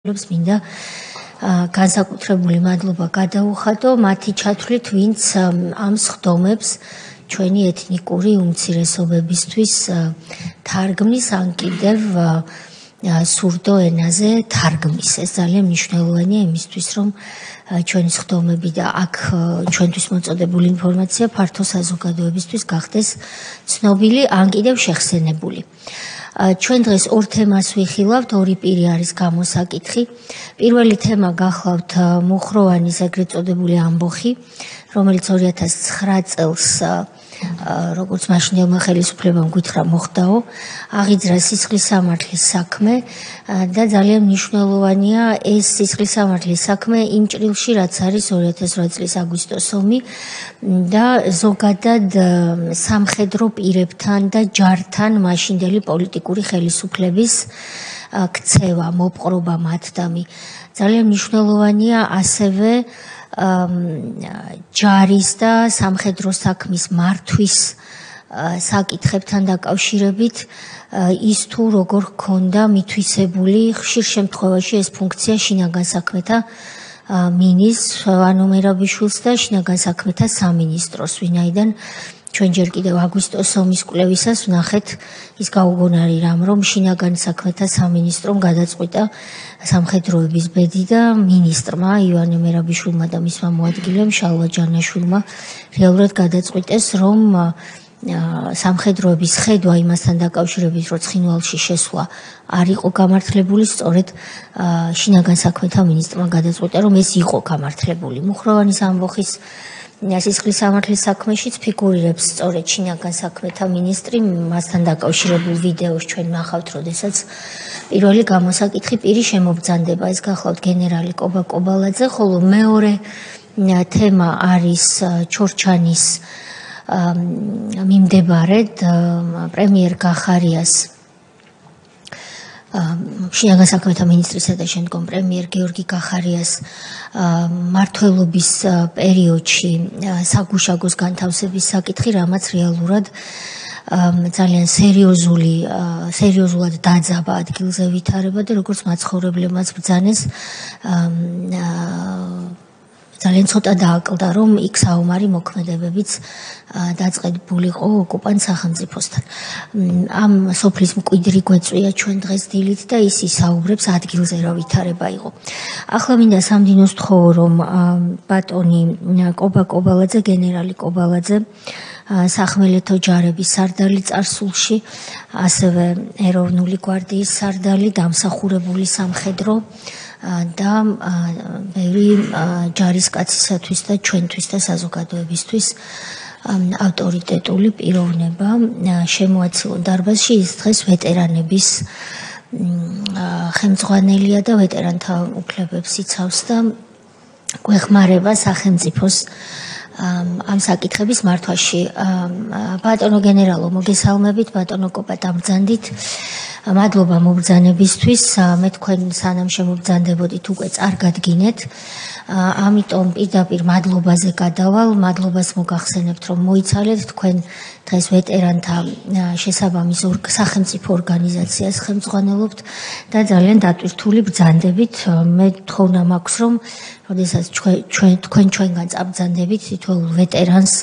მინდა განსაკუთრებული მადლობა გადაუხადო მათი ჩათვლით, ვინც ამ სხდომებს ჩვენი ეთნიკური უმცირესობებისთვის თარგმნის ან კიდევ სურდო ენაზე თარგმნის. ეს ძალიან მნიშვნელოვანია იმისთვის, რომ ჩვენი სხდომები და აქ ჩვენთვის მოწოდებული ინფორმაცია ფართო საზოგადოებისთვის გახდეს ცნობილი ან კიდევ შეხსენებული. ჩვენ დღეს ორ თემას ვიხილავთ, ორი პირი არის გამოსაკითხი. პირველი თემა გახლავთ მუხროვანის ეგრეთ წოდებული ამბოხი, რომელიც 2009 წელს როგორც მაშინდელმა ხელისუფლებამ გითხრა მოხდაო, აღიძრა სისხლისამართლის საქმე და ძალიან მნიშვნელოვანია ეს სისხლისამართლის საქმე იმ ჭრილში, რაც არის 2008 წლის აგვისტოს ომი და ზოგადად სამხედრო პირებთან და ჯართან მაშინდელი პოლიტიკური ხელისუფლების ქცევა, მოპყრობა, მათდამი. ძალიან მნიშვნელოვანია ასევე ჯარის და სამხედრო საქმის მართვის საკითხებთან დაკავშირებით ის თუ როგორ ჰქონდა მითვისებული ხშირ შემთხვევაში ეს ფუნქცია შინაგან საქმეთა მინისტრს ანუ მერაბიშვილს და შინაგან საქმეთა სამინისტროს, ვინაიდან ჩვენ ჯერ კიდევ აგვისტოს ომის კვლევისას ვნახეთ ის გაუგონარი რამ, რომ შინაგან საქმეთა სამინისტრომ გადაწყვიტა სამხედროების ბედი და მინისტრმა ივანე მერაბიშვილმა და მისმა მოადგილემ შალვა ჯანაშვილმა რეალურად გადაწყვიტეს, რომ სამხედროების ხედვა იმასთან დაკავშირებით, რომ ცხინვალში შესვლა არ იყო გამართლებული, სწორედ შინაგან საქმეთა მინისტრმა გადაწყვიტა, რომ ეს იყო გამართლებული. მუხროვანის ამბოხის სისხლისამართლის საქმეშიც ფიგურირებს სწორედ შინაგან საქმეთა მინისტრი, მასთან დაკავშირებულ ვიდეოს ჩვენ ნახავთ, როდესაც პირველი გამოსაკითხი პირი შემობრძანდება, ეს გახლავთ გენერალი კობა კობალაძე, ხოლო მეორე თემა არის ჩორჩანის მიმდებარედ პრემიერ გახარიას შინაგან საქმეთა მინისტრისა და შემდგომ პრემიერ გიორგი გახარიას მმართველობის პერიოდში საგუშაგოს განთავსების საკითხი, რამაც რეალურად ძალიან სერიოზულად დაძაბა ადგილზე ვითარება და როგორც მაცხოვრებლებმაც ბრძანეს, ძალიან ცოტა დააკლდა, რომ იქ საომარი მოქმედებებიც დაწყებულიყო ოკუპანტ სახელმწიფოსთან. ამ სოფლის მკვიდრი გვეწვია ჩვენ დღეს დილით და ის ისაუბრებს ადგილზე რა ვითარება იყო. ახლა მინდა სამდინოს ვთხოვო, რომ ბატონი კობა კობალაძე, გენერალი კობალაძე სახმელეთო ჯარების სარდალი წარსულში, ასევე ეროვნული გვარდიის სარდალი, დამსახურებული სამხედრო და ბევრი ჯარისკაცისათვის და ჩვენთვის და საზოგადოებისთვის ავტორიტეტული პიროვნება შემოაცილონ დარბაზში. ის დღეს ვეტერანების ხელმძღვანელია და ვეტერანთა უფლებებს იცავს და გვეხმარება სახელმწიფოს ამ საკითხების მართვაში. ბატონო გენერალო, მოგესალმებით, ბატონო კობა, დამბრძანდით. მადლობა მობრძანებისთვის. მე თქვენ სანამ შემობრძანდებოდით უკვე წარგადგინეთ. ამიტომ პირდაპირ მადლობაზე გადავალ. მადლობას მოგახსენებთ, რომ მოიცალეთ თქვენ დღეს ვეტერანთა შესაბამის სახელმწიფო ორგანიზაციას ხელმძღვანელობთ და ძალიან დატვირთული ბრძანდებით. მე თხოვნა მაქვს, რომ როდესაც თქვენ ჩვენგან წაბრძანდებით თითოეულ ვეტერანს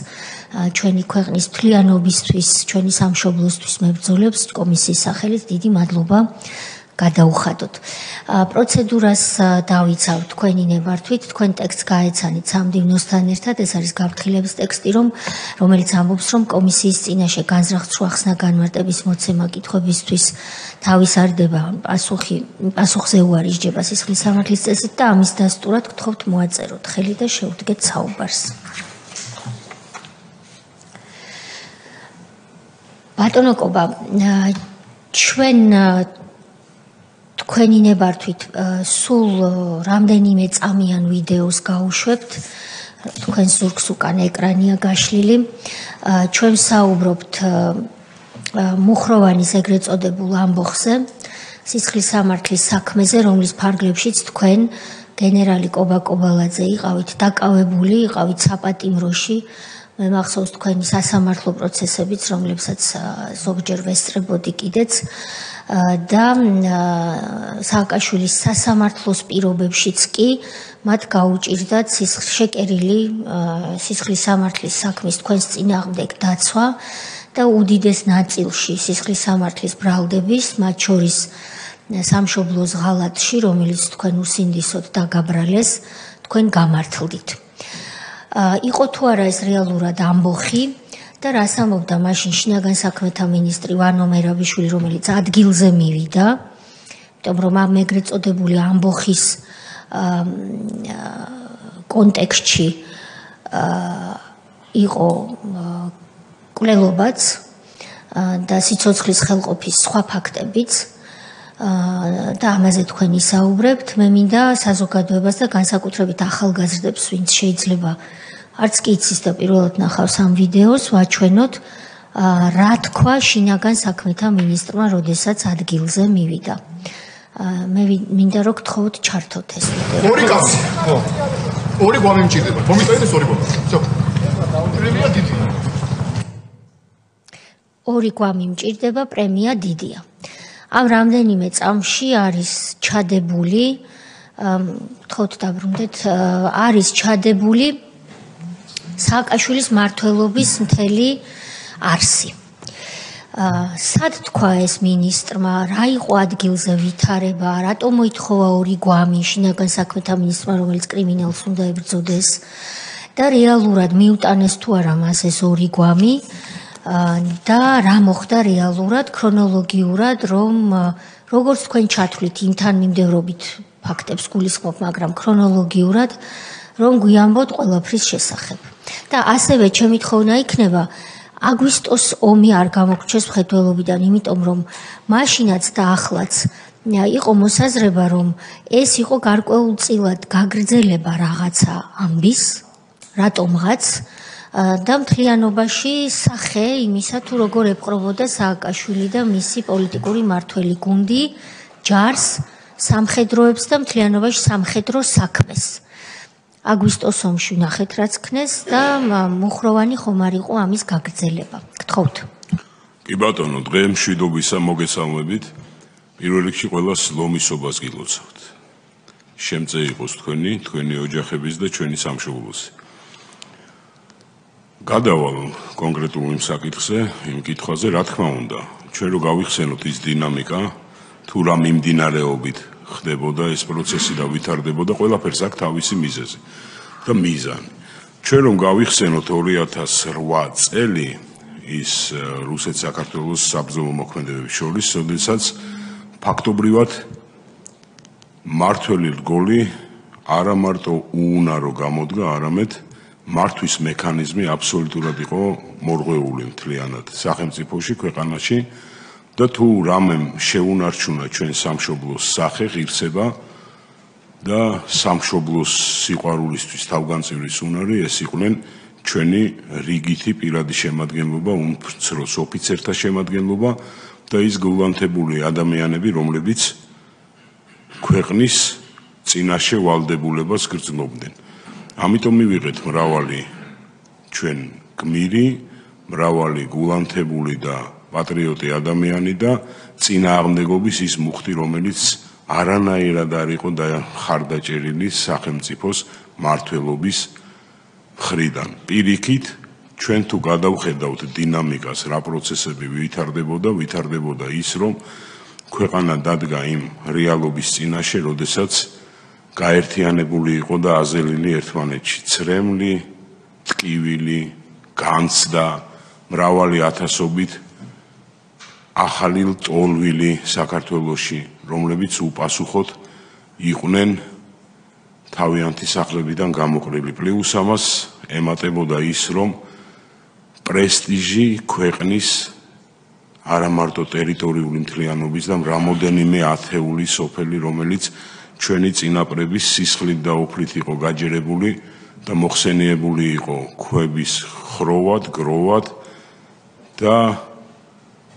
ჩვენი ქვეყნის მთლიანობისთვის, ჩვენი სამშობლოსთვის მებრძოლებს კომისიის სახელით დიდი მადლობა გადაუხადოთ. პროცედურას დავიცავთ თქვენი ნებართვით. თქვენ ტექსტს გაეცანით სამდივნოსთან ერთად. ეს არის გაფრთხილების ტექსტი, რომელიც ამბობს, რომ კომისიის წინაშე განზრახ ცხვახსნა განმარტების მოცემა კითხვებისთვის თავის არდება პასუხზე უარი სჯება სისხლისამართლის წესით და ამის დასტურად გთხოვთ მოაწეროთ ხელი და შევდგეთ საუბარს. ბატონო კობა, ჩვენ თქვენი ნებართვით სულ რამდენიმე წამიან ვიდეოს გავუშვებთ. თქვენ ზურგს უკან ეკრანია გაშლილი. ჩვენ საუბრობთ მუხროვანის ეგრეთ წოდებულ ამბოხზე, სისხლისამართლის საქმეზე, რომლის ფარგლებშიც თქვენ გენერალი კობა კობალაძე იყავით დაკავებული, იყავით საპატიმროში. მე მახსოვს თქვენი სასამართლო პროცესებიც, რომლებსაც ზოგჯერ ვესწრებოდი კიდეც. და სააკაშვილის სასამართლოს პირობებშიც კი მათ გაუჭირდათ შეკერილი სისხლის სამართლის საქმის თქვენს წინააღმდეგ დაცვა და უდიდეს ნაწილში სისხლის სამართლის ბრალდების, მათ შორის სამშობლოს ღალატში, რომელიც თქვენ უსინდისოდ დაგაბრალეს, თქვენ გამართლდით. იყო თუ არა ეს რეალურად ამბოხი და რას ამბობდა მაშინ შინაგან საქმეთა მინისტრი ვანო მერაბიშვილი, რომელიც ადგილზე მივიდა, იმიტომ რომ ამ ეგრეთ წოდებული ამბოხის კონტექსტში იყო კვლელობაც და სიცოცხლის ხელყოფის სხვა ფაქტებიც და ამაზე თქვენ ისაუბრებთ. მე მინდა საზოგადოებას და განსაკუთრებით ახალგაზრდებს, ვინც შეიძლება არც კი იცის და პირველად ნახავს ამ ვიდეოს, ვაჩვენოთ რა თქვა შინაგან საქმეთა მინისტრმა, როდესაც ადგილზე მივიდა. მე მინდა რომ გთხოვოთ ჩართოთ ეს ვიდეო. ორი კაცი. ხო. ორი გვამი მჭირდება. მომიწოდეს ორი გვამი. всё. პრემია დიდია. ორი გვამი მჭირდება, პრემია დიდია. ამ რამდენიმე წამში არის ჩადებული, გთხოვთ დაბრუნდეთ, არის ჩადებული სააკაშვილის მმართველობის მთელი არსი. სად თქვა ეს მინისტრმა, რა იყო ადგილზე ვითარება, რატომ მოითხოვა ორი გვამი შინაგან საქმეთა მინისტრმა, რომელიც კრიმინალს უნდა ებრძოდეს და რეალურად მიუტანეს თუ არა მას ეს ორი გვამი და რა მოხდა რეალურად, ქრონოლოგიურად, რომ როგორც თქვენ ჩათვლით იმთან მიმდევრობით ფაქტებს გულისხმობ, მაგრამ ქრონოლოგიურად რომ გვიამბოთ ყველაფრის შესახებ. და ასევე ჩემი თხოვნა იქნება აგვისტოს ომი არ გამოგრჩეს მხედველობიდან, იმიტომ რომ მაშინაც და ახლაც იყო მოსაზრება, რომ ეს იყო გარკვეულწილად გაგრძელება რაღაცა ამბის, რატომღაც და მთლიანობაში სახე იმისა, თუ როგორ ეპყრობოდა სააკაშვილი და მისი პოლიტიკური მმართველი გუნდი ჯარს, სამხედროებს და მთლიანობაში სამხედრო საქმეს. აგვისტოს ომში ნახეთ რაც ქნეს და მუხროვანი ხომ არ იყო ამის გაგრძელება. გთხოვთ. კი ბატონო, დღე მშვიდობისა მოგესალმებით. პირველ რიგში ყველას ლომისობას გილოცავთ. შემწე იყოს თქვენი ოჯახების და ჩვენი სამშობლოსი. გადავალ კონკრეტულ იმ საკითხზე, იმ კითხვაზე, რა თქმა უნდა, ჩვენ რო გავიხსენოთ ის დინამიკა, თუ რა მიმდინარეობით ხდებოდა ეს პროცესი და ვითარდებოდა, ყველაფერს აქვს თავისი მიზეზი და მიზანი. ჩვენ რომ გავიხსენოთ 2008 წელი ის რუსეთ-საქართველოს საბრძოლო მოქმედებების შორის, როდესაც ფაქტობრივად მართველი რგოლი არა მარტო უუნარო გამოდგა, არამედ მართვის მექანიზმი აბსოლუტურად იყო მორღვეული მთლიანად სახელმწიფოში, ქვეყანაში და თუ რამემ შეუნარჩუნა ჩვენ სამშობლოს სახე, ღირსება და სამშობლოს სიყვარულისთვის თავგანწირის უნარი, ეს იყვნენ ჩვენი რიგითი პირადი შემადგენლობა, უმცროს ოფიცერთა შემადგენლობა და ის გულანთებული ადამიანები, რომლებიც ქვეყნის წინაშე ვალდებულებას გრძნობდნენ. ამიტომ მივიღეთ მრავალი ჩვენ გმირი, მრავალი გულანთებული და პატრიოტი ადამიანი და წინააღმდეგობის ის მუხტი, რომელიც არანაირად არ იყო ხარდაჭერილი სახელმწიფოს მმართველობის მხრიდან. პირიქით, ჩვენ თუ გადავხედავთ დინამიკას, რა პროცესები ვითარდებოდა ის, რომ ქვეყანა დადგა იმ რეალობის წინაშე, როდესაც გაერთიანებული იყო და აზელილი ერთმანეთში ცრემლი, ტკივილი, განცდა, მრავალი ათასობით ახალი ლტოლვილი საქართველოში, რომლებიც უპასუხოდ იყვნენ თავიანთი სახლებიდან გამოყრილი. პლუს ამას ემატებოდა ის, რომ პრესტიჟი ქვეყნის არა მარტო ტერიტორიული მთლიანობის და რამოდენიმე ათეული სოფელი, რომელიც ჩვენი წინაპრების სისხლით და უფლით იყო გაჯერებული და მოხსენიებული იყო ქვების ხროვად, გროვად და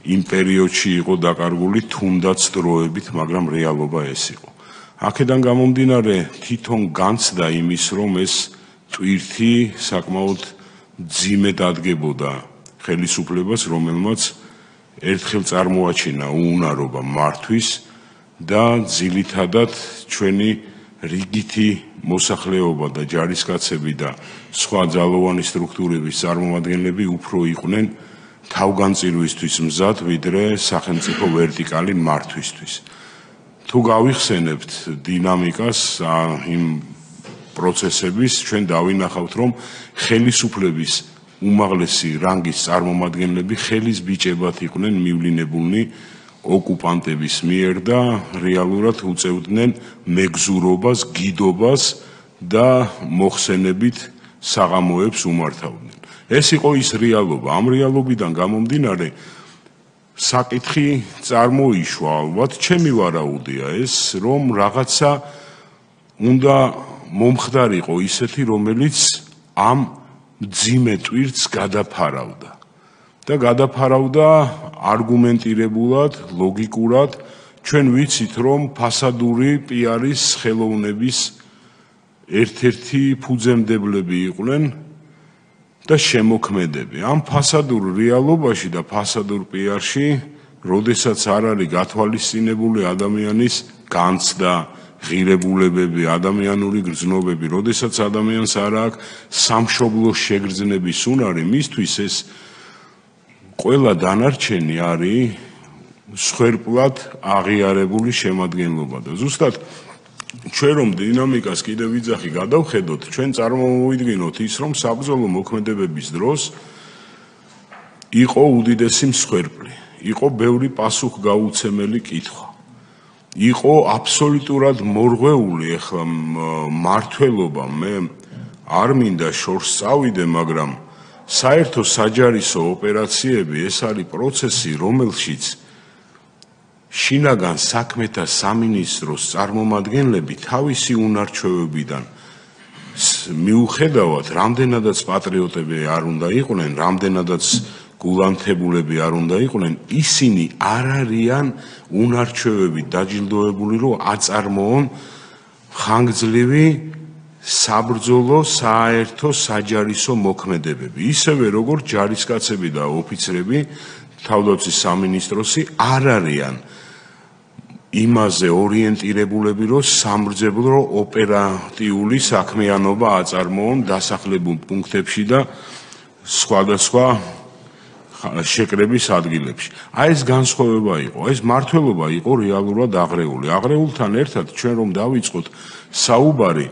იმ პერიოდში იყო დაკარგული თუნდაც დროებით, მაგრამ რეალობა ეს იყო. აქედან გამომდინარე თვითონ განცდა იმის, რომ ეს ტვირთი საკმაოდ მძიმედ ადგებოდა ხელისუფლებას, რომელმაც ერთხელ წარმოაჩინა უუნარობა მართვის და ძირითადად ჩვენი რიგითი მოსახლეობა და ჯარისკაცები და სხვა ძალოვანი სტრუქტურების წარმომადგენლები უფრო იყვნენ თავგანწირვისთვის მზად, ვიდრე სახელმწიფო ვერტიკალი მართვისთვის. თუ გავიხსენებთ დინამიკას იმ პროცესების, ჩვენ დავინახავთ, რომ ხელისუფლების უმაღლესი რანგის წარმომადგენლები ხელის ბიჭებად იყვნენ მივლინებულნი ოკუპანტების მიერ და რეალურად უწევდნენ მეგზურობას, გიდობას და მოხსენებით საღამოებს უმართავდნენ. ეს იყო ის რეალობა. ამ რეალობიდან გამომდინარე საკითხი წარმოიშვა ალბათ, ჩემი ვარაუდია ეს, რომ რაღაცა უნდა მომხდარიყო ისეთი, რომელიც ამ მძიმე ტვირთს გადაფარავდა. და გადაფარავდა არგუმენტირებულად, ლოგიკურად. ჩვენ ვიცით, რომ ფასადური პიარის ხელოვნების ერთ-ერთი ფუძემდებლები იყვნენ და შემოქმედები. ამ ფასადურ რეალობაში და ფასადურ პიარში, როდესაც არ არის გათვალისწინებული ადამიანის განცდა, ღირებულებები, ადამიანური გრძნობები, როდესაც ადამიანს არ აქვს სამშობლოს შეგრძნების უნარი, მისთვის ეს ყველა დანარჩენი არის სხერპლად აღიარებული შემადგენლობა და ზუსტად ჩვენ რომ დინამიკას კიდევ ვიძახი გადავხედოთ, ჩვენ წარმოვიდგინოთ ის, რომ საბრძოლო მოქმედებების დროს იყო უდიდესი მსხვერპლი, იყო ბევრი პასუხგაუცემელი კითხვა. იყო აბსოლუტურად მორღვეული ახლა მართლობა, მე არ მინდა შორს წავიდე, მაგრამ საერთო საჯარისო ოპერაციები ეს არის პროცესი, რომელშიც შინაგან საქმეთა სამინისტროს წარმომადგენლები თავისი უნარჩვევებიდან მიუხედავად, რამდენადაც პატრიოტები არ უნდა იყვნენ, რამდენადაც გულანთებულები არ უნდა იყვნენ, ისინი არ არიან უნარჩვევებით დაჯილდოებული, რომ აწარმოონ ხანგრძლივი საბრძოლო საერთო საჯარისო მოქმედებები. ისევე როგორც ჯარისკაცები და ოფიცრები თავდაცვის სამინისტროსი არ არიან იმაზე ორიენტირებულები, რომ სამბრძოლო ოპერატიული საქმიანობა აწარმოონ დასახლებულ პუნქტებში და სხვადასხვა შეკრების ადგილებში. აი ეს განსხვავება იყო, ეს მართლობა იყო რეალურად აღრეული. აღრეულთან ერთად ჩვენ რომ დავიწყოთ საუბარი,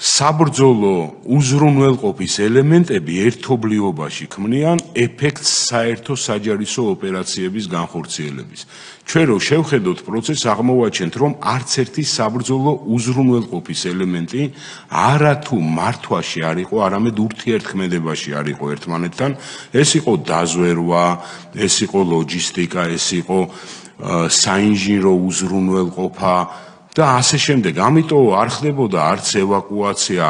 საბრძოლო უზრუნველყოფის ელემენტები ერთობლიობაში ქმნიან ეფექტს საერთო საჯარისო ოპერაციების განხორციელების. ჩვენ რო შევხედოთ პროცესს, აღმოვაჩენთ, რომ არც ერთი საბრძოლო უზრუნველყოფის ელემენტი არა თუ მართვაში არ იყო, არამედ ურთიერთქმედებაში არ იყო ერთმანეთთან. ეს იყო დაზვერვა, ეს იყო ლოჯისტიკა, ეს იყო საინჟინრო უზრუნველყოფა და ასე შემდეგ. ამიტომ არ ხდებოდა არც ევაკუაცია,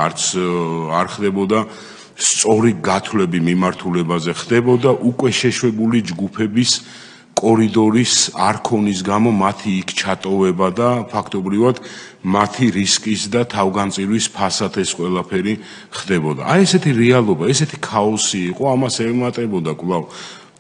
არ ხდებოდა სწორი გათვლები მიმართულებაზე, ხდებოდა უკვე შეშვებული ჯგუფების კორიდორის არქონის გამო მათი იქ ჩატოვება და ფაქტობრივად მათი რისკის და თავგანწირვის ფასად ეს ყველაფერი ხდებოდა. აი ესეთი რეალობა, ესეთი ქაოსი იყო, ამას ემატებოდა კვლავ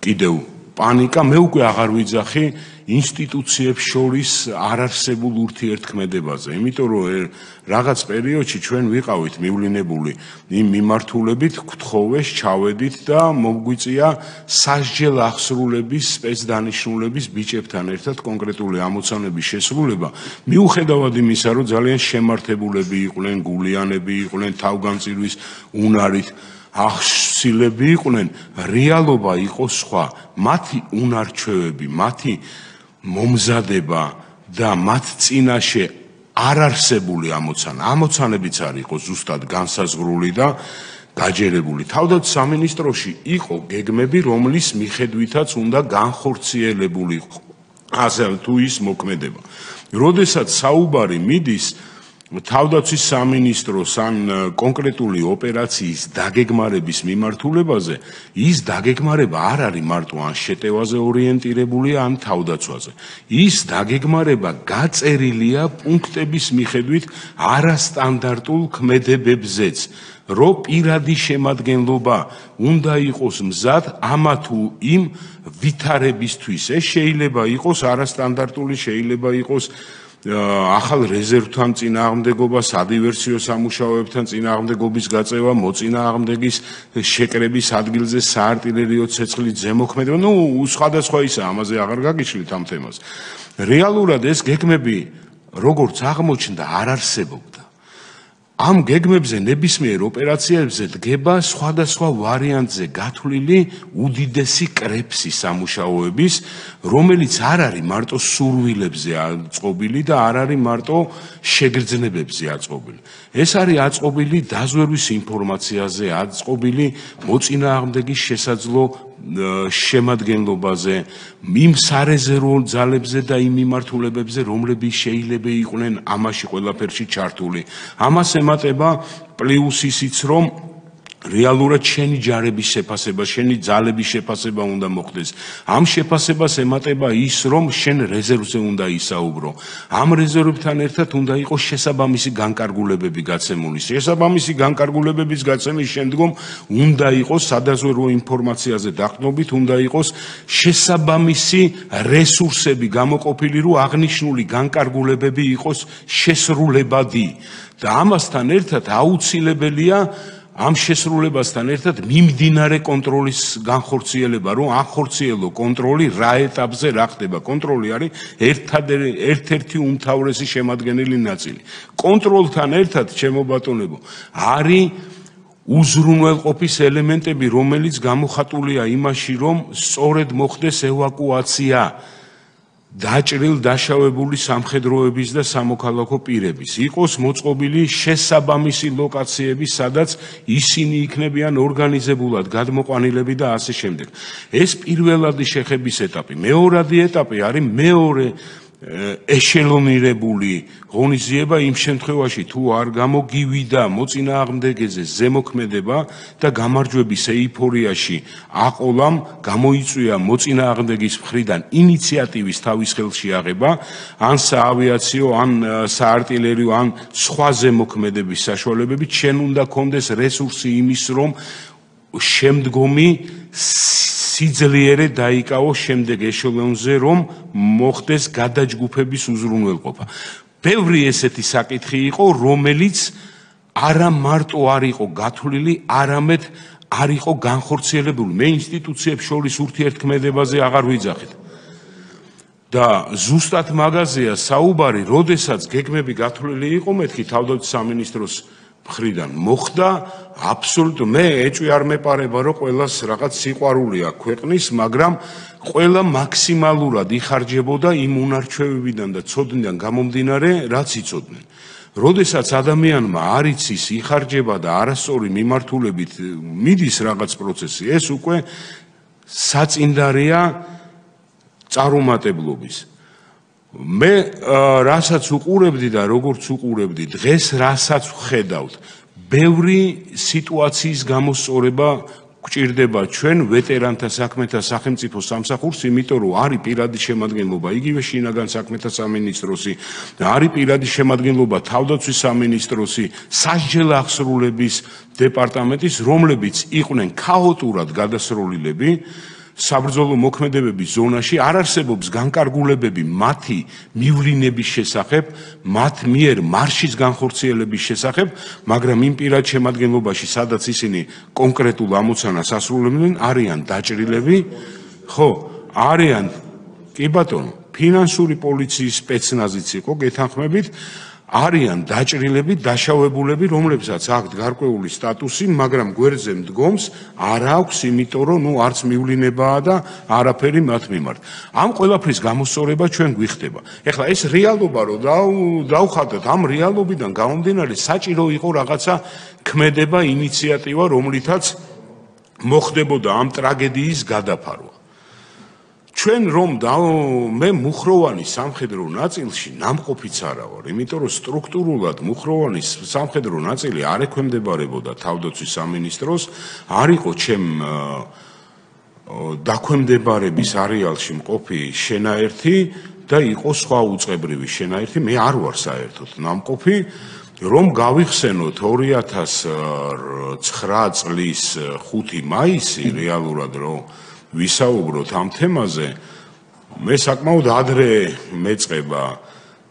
კიდევ პანიკა. მე უკვე აღარ ვიძახი ინსტიტუციებს შორის არარსებულ ურთიერთქმედებაზე, იმიტომ რომ რაღაც პერიოდში ჩვენ ვიყავით მივლინებული იმ მიმართულებით, გთხოვეს, ჩავედით და მოგვიწია სასჯელ აღსრულების სპეცდანიშნულების ბიჭებთან ერთად კონკრეტული ამოცანების შესრულება, მიუხედავად იმისა, რომ ძალიან შემართებულები იყვნენ, გულიანები იყვნენ, თავგანწირვის უნარით ახსილები იყვნენ, რეალობა იყო სხვა. მათი უნარჩვევები, მათი მომზადება და მათ წინაშე არარსებული ამოცანებიც არ იყო ზუსტად განსაზღვრული და გაჯერებული. თავდაცვის სამინისტროში იყო გეგმები, რომლის მიხედვითაც უნდა განხორციელებულიყო ასე თუ ის მოქმედება. როდესაც საუბარი მიდის თავდაცვის სამინისტროს ან კონკრეტული ოპერაციის დაგეგმარების მიმართულებაზე, ის დაგეგმარება არ არის მარტო ან შეტევაზე ორიენტირებულია, ან თავდაცვაზე. ის დაგეგმარება გაწერილია პუნქტების მიხედვით არასტანდარტულ ქმედებებზეც, რომ პირადი შემადგენლობა უნდა იყოს მზად ამა თუ იმ ვითარებისთვის. ეს შეიძლება იყოს არასტანდარტული, შეიძლება იყოს ახალ რეზერვთან წინააღმდეგობა, სადივერსიო სამუშაოებთან წინააღმდეგობის გაწევა, მოწინააღმდეგის შეკრების ადგილზე საარტილერიო ცეცხლის ზემოქმედება, სხვადასხვა ისა, ამაზე აღარ გაგიშლით ამ თემას. რეალურად ეს გეგმები, როგორც აღმოჩნდა, არ არსებობდა. ამ გეგმებზე ნებისმიერ ოპერაციებზე დგება სხვადასხვა ვარიანტზე გათვლილი უდიდესი კრეფსი სამუშაოების, რომელიც არ არის მარტო სურვილებზე აწყობილი და არ არის მარტო შეგრძნებებზე აწყობილი. ეს არის აწყობილი დაზვერვის ინფორმაციაზე, აწყობილი მოწინააღმდეგის შესაძლო შემადგენლობაზე, იმ სარეზერვო ძალებზე და იმ მიმართულებებზე, რომლებიც შეიძლება იყვნენ ამაში ყველაფერში ჩართული. ამას ემატება პლუს ისიც, რომ რეალურად შენი ჯარების შეფასება, შენი ძალების შეფასება უნდა მოხდეს. ამ შეფასებას ემატება ის, რომ შენ რეზერვზე უნდა ისაუბრო. ამ რეზერვებთან ერთად უნდა იყოს შესაბამისი განკარგულებები გაცემული. შესაბამისი განკარგულებების გაცემის შემდგომ უნდა იყოს სადაზვერვო ინფორმაციაზე დაყრდნობით, უნდა იყოს შესაბამისი რესურსები გამოყოფილი, რომ აღნიშნული განკარგულებები იყოს შესრულებადი. და ამასთან ერთად აუცილებელია ამ შესრულებასთან ერთად მიმდინარე კონტროლის განხორციელება, რომ ახორციელო კონტროლი რა ეტაპზე რა ხდება. კონტროლი არის ერთ-ერთი უმთავრესი შემადგენელი ნაწილი. კონტროლთან ერთად, ჩემო ბატონებო, არის უზრუნველყოფის ელემენტები, რომელიც გამოხატულია იმაში, რომ სწორედ მოხდეს ევაკუაცია დაჭრილ დაშავებული სამხედროების და სამოქალაქო პირების. იყოს მოწყობილი შესაბამისი ლოკაციები, სადაც ისინი იქნებიან ორგანიზებულად გადმოყვანილები და ასე შემდეგ. ეს პირველადი შეხების ეტაპი. მეორადი ეტაპი არის მეორე ეშელონირებული ღონისძიება იმ შემთხვევაში, თუ არ გამოგივიდა მოწინააღმდეგეზე ზემოქმედება და გამარჯვების ეიფორიაში აყოლამ გამოიწვია მოწინააღმდეგის მხრიდან ინიციატივის თავის ხელში აღება, ან საავიაციო, ან საარტილერიო, ან სხვა ზემოქმედების საშუალებებით, შენ უნდა გქონდეს რესურსი იმის, რომ შემდგომი სიძლიერე დაიკავო შემდეგ ეშელონზე, რომ მოხდეს გადაჯგუფების უზრუნველყოფა. ბევრი ესეთი საკითხი იყო, რომელიც არა მარტო არ იყო გათვლილი, არამედ არ იყო განხორციელებული. მე ინსტიტუციებს შორის ურთიერთქმედებაზე აღარ ვიძახით. და ზუსტად მაგაზეა საუბარი, როდესაც გეგმები გათვლილი იყო, მეთქი თავდაცვის სამინისტროს მხრიდან მოხდა აბსოლუტურად. მე ეჭვი არ მეპარება, რომ ყველას რაღაც სიყვარული აქვს ქვეყნის, მაგრამ ყველა მაქსიმალურად იხარჯებოდა იმ უნარჩვევებიდან და ცოდნიდან გამომდინარე, რაც იცოდნენ. როდესაც ადამიანმა არ იცის, იხარჯება და არასწორი მიმართულებით მიდის რაღაც პროცესი, ეს უკვე საწინდარია წარუმატებლობის. მე რასაც უყურებდი და როგორც უყურებდი, დღეს რასაც ვხედავთ, ბევრი სიტუაციის გამოსწორება გვჭირდება ჩვენ ვეტერანთა საქმეთა სახელმწიფო სამსახურს, იმიტომ რომ არის პირადი შემადგენლობა იგივე შინაგან საქმეთა სამინისტროსი, არის პირადი შემადგენლობა თავდაცვის სამინისტროსი, სასჯელ აღსრულების დეპარტამენტის, რომლებიც იყვნენ ქაოტურად გადასრულილები. საბრძოლო მოქმედებების ზონაში არ არსებობს განკარგულებები მათი მივლინების შესახებ, მათ მიერ მარშის განხორციელების შესახებ, მაგრამ იმ პირად შემადგენლობაში, სადაც ისინი კონკრეტულ ამოცანას ასრულებდნენ, არიან დაჭრილები, ხო, არიან, კი ბატონო, ფინანსური პოლიციის სპეცნაზიც იყო, გეთანხმებით, არიან დაჭრილები, დაშავებულები, რომლებსაც აქვთ გარკვეული სტატუსი, მაგრამ გვერდზე მდგომს არ აქვს, იმიტომ რომ არც მივლინებაა და არაფერი მათ მიმართ. ამ ყველაფრის გამოსწორება ჩვენ გვიხდება. ეხლა ეს რეალობა რომ დავხატოთ, ამ რეალობიდან გამომდინარე საჭირო იყო რაღაცა ქმედება, ინიციატივა, რომლითაც მოხდებოდა ამ ტრაგედიის გადაფარვა. ჩვენ რომ მე მუხროვანი სამხედრო ნაწილში ნამყოფიც არა ვარ, იმიტომ რომ სტრუქტურულად მუხროვანი სამხედრო ნაწილი არ ექვემდებარებოდა თავდაცვის სამინისტროს, არ იყო ჩემ დაქვემდებარების არეალში მყოფი შენაერთი და იყო სხვა უწყებრივი შენაერთი, მე არ ვარ საერთოდ ნამყოფი, რომ გავიხსენოთ 2009 წლის 5 მაისი რეალურად რომ ვისაუბროთ ამ თემაზე, მე საკმაოდ ადრე მეწყება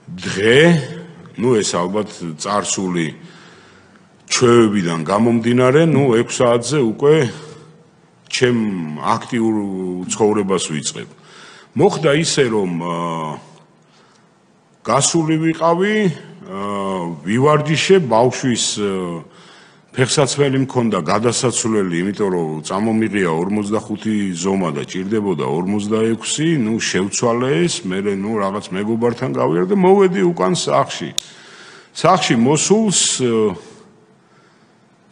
დღე, ეს ალბათ წარსული ჩვევებიდან გამომდინარე, 6 საათზე უკვე ჩემ აქტიურ ცხოვრებას ვიწყებ. მოხდა ისე, რომ გასული ვიყავი, ვივარჯიშე ბავშვის ფეხსაცმელი მქონდა გადასაცვლელი, იმიტომ რომ წამომიღია 45 ზომა და ჭირდებოდა 46, შევცვალე ეს, მე რაღაც მეგობართან გავიარე და მოვედი უკან სახში. სახში მოსულს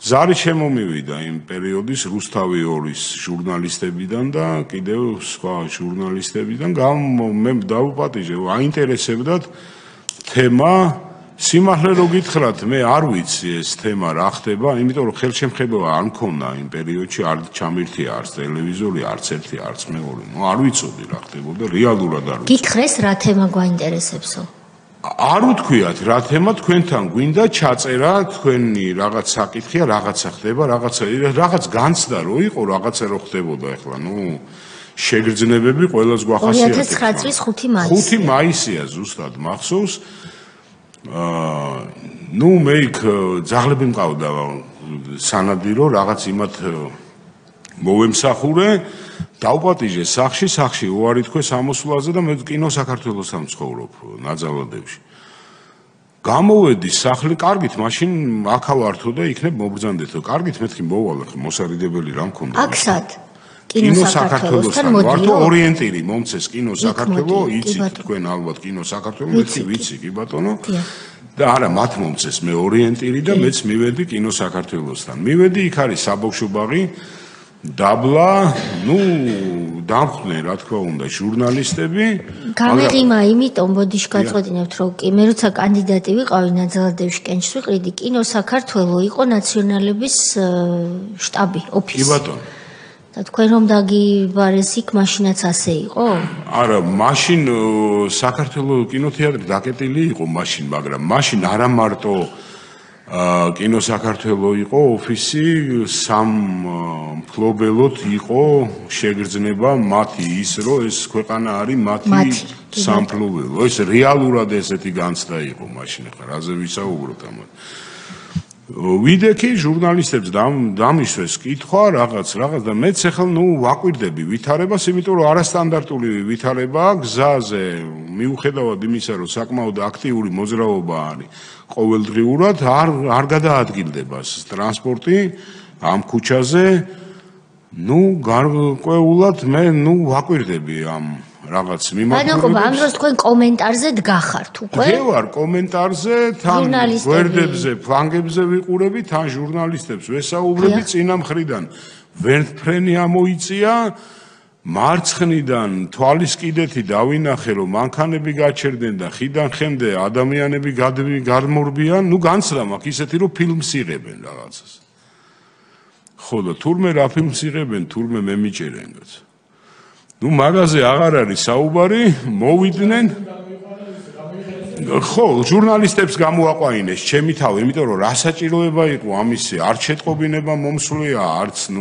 ზარი შემომივიდა იმ პერიოდის რუსთავი 2-ის ჟურნალისტებიდან და კიდევ სხვა ჟურნალისტებიდან, მე დავუპატიჟე, აინტერესებდათ თემა. სიმართლე რო გითხრათ, მე არ ვიცი ეს თემა რა ხდება, იმიტომ რომ ხელშემხედვა არ მქონდა იმ პერიოდში, არ ჩამირთია არც ტელევიზორი, არც ერთი, არც მეორე. არ ვიცოდი რა ხდებოდა, რეალურად არ ვიცოდი. გითხრეს რა თემა გვაინტერესებსო? არ ვთქვიათ რა თემა, თქვენთან გვინდა ჩაწერა, თქვენი რაღაც საკითხია, რაღაცა ხდება, რაღაც განცდა რო იყო, რაღაცა რო ხდებოდა ახლა, შეგრძნებები ყველას გვახასიათებს. 2009 წლის 5 მაისი. 5 მაისია ზუსტად მახსოვს. მე იქ ძაღლები მყავდა სანადირო, რაღაც იმათ მოვემსახურე, დავპატიჟე სახში უარი თქვეს ამოსვლაზე და მე კინო საქართველოსთან ვცხოვრობ ნაძალადევში. გამოვედი სახლი, კარგით, მაშინ აქავართო და იქნებ მობრძანდეთო. კარგით, მეთქი მოვალ, მოსარიდებელი რა მქონდა. აქსად კინო საქართველოსთან მოდიო ორიენტირი მომცეს კინო საქართველო, იცით თქვენ ალბათ კინო საქართველო, მეთქი ვიცი კი ბატონო. და არა, მათ მომცეს მე ორიენტირი და მეც მივედი კინო საქართველოსთან. მივედი, იქ არის საბავშვო ბაღი, დაბლა, დამხვდნენ რა თქმა უნდა ჟურნალისტები. გამეღიმა იმიტომ ბოდიში გაწყვეტინებთ, რომ მე როცა კანდიდატი ვიყავი ნაძალადევში კენჭს ვიყრიდი, კინო საქართველო იყო ნაციონალების შტაბი, ოფისი. კი ბატონო. და თქვენ რომ დაგიბარეს იქ, მაშინაც ასე იყო? არა, მაშინ საქართველოს კინოთეატრი დაკეტილი იყო მაშინ, მაგრამ მაშინ არა მარტო კინო საქართველოს იყო ოფისი, სამფლობელოდ იყო შეგრძნება მათი ის, რომ ეს ქვეყანა არის მათი სამფლობელო. ეს რეალურად ესეთი განცდა იყო მაშინ, ხა რაზე ვისაუბროთ ამაზე. ვიდექი ჟურნალისტებს დამისვეს კითხვა რაღაც და მეც ახლა ვაკვირდები ვითარებას, იმიტომ რომ არასტანდარტული ვითარებაა გზაზე, მიუხედავად იმისა, რომ საკმაოდ აქტიური მოძრაობა არის ყოველდღიურად, არ გადაადგილდება ტრანსპორტი ამ ქუჩაზე. გარკვეულად მე ვაკვირდები ამ რაღაც მიმართულებით. ამ დროს თქვენ კომენტარზე დგახართ უკვე? მე ვარ კომენტარზე, თან გვერდებზე, ფლანგებზე ვიყურები, თან ჟურნალისტებს ვესაუბრები წინა მხრიდან. ვერტფრენი ამოიწია, მარცხნიდან თვალის კიდეთი დავინახე, რომ მანქანები გაჩერდნენ და ხიდან ხემდე ადამიანები გადმორბიან, განცდა მაქვს ისეთი, რომ ფილმს იღებენ რაღაცას. ხო და თურმე რა ფილმს იღებენ, თურმე მე მიჭერენ კაც. მაგაზე აღარ არის საუბარი, მოვიდნენ. ხო, ჟურნალისტებს გამოაყვაინეს ჩემი თავი, იმიტომ რომ რა საჭიროება იყო ამისი, არც შეტყობინება მომსვლია, არც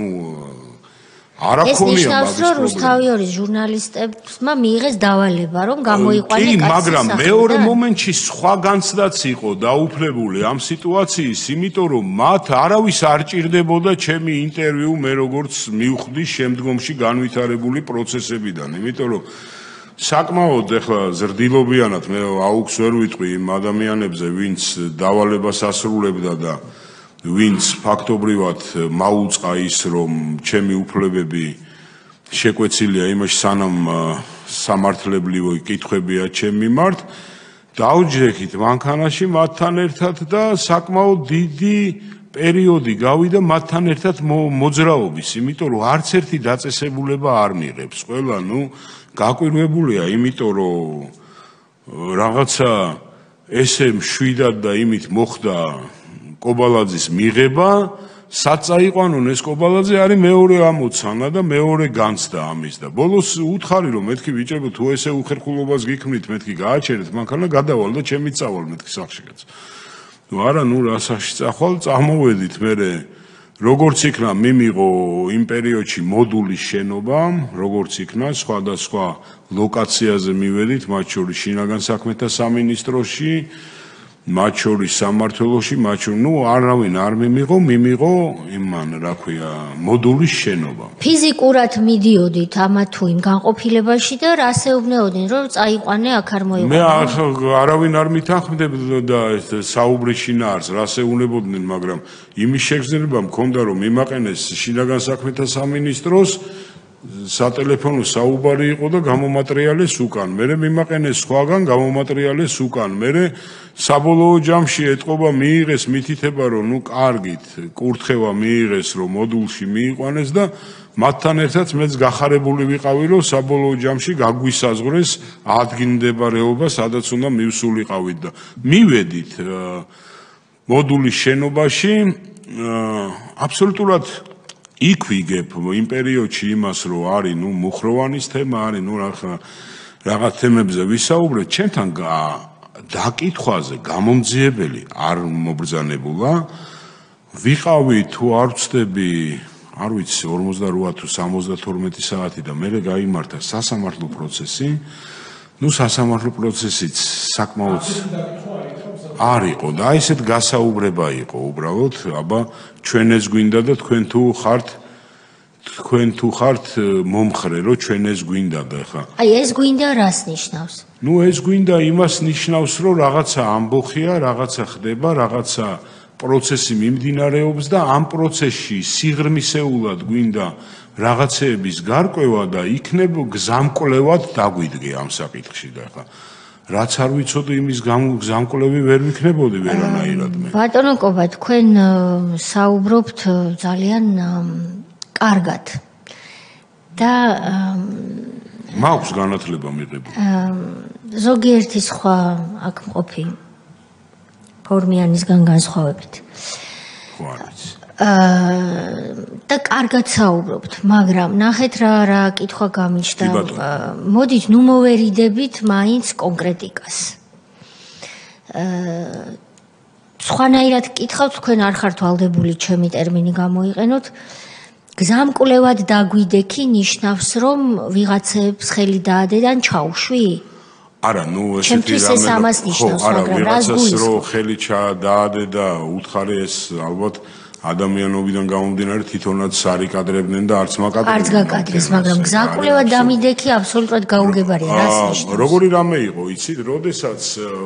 არ აქონია მაგის პრობლემა. ეს ნიშნავს, რომ რუსთავი 2-ის ჟურნალისტებმა მიიღეს დავალება, რომ გამოიყვანეს კაცი. მაგრამ მეორე მომენტში სხვა განცდაც იყო დაუფლებული ამ სიტუაციის, იმიტომ რომ მათ არავის არ ჭირდებოდა ჩემი ინტერვიუ მე როგორც მივხვდი შემდგომში განვითარებული პროცესებიდან, იმიტომ რომ საკმაოდ ახლა ზრდილობიანად მე აუქს ვერ ვიტყვი იმ ადამიანებზე, ვინც დავალებას ასრულებდა და ვინც ფაქტობრივად მაუწყა ის, რომ ჩემი უფლებები შეკვეცილია იმაში, სანამ სამართლებრივი კითხვებია ჩემ მიმართ, დავჯექით მანქანაში მათთან ერთად და საკმაოდ დიდი პერიოდი გავიდა მათთან ერთად მოძრაობის, იმიტომ რომ არც ერთი დაწესებულება არ მიიღებს. ყველა გაკვირვებულია, იმიტომ რომ რაღაცა ესე მშვიდად და იმით მოხდა კობალაძის მიღება, საწაიყვანონ ეს კობალაძე არის მეორე ამოცანა და მეორე განცდა ამის და ბოლოს უთხარი რომ მეთქი ბიჭებო თუ ესე უხერხულობას გიქმნით მეთქი გააჩერეთ მანქანა გადავალ და ჩემი წავალ მეთქი სახში კაც. ნუ არა ნუ რა სახში წახვალ წამოვედით მე როგორც იქნა მიმიღო იმ პერიოდში მოდულის შენობა, როგორც იქნა სხვადასხვა ლოკაციაზე მივედით, მათ შორის შინაგან საქმეთა სამინისტროში, მათ შორის სამმართველოში, ნუ არავინ არ მიმიღო იმან, რა ქვია, მოდულის შენობა. ფიზიკურად მიდიოდით ამა თუ იმ განყოფილებაში და რასეუბნეოდნენ, რომ წაიყვანე აქ არ მოიყვანე. მე არავინ არ მითანხმდებოდა საუბრის შინაარს, რასეუბნებოდნენ, მაგრამ იმის შეგრძნება მქონდა, რომ მიმაყენეს შინაგან საქმეთა სამინისტროს სატელეფონო საუბარი იყო და გამომატრიალეს უკან. მე მიმაყენეს სხვაგან გამომატრიალეს უკან. მე საბოლოო ჯამში ეთყობა მიიღეს მითითება, რომ ნუ კარგით, კურთხევა მიიღეს, რომ მოდულში მიიყვანეს და მათთან ერთად მეც გახარებული ვიყავი, რომ საბოლოო ჯამში გაგვისაზღვრეს ადგილმდებარეობა, სადაც უნდა მივსულიყავით და მივედით მოდულის შენობაში აბსოლუტურად იქ ვიგებ იმ პერიოდში იმას, რომ არის ნუ მუხროვანის თემა, არის ნუ რაღაც თემებზე ვისაუბრეთ, ჩემთან დაკითხვაზე გამომძიებელი არ მობრძანებულა. ვიყავი თუ არ ვწდები, არ ვიცი 48 თუ 72 საათი და მე გაიმართა სასამართლო პროცესი. ნუ სასამართლო პროცესიც საკმაოდ არ იყო და ესეთ გასაუბრება იყო უბრალოდ, აბა ჩვენ ეს გვინდა და თქვენ თუ ხართ მომხრე, რომ ჩვენ ეს გვინდა და ხა. აი ეს გვინდა რას ნიშნავს? ნუ ეს გვინდა იმას ნიშნავს, რომ რაღაცა ამბოხია, რაღაცა ხდება, რაღაცა პროცესი მიმდინარეობს და ამ პროცესში სიღრმისეულად გვინდა რაღაცეების გარკვევა და იქნებ გზამკვლევად დაგვიდგე ამ საკითხში და ხა. რაც არ ვიცოდი იმის გზამკვლევი ვერ ვიქნებოდი ვერანაირად მე. ბატონო კობა, თქვენ საუბრობთ ძალიან კარგად და მაქვს განათლება მიღებული. ზოგიერთი სხვა აქ მყოფი ფორმიანისგან განსხვავებით. ხო არის. და კარგად საუბრობთ, მაგრამ ნახეთ რა კითხვა გამიჩნდა. მოდით ნუ მოვერიდებით მაინც კონკრეტიკას. სხვანაირად კითხავთ, თქვენ არ ხართ ვალდებული ჩემი ტერმინი გამოიყენოთ. გზამკვლევად დაგვიდექი ნიშნავს, რომ ვიღაცებს ხელი დაადედან ჩაუშვი? არა, ნუ ესეთი რამე არა, ვიღაცას რო ხელი დაადედა, უთხარი ეს ალბათ ადამიანობიდან გამომდინარე თვითონაც არიკადრებდნენ და არც მაკადრებდნენ. არც გაკადრეს, მაგრამ გზამკვლევად დამიდექი აბსოლუტურად გაუგებარია, რას ნიშნავს? როგორი რამე იყო, იცით, როდესაც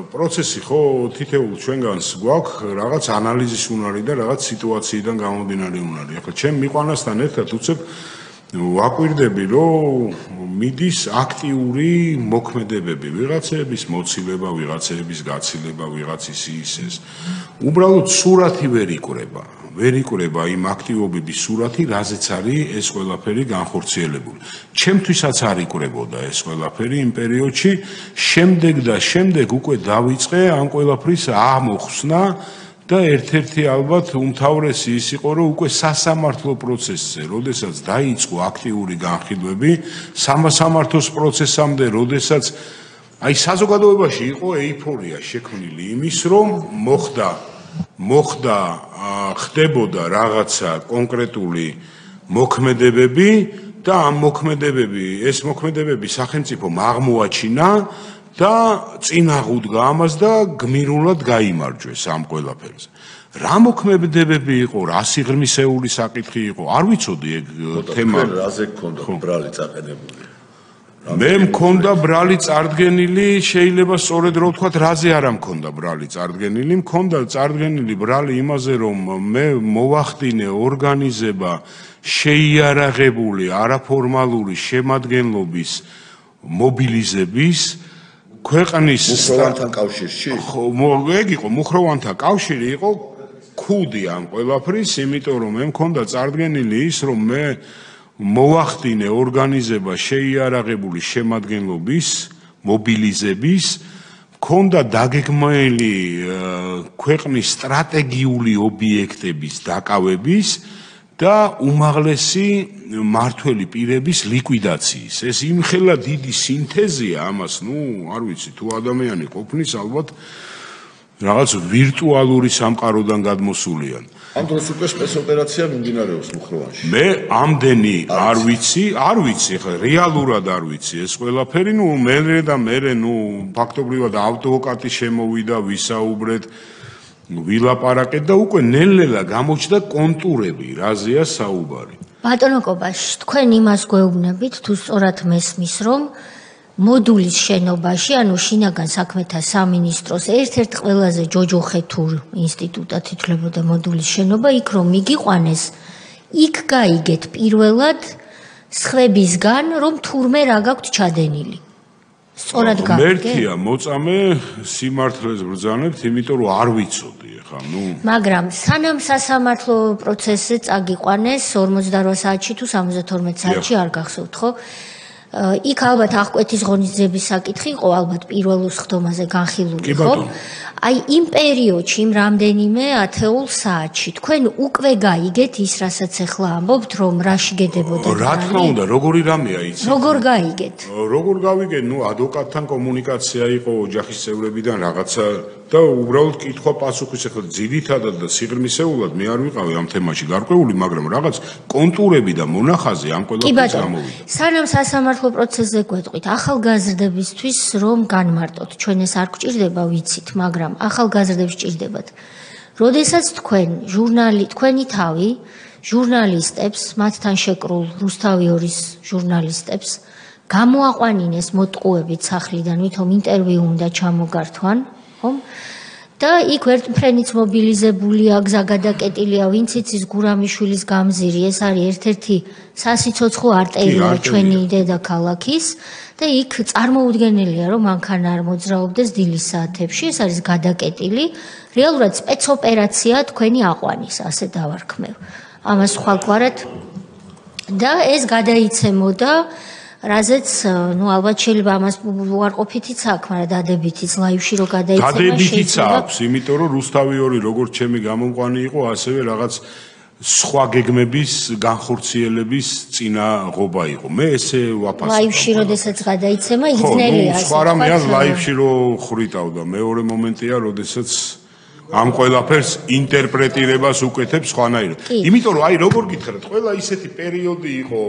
პროცესი ხო თითოეულ ჩვენგანს გვაქვს რაღაც ანალიზის უნარი და რაღაც სიტუაციიდან გამომდინარე უნარი. ახლა ჩემ მიყვანასთან ერთად უცებ ვაკვირდები, რომ მიდის აქტიური მოქმედებები, ვიღაცების მოცილება, ვიღაცების გაცილება, ვიღაცის ისეს. უბრალოდ სურათი ვერ იკვრება იმ აქტივობების სურათი, რაზეც არის ეს ყველაფერი განხორციელებული. ჩემთვისაც არ იკვრებოდა ეს ყველაფერი იმ პერიოდში, შემდეგ უკვე დავიწყე ამ ყველაფრის ამოხსნა და ერთ-ერთი ალბათ უმთავრესი ის იყო, რომ უკვე სასამართლო პროცესზე, როდესაც დაიწყო აქტიური განხილვები, სამართლოს პროცესამდე, როდესაც აი საზოგადოებაში იყო ეიფორია შექმნილი იმის, რომ ხდებოდა რაღაცა კონკრეტული მოქმედებები და ამ ეს მოქმედებები სახელმწიფომ აღმოაჩინა და წინაღუდგა ამას და გმირულად გაიმარჯვეს ამ ყველაფერზე. რა მოქმედებები იყო, რა სიღრმისეული საკითხი იყო, არ ვიცოდი ეგ თემა. რაზე გქონდა ბრალი წაყენებული? მე მქონდა ბრალი წარდგენილი, შეიძლება სწორედ რო ვთქვათ, რაზე არა მქონდა ბრალი წარდგენილი, მქონდა წარდგენილი ბრალი იმაზე, რომ მე მოვახდინე ორგანიზება შეიარაღებული არაფორმალური შემადგენლობის მობილიზების ქვეყნის მუხროვანთან კავშირში? ხო, ეგ იყო მუხროვანთა კავშირი იყო ქუდი ამ ყველაფრის, იმიტომ რომ მე მქონდა წარდგენილი ის, რომ მე მოახდინე ორგანიზება შეიარაღებული შემადგენლობის მობილიზების მქონდა დაგეგმილი ქვეყნის სტრატეგიული ობიექტების დაკავების და უმაღლესი მართველი პირების ლიკვიდაციის. ეს იმხელა დიდი სინთეზია ამას, არ ვიცი, თუ ადამიანი ყოფნის ალბათ რაღაც ვირტუალური სამყაროდან გადმოსულიან. ამ დროს უკვე სპეცოპერაცია მიმდინარეობს მუხროვანში. მე ამდენი არ ვიცი, ახლა რეალურად არ ვიცი ეს ყველაფერი, მე ფაქტობრივად ადვოკატი შემოვიდა, ვისაუბრეთ, ვილაპარაკეთ და უკვე ნელ-ნელა გამოჩნდა კონტურები, რაზეა საუბარი. ბატონო კობაში, თქვენ იმას გვეუბნებით, თუ სწორად მესმის, რომ მოდულის შენობაში, ანუ შინაგან საქმეთა სამინისტროს ერთ-ერთ ყველაზე ჯოჯოხეთურ ინსტიტუტად ითვლებოდა მოდულის შენობა, იქ რომ მიგიყვანეს, იქ გაიგეთ პირველად სხვებისგან, რომ თურმე რა გაქვთ ჩადენილი. სწორად გაიგეთ? მერთია მოწამე სიმართლეს ბრძანებთ, იმიტომ რომ არ ვიცოდი ახლა, მაგრამ სანამ სასამართლო პროცესზე წაგიყვანეს 48 საათში თუ 72 საათში არ გახსოვთ, ხო? იქ ალბათ აღკვეთის ღონისძიების საკითხი იყო ალბათ პირველ სხდომაზე განხილული, ხო? აი იმ პერიოდში, იმ რამდენიმე ათეულ საათში თქვენ უკვე გაიგეთ ის, რასაც ახლა ამბობთ, რომ რა შეგედებოდა? რა თქმა უნდა, როგორი რამეა იცი? როგორ გაიგეთ? როგორ გავიგეთ? ადვოკატთან კომუნიკაცია იყო ოჯახის წევრებიდან რაღაცა და უბრალოდ კითხვა-პასუხის ახლა ძირითადად და სიღრმისეულად მე არ ვიყავი ამ თემაში გარკვეული, მაგრამ რაღაც კონტურები და მონახაზი ამ ყველაფერს გამოვიდა. სანამ სასამართლო პროცესზე გვეტყვით, ახალგაზრდებისთვის რომ განმარტოთ, ჩვენ ეს არ გვჭირდება, ვიცით, მაგრამ ახალგაზრდებს ჭირდებათ. როდესაც თქვენი თავი ჟურნალისტებს, მათთან შეკრულ რუსთავი 2-ის ჟურნალისტებს გამოაყვანინეს მოტყუებით სახლიდან, ვითომ ინტერვიუ უნდა ჩამოგართვან, ხომ? და იქ ერთმფრენიც მობილიზებულია, გზა გადაკეტილია, ვინც იცის გურამიშვილის გამზირი, ეს არის ერთ-ერთი სასიცოცხლო არტერია ჩვენი დედაქალაქის და იქ წარმოუდგენელია, რომ მანქანა არ მოძრაობდეს დილის საათებში, ეს არის გადაკეტილი, რეალურად სპეცოპერაცია თქვენი აყვანის, ასე დავარქმევ. ამას ხვალგვარად და ეს გადაიცემოდა რაზეც, ალბათ შეიძლება ამას უარყოფითიც აქვს, მაგრამ დადებითიც ლაივში რო გადაიცემა შეიძლება. დადებითიც აქვს, იმიტომ რომ რუსთავი 2 როგორც ჩემი გამომყვანი იყო, ასევე რაღაც სხვა გეგმების განხორციელების წინაღობა იყო. მე ესე ვაფასებ. ლაივში როდესაც გადაიცემა, იგრძნელია ასე. სხვა რამე არ ლაივში რო ხრიტავდა. მეორე მომენტია, როდესაც ამ ყველაფერს ინტერპრეტირებას უკეთებს სხვანაირად. იმიტომ რომ როგორ გითხრათ, ყველა ისეთი პერიოდი იყო,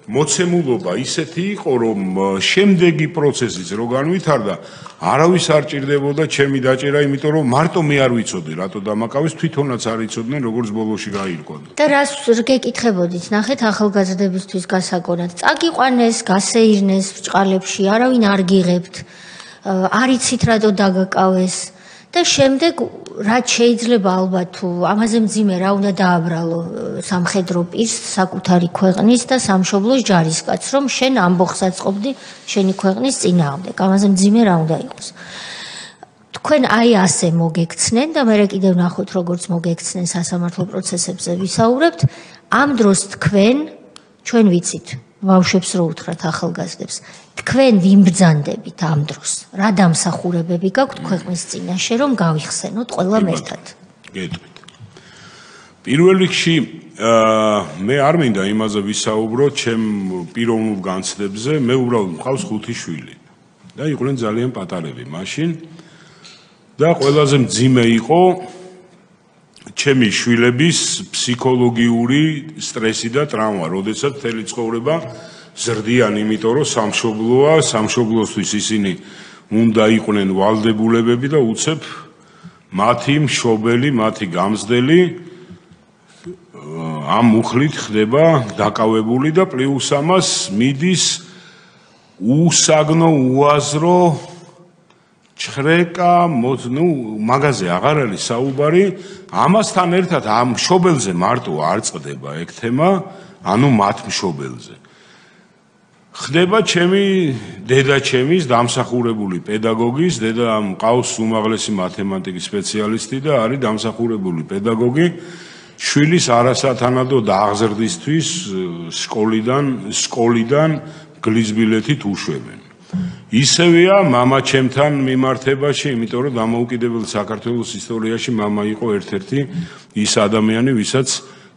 მოცემულობა ისეთი იყო, რომ შემდეგი პროცესიც რო განვითარდა, არავის არ ჭირდებოდა ჩემი დაჭერა, იმიტომ რომ მარტო მე არ ვიცოდი, რატო დამაკავეს, თვითონაც არ იცოდნენ, როგორც ბოლოში გაირკვა. და რას გეკითხებოდით, ნახეთ ახალგაზრდებისთვის გასაგონად, წაგიყვანეს, გასეირნეს ბრჭყალებში, არავინ არ გიღებთ, არ იცით რატო დაგაკავეს. და შემდეგ რაც შეიძლება ალბათ თუ ამაზე მძიმე რა უნდა დააბრალო სამხედრო პირს საკუთარი ქვეყნის და სამშობლოს ჯარისკაცს რომ შენ ამბოხს აწყობდი შენი ქვეყნის წინააღმდეგ ამაზე მძიმე რა უნდა იყოს თქვენ აი ასე მოგექცნენ და მე კიდევ ნახოთ როგორც მოგექცნენ სასამართლო პროცესებზე ვისაუბრებთ ამ დროს თქვენ ჩვენ ვიცით ბავშვებს რო უთხრათ ახალგაზრდებს თქვენ ვიმბრძანდებით ამ დროს რა დამსახურებები გაქვთ ქვეყნის წინაშე რომ გავიხსენოთ ყველა ერთად გეტყვით პირველ რიგში მე არ მინდა იმაზე ვისაუბრო ჩემ პიროვნულ განცდებზე მე უბრალოდ მყავს 5 შვილი და იყვნენ ძალიან პატარები მაშინ და ყველაზე მძიმე იყო ჩემი შვილების ფსიქოლოგიური სტრესი და ტრაუმა, როდესაც მთელი ცხოვრება ზრდიან, იმიტომ რომ სამშობლოა, სამშობლოსთვის ისინი უნდა იყვნენ ვალდებულებები და უცებ მათი მშობელი, მათი გამზრდელი ამ მუხლით ხდება დაკავებული და პლუს ამას მიდის უსაგნო, უაზრო ჩხრეკა, მაგაზე აღარ არის საუბარი, ამასთან ერთად ამ მშობელზე მარტო არ წდება ეგ თემა, ანუ მათ მშობელზე. ხდება ჩემი დედაჩემის დამსახურებული პედაგოგის, დედა მყავს უმაღლესი მათემატიკის სპეციალისტი და არის დამსახურებული პედაგოგი. შვილის არასათანადო აღზრდისთვის სკოლიდან გლიზბილეთით უშვებენ. ისევეა მამაჩემთან მიმართებაში, იმიტომ რომ დამოუკიდებელი საქართველოს ისტორიაში მამა იყო ერთ-ერთი ის ადამიანი, ვისაც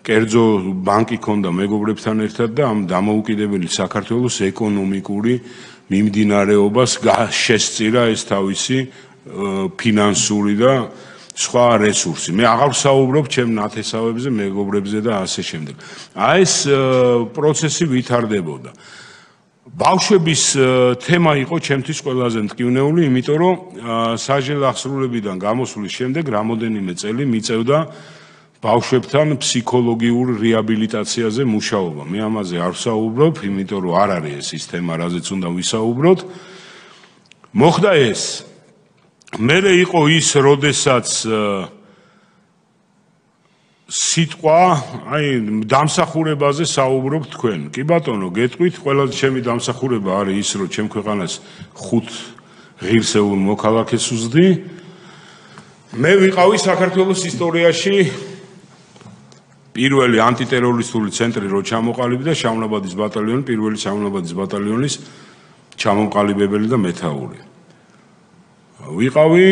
კერძო ბანკი ჰქონდა მეგობრებთან ერთად და ამ დამოუკიდებელი საქართველოს ეკონომიკური მიმდინარეობას შესწირა ეს თავისი ფინანსური და სხვა რესურსი. მე აღარ ვსაუბრობ ჩემ ნათესავებზე, მეგობრებზე და ასე შემდეგ. ეს პროცესი ვითარდებოდა. ბავშვების თემა იყო ჩემთვის ყველაზე მტკივნეული, იმიტომ რომ საჯელ აღსრულებიდან გამოსვლის შემდეგ რამოდენიმე წელი მიწევდა ბავშვებთან ფსიქოლოგიურ რეაბილიტაციაზე მუშაობა. მე ამაზე არ ვსაუბრობ, იმიტომ რომ არ არის ეს ის თემა, რაზეც უნდა ვისაუბროთ. მოხდა ეს. მერე იყო ის, როდესაც სიტყვა, დამსახურებაზე საუბრობ თქვენ. კი ბატონო, გეტყვით, ყველაზე ჩემი დამსახურება არის ის, რომ ჩემ ქვეყანას 5 ღირსეულ მოქალაქეს ვზდი. მე ვიყავი საქართველოს ისტორიაში პირველი ანტიტერორისტული ცენტრი, რო ჩამოყალიბდა შავნაბადის ბატალიონი, პირველი შავნაბადის ბატალიონის ჩამოყალიბებელი და მეთაური. ვიყავი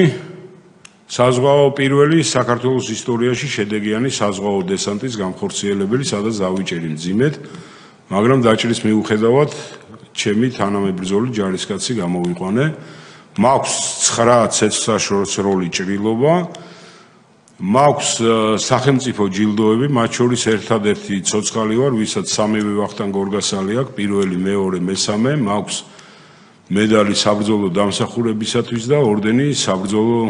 საზღვაო პირველი საქართველოს ისტორიაში შედეგიანი საზღვაო დესანტის გამხორციელებელი, სადაც დავიჭერი მძიმედ, მაგრამ დაჭრის მიუხედავად ჩემი თანამებრძოლი ჯარისკაცი გამოვიყვანე. მაქვს 9 ცეცხლსაშორისროლი ჭრილობა, მაქვს სახელმწიფო ჯილდოები, მათ შორის ერთადერთი ცოცხალი ვარ, ვისაც 3-ვე ვახტანგ გორგასალი აქვს, პირველი, მეორე, მესამე, მაქვს მედალი საბრძოლო დამსახურებისათვის და ორდენი საბრძოლო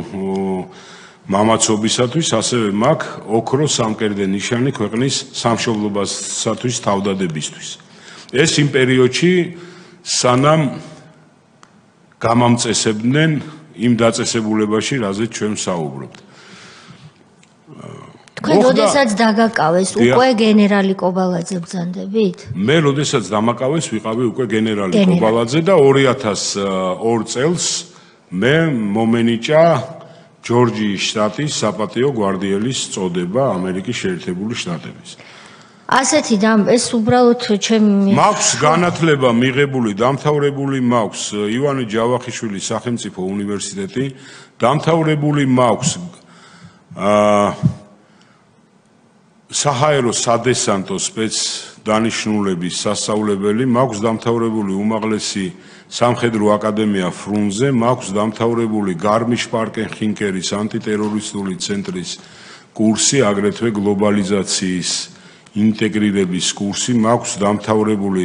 მამაცობისათვის, ასევე მაქვს ოქროს სამკერდე ნიშანი ქვეყნის სამშობლობასათვის თავდადებისთვის. ეს იმ პერიოდში სანამ გამამწესებდნენ იმ დაწესებულებაში, რაზეც ჩვენ ვსაუბრობთ. თქვენ როდესაც დაგაკავეს, უკვე გენერალი კობალაძე ბრძანდებით? მე როდესაც დამაკავეს, ვიყავი უკვე გენერალი კობალაძე და 2002 წელს მე მომენიჭა ჯორჯიის შტატის საპატიო გვარდიელის წოდება ამერიკის შეერთებული შტატების. ასეთი ეს უბრალოდ ჩემი მაქვს განათლება მიღებული, დამთავრებული მაქვს ივანე ჯავახიშვილის სახელმწიფო უნივერსიტეტი, დამთავრებული მაქვს საჰაერო სადესანტო სპეცდანიშნულების სასწავლებელი, მაქვს დამთავრებული უმაღლესი სამხედრო აკადემია ფრუნზე, მაქვს დამთავრებული გარმიშ-პარკენ-ხინკერის ანტიტერორისტული ცენტრის კურსი, აგრეთვე გლობალიზაციის ინტეგრირების კურსი, მაქვს დამთავრებული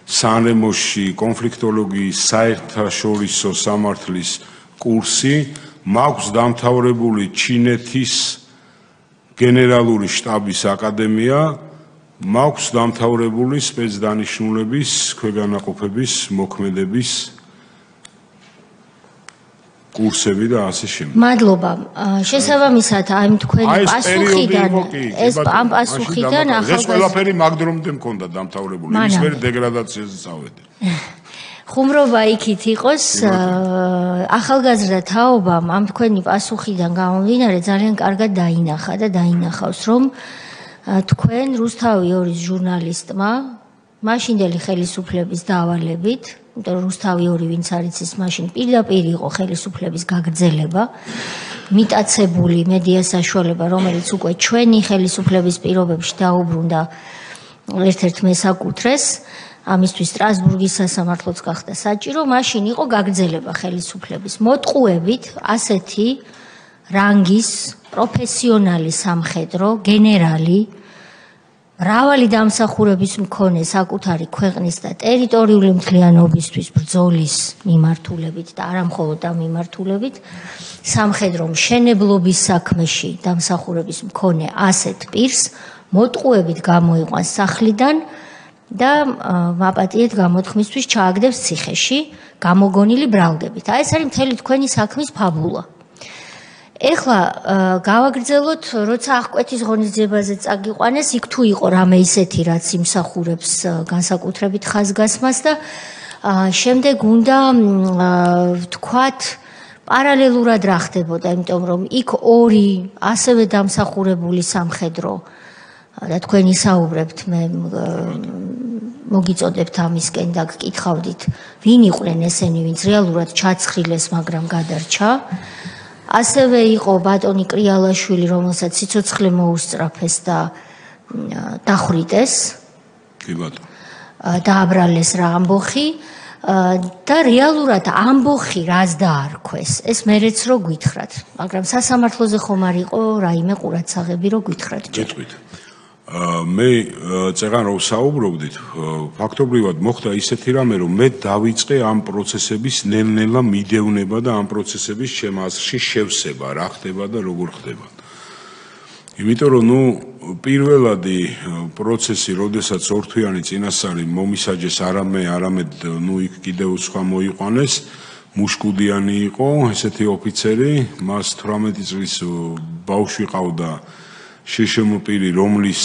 სანრემოში კონფლიქტოლოგიის საერთაშორისო სამართლის კურსი, მაქვს დამთავრებული ჩინეთის გენერალური შტაბის აკადემია, მაქვს დამთავრებული სპეცდანიშნულების ქვეგანაყოფების მოქმედების კურსები და ასე შემდეგ. მადლობა. შესაბამისად, თქვენი პასუხიდან ამ პასუხიდან ეს ყველაფერი მაგდრომდე მქონდა დამთავრებული, ის ვერ დეგრადაციაზე წავედი. ხუმრობა იქით იყოს, ახალგაზრდა თაობამ ამ თქვენი პასუხიდან გამომდინარე ძალიან კარგად დაინახა და დაინახავს, რომ თქვენ რუსთავი 2-ის ჟურნალისტმა მაშინდელი ხელისუფლების დავალებით, იმიტომ რომ რუსთავი 2 ვინც არის ის მაშინ პირდაპირ იყო ხელისუფლების გაგრძელება, მიტაცებული მედია საშუალება, რომელიც უკვე ჩვენი ხელისუფლების პირობებში დაუბრუნდა ერთ-ერთ მესაკუთრეს, ამისთვის სტრასბურგის სასამართლოც გახდა საჭირო, მაშინ იყო გაგრძელება ხელისუფლების მოტყუებით ასეთი რანგის პროფესიონალი სამხედრო გენერალი, მრავალი დამსახურების მქონე საკუთარი ქვეყნის და ტერიტორიული მთლიანობისთვის ბრძოლის მიმართულებით და არა მხოლოდ ამ მიმართულებით, სამხედრო მშენებლობის საქმეში დამსახურების მქონე ასეთ პირს მოტყუებით გამოიყვანს სახლიდან და მაპატიეთ გამოთქმისთვის ჩააგდებს ციხეში გამოგონილი ბრალდებით. ეს არის მთელი თქვენი საქმის ფაბულა. ეხლა გავაგრძელოთ, როცა აღკვეთის ღონისძიებაზე წაგიყვანეს, იქ თუ იყო რამე ისეთი, რაც იმსახურებს განსაკუთრებით ხაზგასმას და შემდეგ უნდა ვთქვათ პარალელურად რა ხდებოდა, იმიტომ რომ იქ 2 ასევე დამსახურებული სამხედრო და თქვენ ისაუბრებთ მე მოგიწოდებთ ამისკენ და გკითხავდით ვინ იყვნენ ესენი ვინც რეალურად ჩაცხრილეს მაგრამ გადარჩა ასევე იყო ბატონი კრიალაშვილი რომელსაც სიცოცხლე მოუსწრაფეს და დახვრიტეს კი ბატონო დააბრალეს რა ამბოხი და რეალურად ამბოხი რას დაარქვეს ეს მერეც რო გითხრათ მაგრამ სასამართლოზე ხომ არ იყო რაიმე ყურადსაღები რო გითხრათ გეტყვით მე წეგან რო საუბრობდით ფაქტობრივად მოხდა ისეთი რამე რომ მე დავიწყე ამ პროცესების ნელ-ნელა მიდევნება და ამ პროცესების შემასში შევსება რა ხდება და როგორ ხდება იმიტომ რომ პირველადი პროცესი როდესაც ორთვიანი წინასწარი მომისაჯეს არამედ იქ კიდევ სხვა მოიყვანეს მუშკუდიანი იყო ესეთი ოფიცერი მას 18 წლის ბავშვი ყავდა შეშემოპირი რომლის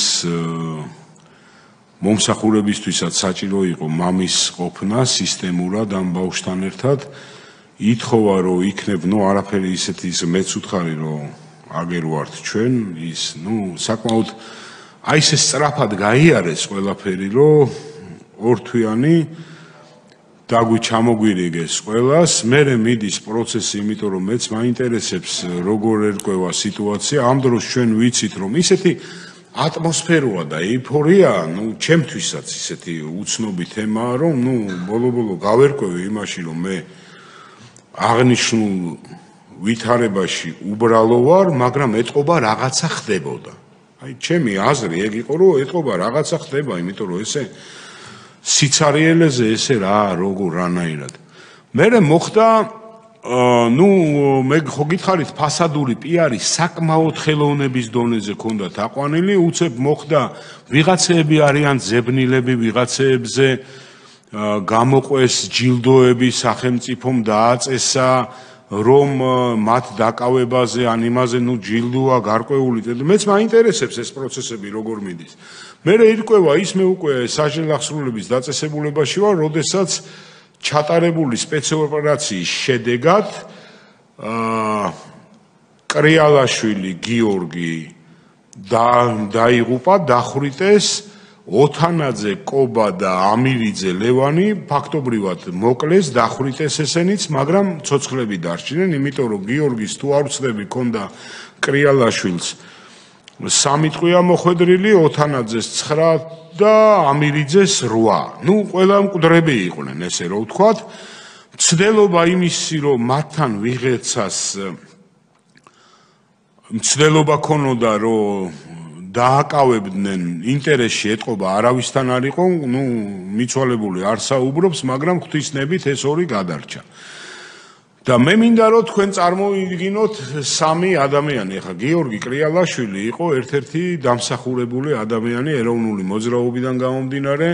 მომსახურებისთვისაც საჭირო იყო მამის ყოფნა სისტემურად ამ ბავშვთან ერთად ითხოვა რომ იქნებ არაფერი ისეთი მეც უთხარი რომ აგერ ვართ ჩვენ ის საკმაოდ აი ეს სწრაფად გაიარეს ყველაფერი რომ ორთვიანი ჩამოგვირიგეს ყველას მე მიდის პროცესი იმიტომ რომ მეც მაინტერესებს როგორ ერკვევა სიტუაცია ამ დროს ჩვენ ვიცით რომ ისეთი ატმოსფეროა და ეიფორია ჩემთვისაც ისეთი უცნობი თემაა რომ ბოლო გავერკვევი იმაში რომ მე აღნიშნულ ვითარებაში უბრალო ვარ მაგრამ ეტყობა რაღაცა ხდებოდა აი ჩემი აზრი ეგ იყო რომ ეტყობა რაღაცა ხდება იმიტომ რომ ესე სიცარიელეზე ესე რა როგორ რანაირად მე მოხდა მე ხო გითხარით ფასადური პიარი საკმაოდ ხელოვნების დონეზე ქონდათ აყვანილი უცებ მოხდა ვიღაცეები არიან ძებნილები ვიღაცეებზე გამოყვეს ჯილდოები სახელმწიფომ დააწესა რომ მათ დაკავებაზე ან იმაზე ჯილდოა გარკვეული მეც მაინტერესებს ეს პროცესები როგორ მიდის მე ირკვევა ის მე უკვე საჟელახსრულების დაწესებულებაში ვარ როდესაც ჩატარებული სპეციოპერაციის შედეგად კრიალაშვილი გიორგი დაიღუპა დახვრიტეს ოთანაძე კობა და ამირიძე ლევანი ფაქტობრივად მოკლეს დახვრიტეს ესენიც მაგრამ ცოცხლები დარჩნენ იმიტომ რომ გიორგის თუ არ ვცდები ქონდა კრიალაშვილს 3 ტყვია მოხვედრილი ოთანაძეს 9 და ამირიძეს 8 ყველა მკვდრები იყვნენ ესე რომ ვთქვათ მცდელობა იმისი რომ მათთან ვიღაცას მცდელობა ქონოდა რომ დააკავებდნენ ინტერესში ეტყობა არავისთან არ იყო მიცვალებული არ საუბრობს მაგრამ ღვთისნებით ეს ორი გადარჩა და მე მინდა რომ თქვენ წარმოვიდგინოთ 3 ადამიანი ახლა გიორგი კრიალაშვილი იყო ერთ-ერთი დამსახურებული ადამიანი ეროვნული მოძრაობიდან გამომდინარე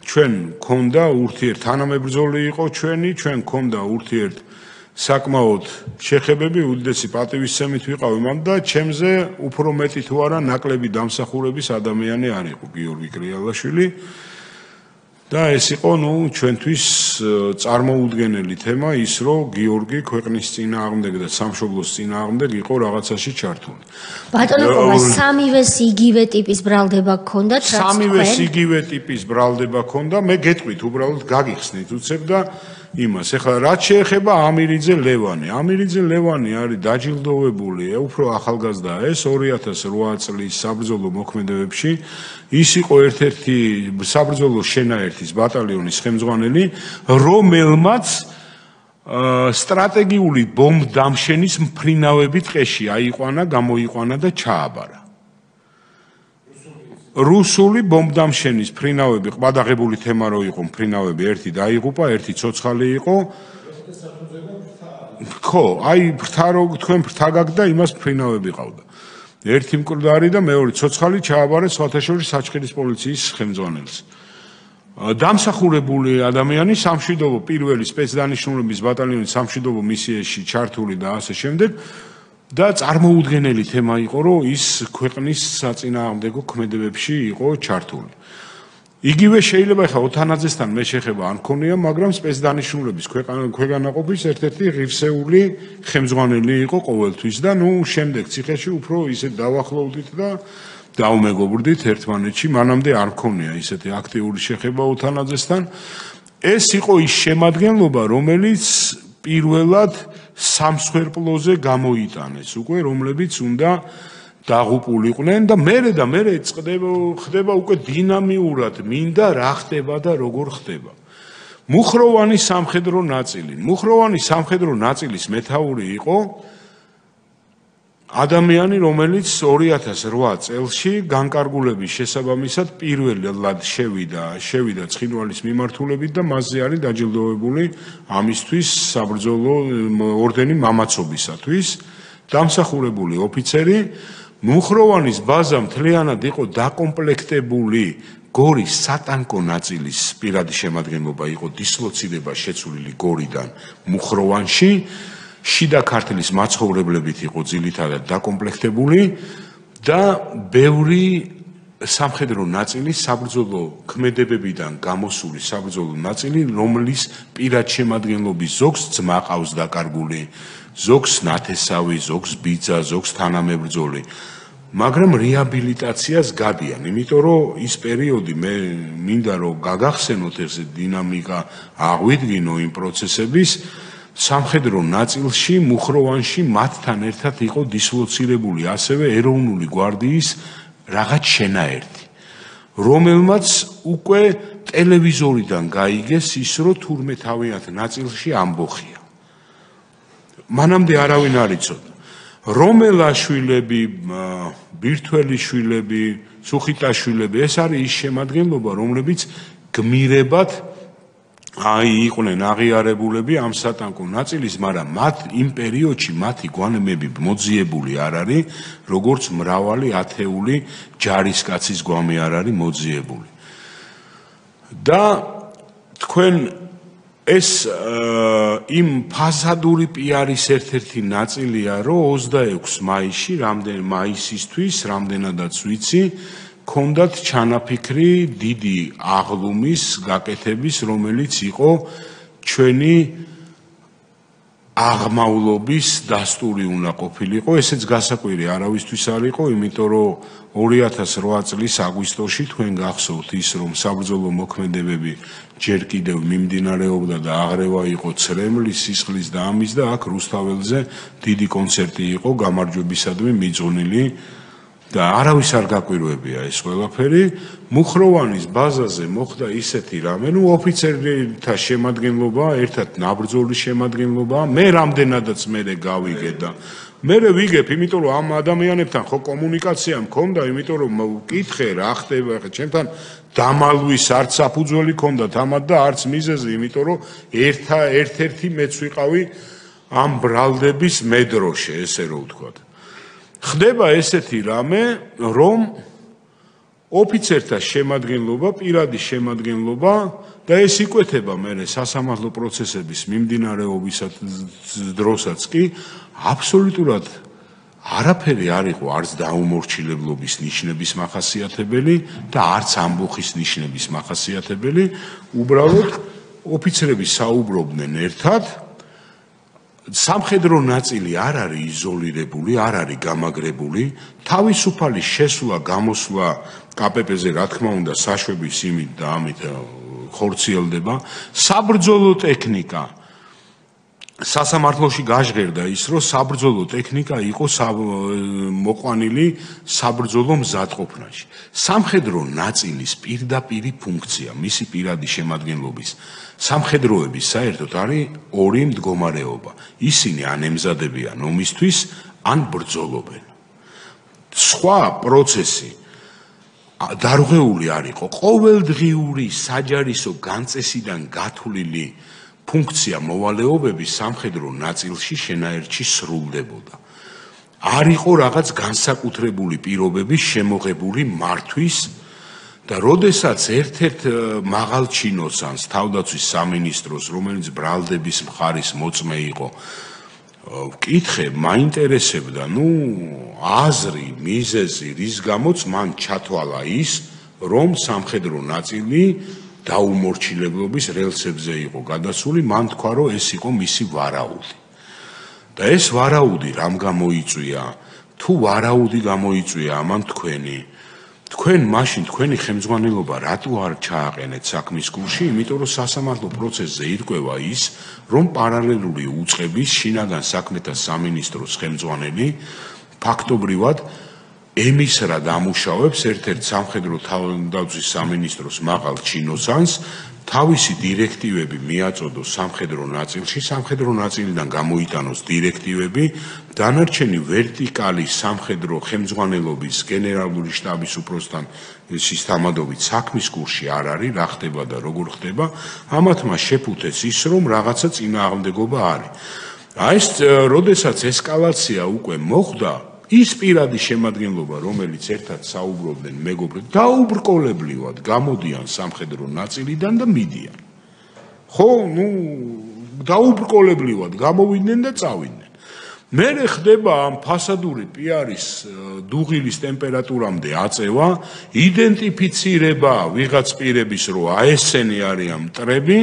ჩვენ ქონდა ურთიერთ თანამებრძოლი იყო ჩვენ ქონდა ურთიერთ საკმაოდ შეხებები უდიდესი პატივისცემით ვიყავი მამ და ჩემზე უფრო მეტი თუ არა ნაკლები დამსახურების ადამიანი არ იყო გიორგი კრიალაშვილი და ეს იყო ჩვენთვის წარმოუდგენელი თემა ის რომ გიორგი ქვეყნის წინააღმდეგ და სამშობლოს წინააღმდეგ იყო რაღაცაში ჩართული ბატონო სამივეს იგივე ტიპის ბრალდება გქონდათ სამივეს იგივე ტიპის ბრალდება გქონდა მე გეტყვით უბრალოდ გაგიხსნით უცებ და იმას ეხლა რაც შეეხება ამირიძე ლევანი არის დაჯილდოვებული უფრო ახალგაზრდაა ეს 2008 წლის საბრძოლო მოქმედებებში ის იყო ერთ-ერთი საბრძოლო შენაერთის ბატალიონის ხელმძღვანელი რომელმაც სტრატეგიული ბომბდამშენის მფრინავები ტყეში გამოიყვანა და ჩააბარა რუსული ბომბდამშენის მფრინავები ყბადაღებული თემა რო იყო მფრინავები ერთი დაიღუპა ერთი ცოცხალი იყო ხო აი ფრთა რო თქვენ ფრთა გაგდა იმას მფრინავები ყავდა ერთი მკვდარი და მეორე ცოცხალი ჩააბარეს სხვათაშორის საჩხერის პოლიციის ხელმძღვანელს დამსახურებული ადამიანი სამშვიდობო პირველი სპეცდანიშნულების ბატალიონის სამშვიდობო მისიაში ჩართული და ასე შემდეგ და წარმოუდგენელი თემა იყო რომ ის ქვეყნის საწინააღმდეგო ქმედებებში იყო ჩართული იგივე შეიძლება ხა ოთანაძესთან მე შეხება არ მქონია, მაგრამ სპეცდანიშნულების ქვეყანაყოფის ერთ-ერთი ღირსეული ხელმძღვანელი იყო ყოველთვის და შემდეგ ციხეში უფრო ისე დავახლოვდით და დაუმეგობრდით ერთმანეთში, მანამდე არ მქონია ისეთი აქტიური შეხება ოთანაძესთან. ეს იყო ის შემადგენლობა, რომელიც პირველად სამსხვერპლოზე გამოიტანეს უკვე, რომლებიც უნდა დაღუპულიყვნენ და მე ხდება უკვე დინამიურად მინდა რა ხდება და როგორ ხდება. მუხროვანი სამხედრო ნაწილის მეთაური იყო ადამიანი, რომელიც 2008 წელს განკარგულების შესაბამისად პირველად შევიდა ცხინვალის მიმართულებით და მასზე არის დაჯილდოვებული ამისთვის საბრძოლო ორდენი მამაცობისათვის დამსახურებული ოფიცერი. მუხროვანის ბაზა მთლიანად იყო დაკომპლექტებული გორის სატანკო ნაწილის პირადი შემადგენლობა იყო დისლოცირება შეცვლილი გორიდან მუხროვანში. შიდა ქართლის მაცხოვრებლებით იყო ძირითადად დაკომპლექტებული და ბევრი სამხედრო ნაწილი საბრძოლო ქმედებებიდან გამოსული საბრძოლო ნაწილი, რომლის პირად შემადგენლობის ზოგს ძმა ყავს დაკარგული, ზოგს ნათესავი, ზოგს ბიძა, ზოგს თანამებრძოლი. მაგრამ რეაბილიტაციას გადიან, იმიტომ რომ ის პერიოდი მე მინდა რომ გაგახსენოთ ეს დინამიკა, აღვიდგინო იმ პროცესების სამხედრო ნაწილში, მუხროვანში მათთან ერთად იყო დისლოცირებული ასევე ეროვნული გვარდიის რაღაც შენაერთი, რომელმაც უკვე ტელევიზორიდან გაიგეს ის, რომ თურმე თავიანთ ნაწილში ამბოხია. მანამდე არავინ არ იცოდა. რომელაშვილები, ბირთველიშვილები, სუხიტაშვილები, ეს არის ის შემადგენლობა, რომლებიც გმირებად იყვნენ აღიარებულები ამ სატანკო ნაწილის, მაგრამ მათ იმ პერიოდში მათი გვამები მოძიებული არ არის, როგორც მრავალი ათეული ჯარისკაცის გვამი არ არის მოძიებული. და თქვენ ეს იმ ფასადური პიარის ერთ-ერთი ნაწილია, რომ 26 მაისისთვის, რამდენადაც ვიცი, ქონდათ ჩანაფიქრი დიდი აღლუმის გაკეთების, რომელიც იყო ჩვენი აღმავლობის დასტური უნდა ყოფილიყო. ესეც გასაკვირი არავისთვის არ იყო, იმიტომ რომ 2008 წლის აგვისტოში თქვენ გახსოვთ ის, რომ საბრძოლო მოქმედებები ჯერ კიდევ მიმდინარეობდა და აღრევა იყო ცრემლის, სისხლის და ამის და აქ რუსთაველზე დიდი კონცერტი იყო გამარჯვებისადმი მიძღვნილი და არავის არ გაკვირვებია ეს ყველაფერი. მუხროვანის ბაზაზე მოხდა ისეთი რამე, ოფიცერთა შემადგენლობა, ერთად ნაბრძოლის შემადგენლობა, მე რამდენადაც გავიგე და მე ვიგებ, იმიტომ რომ ამ ადამიანებთან ხო კომუნიკაცია მქონდა, იმიტომ რომ ვკითხე რა ხდება, ხა ჩემთან დამალვის არც საფუძველი ქონდა თამად და არც მიზეზი, იმიტომ რომ ერთ-ერთი მეც ვიყავი ამ ბრალდების მედროშე, ესე რომ ვთქვათ. ხდება ესეთი რამე, რომ ოფიცერთა შემადგენლობა, პირადი შემადგენლობა და ეს იკვეთება მე სასამართლო პროცესების მიმდინარეობისას დროსაც კი აბსოლუტურად არაფერი არ იყო არც დაუმორჩილებლობის ნიშნების მახასიათებელი და არც ამბოხის ნიშნების მახასიათებელი, უბრალოდ ოფიცრები საუბრობდნენ ერთად. სამხედრო ნაწილი არ არის იზოლირებული, არ არის გამაგრებული, თავისუფალი შესვლა, გამოსვლა KPP-ზე რა თქმა უნდა საშვების იმით და ამით ხორციელდება. საბრძოლო ტექნიკა სასამართლოში გაჟღერდა ის, რომ საბრძოლო ტექნიკა იყო მოყვანილი საბრძოლო მზადყოფნაში. სამხედრო ნაწილის პირდაპირი ფუნქცია, მისი პირადი შემადგენლობის სამხედროების საერთოდ არის ორი მდგომარეობა. ისინი ან ემზადებიან ომისთვის, ან ბრძოლობენ. სხვა პროცესი დარღვეული არ იყო. ყოველდღიური საჯარისო განწესიდან გათვლილი ფუნქცია მოვალეობების სამხედრო ნაწილში შენაერთში სრულდებოდა. არ იყო რაღაც განსაკუთრებული პირობების შემოღებული მართვის და როდესაც ერთ-ერთ მაღალჩინოსანს თავდაცვის სამინისტროს, რომელიც ბრალდების მხარის მოწმე იყო, ვკითხე, მაინტერესებდა, აზრი, მიზეზი, რის გამოც მან ჩათვალა ის, რომ სამხედრო ნაწილი დაუმორჩილებლობის რელსებზე იყო გადასული, მან თქვა, რომ ეს იყო მისი ვარაუდი. და ეს ვარაუდი რამ გამოიწვია? თუ ვარაუდი გამოიწვია ამან თქვენ მაშინ თქვენი ხელმძღვანელობა რატო არ ჩააყენეთ საქმის კურსში? იმიტომ რომ სასამართლო პროცესზე ირკვევა ის, რომ პარალელური უწყების შინაგან საქმეთა სამინისტროს ხელმძღვანელი ფაქტობრივად ემისრად ამუშავებს ერთ-ერთ სამხედრო თავდაცვის სამინისტროს მაღალ ჩინოსანს, თავისი დირექტივები მიაწოდოს სამხედრო ნაწილში, სამხედრო ნაწილიდან გამოიტანოს დირექტივები, დანარჩენი ვერტიკალი სამხედრო ხელმძღვანელობის გენერალური შტაბის უფროსთან სისტემატობით საქმის კურსში არ არის, რა ხდება და როგორ ხდება, ამათმა შეფუთეს ის, რომ რაღაცა წინააღმდეგობა არის. ეს როდესაც ესკალაცია უკვე მოხდა, ის პირადი შემადგენლობა, რომელიც ერთად საუბრობდნენ მეგობრებთან, დაუბრკოლებრივად გამოდიან სამხედრო ნაწილიდან და მიდიან. ხო, დაუბრკოლებრივად გამოვიდნენ და წავიდნენ. მერე ხდება ამ ფასადური პიარის დუღილის ტემპერატურამდე აწევა, იდენტიფიცირება ვიღაც პირების, რომ ესენი არიან მტრები,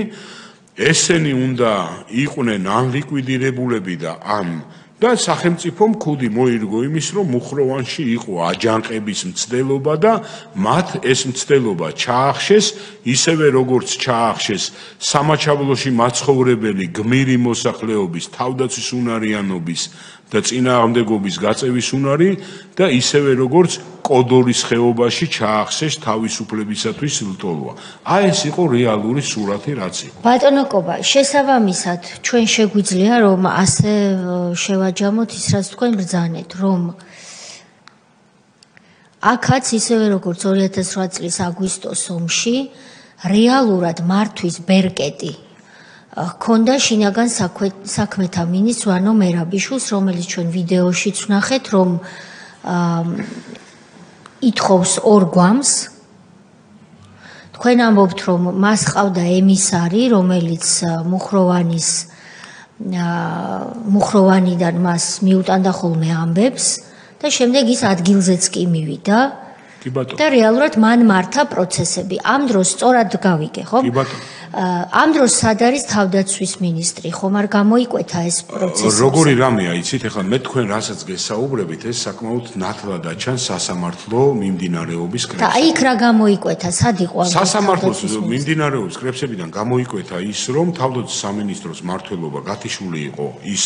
ესენი უნდა იყვნენ ან ლიკვიდირებულები და და სახელმწიფო მქუდი მოირგო იმის, რომ მუხროვანში იყო აჯანყების მცდელობა და მათ ეს მცდელობა ჩაახშეს, ისევე როგორც ჩაახშეს სამაჩაბლოში მაცხოვრებელი გმირი მოსახლეობის თავდაცვის უნარიანობის და წინააღმდეგობის გაწევის უნარი და ისევე როგორც კოდორის ხეობაში ჩაახშეს თავისუფლებისათვის ლტოლვა. ეს იყო რეალური სურათი, რაც იყო. ბატონო კობა, შესაბამისად, ჩვენ შეგვიძლია რომ ასე შევაჯამოთ ის, რაც თქვენ ბრძანეთ, რომ აქაც ისევე როგორც 2008 წლის აგვისტოს ომში რეალურად მართვის ბერკეტი ჰქონდა შინაგან საქმეთა მინისტრს ვანო მერაბიშვილს, რომელიც ჩვენ ვიდეოშიც ვნახეთ, რომ ითხოვს ორ გვამს. თქვენ ამბობთ, რომ მას ყავდა ემისარი, რომელიც მუხროვანიდან მას მიუტანდა ხოლმე ამბებს და შემდეგ ის ადგილზეც კი მივიდა. კი ბატონო. და რეალურად მან მართა პროცესები. ამ დროს სწორად გავიგე, ხო? კი ბატონო. ამ დროს სად არის თავდაცვის მინისტრი? ხომ არ გამოიკვეთა ეს პროცესი? როგორი რამეა, იცით, ეხლა მე თქვენ რასაც გესაუბრებით, ეს საკმაოდ ნათლად აჩანს სასამართლო მიმდინარეობის კრებსი. და იქ რა გამოიკვეთა? სად იყო ამ სასამართლოს მიმდინარეობის კრებსებიდან გამოიკვეთა ის, რომ თავდაცვის სამინისტროს მმართველობა გათიშული იყო ის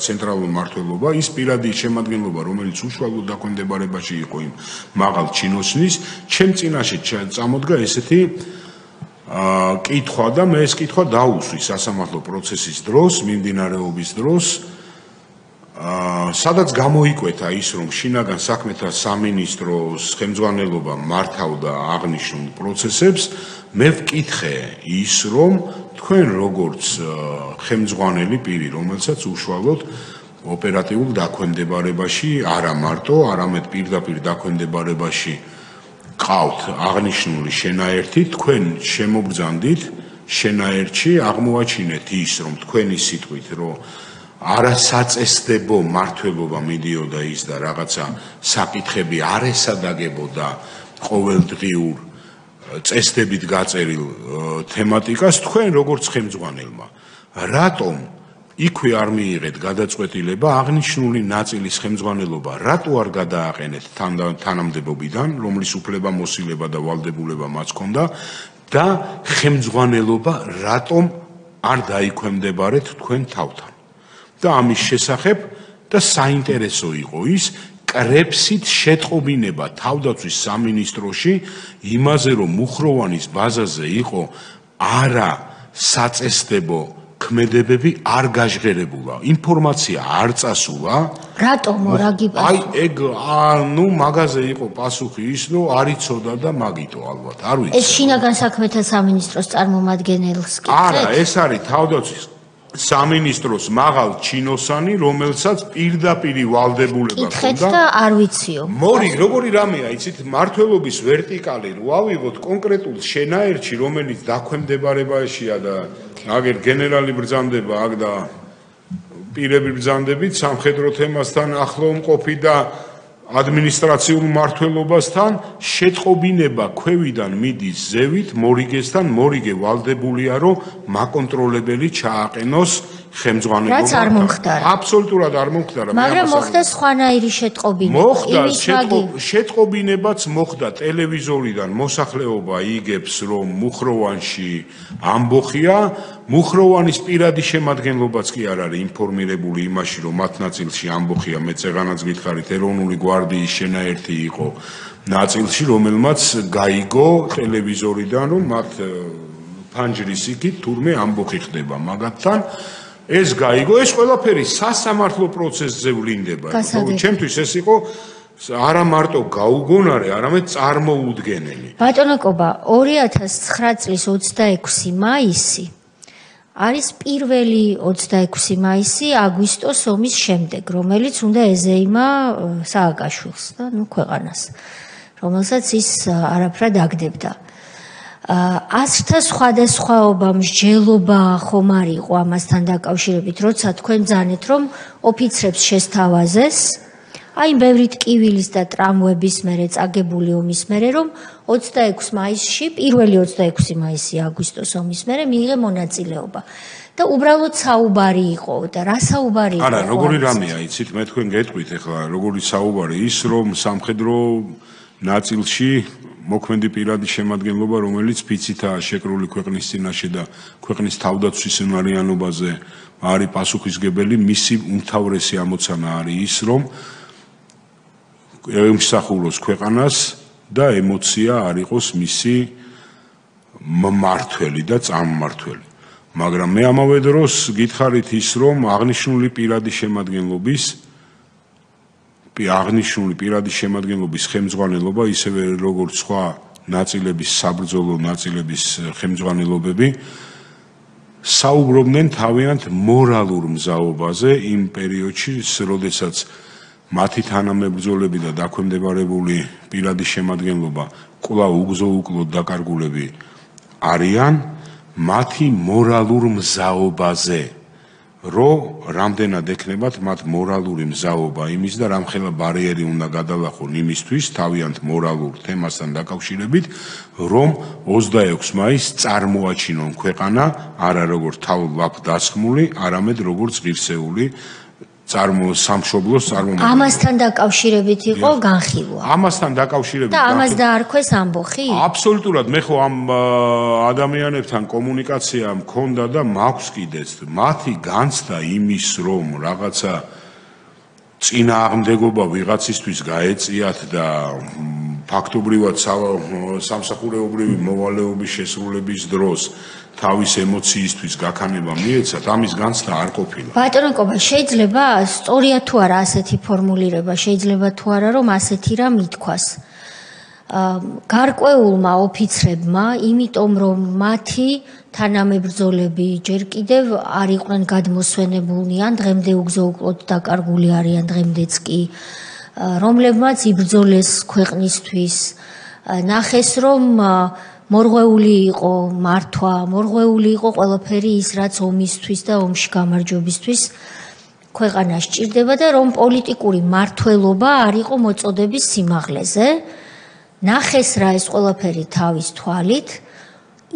ცენტრალური მმართველობა, ის პირადი შემადგენლობა, რომელიც უშუალოდ დაქვემდებარებაში იყო იმ მაღალ ჩინოსნის, ჩემ წინაშე წამოდგა ესეთი კითხვა და მე ეს კითხვა დაუსვი სასამართლო პროცესის დროს, მიმდინარეობის დროს, სადაც გამოიკვეთა ის, რომ შინაგან საქმეთა სამინისტროს ხელმძღვანელობა მართავდა აღნიშნულ პროცესებს, მე ვკითხე ის, რომ თქვენ როგორც ხელმძღვანელი პირი, რომელსაც უშუალოდ ოპერატიულ დაქვემდებარებაში, არა მარტო, არამედ პირდაპირ დაქვემდებარებაში ყავთ აღნიშნული შენაერთი, თქვენ შემოგბრძანდით შენაერთში, აღმოაჩინეთ ის, რომ თქვენი სიტყვით, რომ არასაწესდებო მმართველობა მიდიოდა ის და რაღაცა საკითხები არ ესადაგებოდა ყოველდღიურ წესდებით გაწერილ თემატიკას, თქვენ როგორც ხელმძღვანელმა, რატომ იქვე არ მიიღეთ გადაწყვეტილება აღნიშნული ნაწილის ხელმძღვანელობა რატო არ გადააყენეთ თანამდებობიდან, რომლის უფლებამოსილება და ვალდებულება მას ჰქონდა და ხელმძღვანელობა რატომ არ დაიქვემდებარეთ თქვენ თავთან. და ამის შესახებ და საინტერესო იყო ის კრებსით შეტყობინება თავდაცვის სამინისტროში იმაზე, რომ მუხროვანის ბაზაზე იყო არა საწესდებო ქმედებები არ გაჟღერებულა, ინფორმაცია არ წასულა. რატომ რა გიბა? აი ეგ მაგაზე იყო პასუხი ის, რომ არ იცოდა და მაგიტო ალბათ, არ ვიცი. ეს შინაგან საქმეთა სამინისტროს წარმომადგენელს კი? არა, ეს არის თავდაცვის სამინისტროს მაღალ ჩინოსანი, რომელსაც პირდაპირ ვალდებულება ჰქონდა. კითხეთ და არ ვიციო. როგორი რამეა, იცით, მმართველობის ვერტიკალი რო ავიღოთ კონკრეტულ შენაერთში, რომელიც დაქვემდებარებაშია და აგერ გენერალი ბრძანდება აქ და პირები ბრძანდებით სამხედრო თემასთან ახლო მყოფი და ადმინისტრაციულ მმართველობასთან შეტყობინება ქვევიდან მიდის ზევით მორიგესთან მორიგე ვალდებულია რომ მაკონტროლებელი ჩააყენოს ხელმძღვანელობა რაც არ მომხდარა აბსოლუტურად არ მომხდარა მაგრამ მოხდა სხვანაირი შეტყობინება შეტყობინებაც მოხდა ტელევიზორიდან მოსახლეობა იგებს რომ მუხროვანში ამბოხია მუხროვანის პირადი შემადგენლობაც კი არ არის ინფორმირებული იმაში რომ მათ ნაწილში ამბოხია მეც ეღანაც გითხარით ეროვნული გვარდიის შენაერთი იყო ნაწილში რომელმაც გაიგო ტელევიზორიდან რომ მათ ფანჯრის იქით თურმე ამბოხი ხდება მაგათთან ეს გაიგო ეს ყველაფერი სასამართლო პროცესზე ვლინდება ჩემთვის ეს იყო არა მარტო გაუგონარი არამედ წარმოუდგენელი ბატონო კობა 2009 წლის 26 მაისი არის პირველი 26 მაისი აგვისტოს ომის შემდეგ რომელიც უნდა ეზეიმა სააკაშვილს და ქვეყანას რომელსაც ის არაფრად აგდებდა ასთა სხვადასხვაობა მსჯელობა ხომ არ იყო ამასთან დაკავშირებით როცა თქვენ ძანეთ რომ ოფიცრებს შესთავაზეს აი ბევრი ტკივილის და ტრამვების მერე წაგებული ომის მერე რომ 26 მაისში პირველი 26 მაისი აგვისტოს ომის მერე მიიღე მონაწილეობა და უბრალოდ საუბარი იყო და რა საუბარი იყო არა როგორი რამეა იცით მე თქვენ გეტყვით ახლა როგორი საუბარი ის რომ სამხედრო ნაწილში მოქმედი პირადი შემადგენლობა რომელიც ფიცითაა შეკრული ქვეყნის წინაშე და ქვეყნის თავდაცვის უნარიანობაზე არის პასუხისგებელი მისი უმთავრესი ამოცანა არის ის რომ ემსახუროს ქვეყანას და ემოცია არ იყოს მისი მმართველი და წარმმართველი მაგრამ მე ამავე დროს გითხარით ის რომ აღნიშნული პირადი შემადგენლობის ხელმძღვანელობა ისევე როგორც სხვა ნაწილების საბრძოლო ნაწილების ხელმძღვანელობები საუბრობდნენ თავიანთ მორალურ მზაობაზე იმ პერიოდში როდესაც მათი თანამებრძოლები და დაქვემდებარებული პირადი შემადგენლობა კვლავ უგზო-უკლოდ დაკარგულები არიან მათი მორალურ მზაობაზე რომ რამდენად ექნებათ მათ მორალური მზაობა იმის და რამხელა ბარიერი უნდა გადალახონ იმისთვის თავიანთ მორალურ თემასთან დაკავშირებით რომ 26 მაისს წარმოაჩინონ ქვეყანა არა როგორც თავლაბ დასხმული არამედ როგორც ღირსეული სამშობლოს წარმომადგენელი. ამასთან დაკავშირებით იყო განხილვა. ამასთან დაკავშირებით და ამას დაარქვეს ამბოხი? აბსოლუტურად მე ხო ამ ადამიანებთან კომუნიკაცია მქონდა და მაქვს კიდეც. მათი განცდა იმის რომ რაღაცა წინააღმდეგობა ვიღაცისთვის გაეწიათ და ფაქტობრივად სამსახურეობრივი მოვალეობის შესრულების დროს თავის ემოციისთვის გაქანება მიეცათ, ამის განცდა არ ყოფილა. ბატონო კობა, შეიძლება სწორია თუ არა ასეთი ფორმულირება, შეიძლება თუ არა რომ ასეთი რამ ითქვას. გარკვეულმა ოფიცრებმა, იმიტომ რომ მათი თანამებრძოლები ჯერ კიდევ არ იყვნენ გადმოსვენებულნი, ან დღემდე უგზო-უკლოდ დაკარგული არიან დღემდეც კი, რომლებმაც იბრძოლეს ქვეყნისთვის, ნახეს რომ მორღვეული იყო მართვა, მორღვეული იყო ყველაფერი ის, რაც ომისთვის და ომში გამარჯვებისთვის ქვეყანას სჭირდება და რომ პოლიტიკური მმართველობა არ იყო მოწოდების სიმაღლეზე. ნახეს რა ეს ყველაფერი თავის თვალით,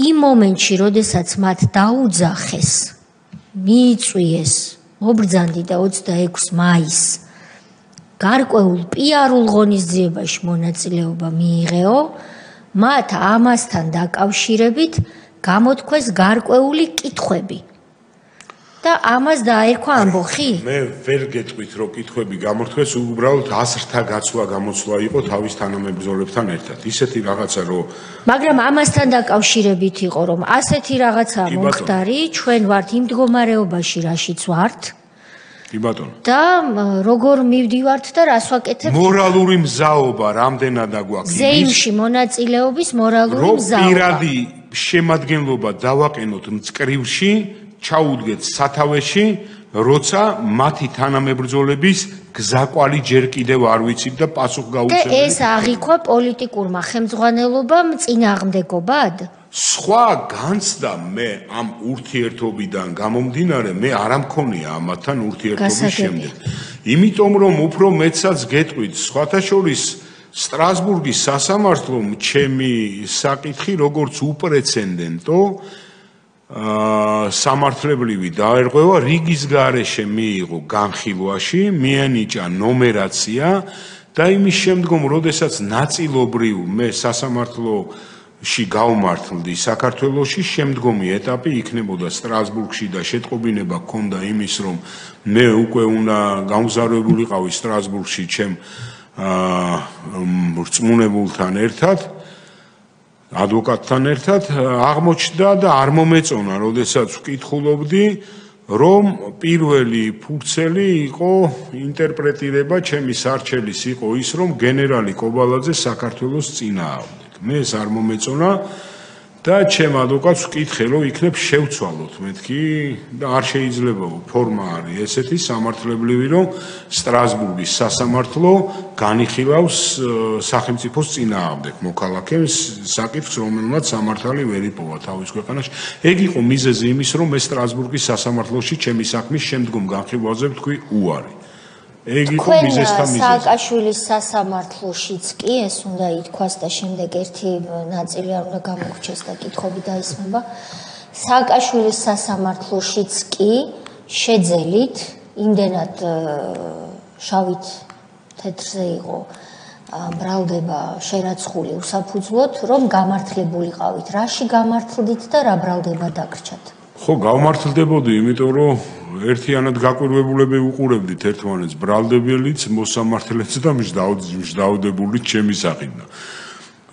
იმ მომენტში, როდესაც მათ დაუძახეს, მიიწვიეს, მობრძანდი და 26 მაისს გარკვეულ პიარულ ღონისძიებაში მონაწილეობა მიიღეო, მათ ამასთან დაკავშირებით გამოთქვეს გარკვეული კითხვები. და ამას დაერქვა ამბოხი? მე ვერ გეტყვით რომ კითხვები გამოთქვეს, უბრალოდ ასრთა გაცვლა გამოცვლა იყო თავის თანამებრძოლებთან ერთად. ისეთი რაღაცა რომ მაგრამ ამასთან დაკავშირებით იყო რომ ასეთი რაღაცა მომხდარი, ჩვენ ვართ იმ მდგომარეობაში, რაშიც ვართ. კი ბატონო. და როგორ მივდივართ და რას ვაკეთებთ? მორალური მზაობა რამდენად აგვაქვს? ზეიმში მონაწილეობის მორალური მზაობა. რომ პირადი შემადგენლობა დავაყენოთ მწკრივში, ჩაუდგეთ სათავეში, როცა მათი თანამებრძოლების გზაკვალი ჯერ კიდევ არ ვიცით და პასუხ გაუჩენთ. და ეს აღიქვა პოლიტიკურმა ხელმძღვანელობამ წინააღმდეგობად? სხვა განცდა მე ამ ურთიერთობიდან გამომდინარე მე არ მქონია ამათთან ურთიერთობის შემდეგ. იმიტომ რომ უფრო მეცაც გეტყვით, სხვათა შორის სტრასბურგის სასამართლომ ჩემი საკითხი როგორც უპრეცედენტო სამართლებრივი დაერღვევა რიგის გარეშე მიიღო განხილვაში, მიენიჭა ნომერაცია და იმის შემდგომ, როდესაც ნაწილობრივ მე სასამართლოში გავმართლდი საქართველოში, შემდგომი ეტაპი იქნებოდა სტრასბურგში და შეტყობინება ჰქონდა იმის, რომ მე უკვე უნდა გამგზავრებულიყავი სტრასბურგში ჩემ რწმუნებულთან ერთად, ადვოკატთან ერთად, აღმოჩნდა და არ მომეწონა, როდესაც ვკითხულობდი, რომ პირველი ფურცელი იყო ინტერპრეტირება ჩემი სარჩელის იყო ის, რომ გენერალი კობალაძე საქართველოს წინააღმდეგ. მე ეს არ მომეწონა და ჩემ ადვოკატს ვკითხე, რომ იქნებ შევცვალოთ მეთქი და არ შეიძლება ფორმა არის ესეთი სამართლებრივი, რომ სტრასბურგის სასამართლო განიხილავს სახელმწიფოს წინააღმდეგ მოქალაქეს საკითხს, რომელმაც სამართალი ვერ იპოვა თავის ქვეყანაში. ეგ იყო მიზეზი იმის, რომ მე სტრასბურგის სასამართლოში ჩემი საქმის შემდგომ განხილვაზე ვთქვი უარი. ეგ იყო მიზეზთა მიზეზი. სააკაშვილის სასამართლოშიც კი ეს უნდა ითქვას და შემდეგ ერთი ნაწილი არ უნდა გამოგრჩეს და კითხვები დაისმება. სააკაშვილის სასამართლოშიც კი შეძელით იმდენად შავით თეთრზე იყო ბრალდება შერაცხული უსაფუძვლოდ, რომ გამართლებულიყავით. რაში გამართლდით და რა ბრალდება დაგრჩათ? ხო, გავმართლდებოდი, იმიტომ რომ ერთიანად გაკვირვებულები უყურებდით ერთმანეთს, ბრალდებელიც, მოსამართლეც და მჟდაუდებულიც ჩემი სახიდან.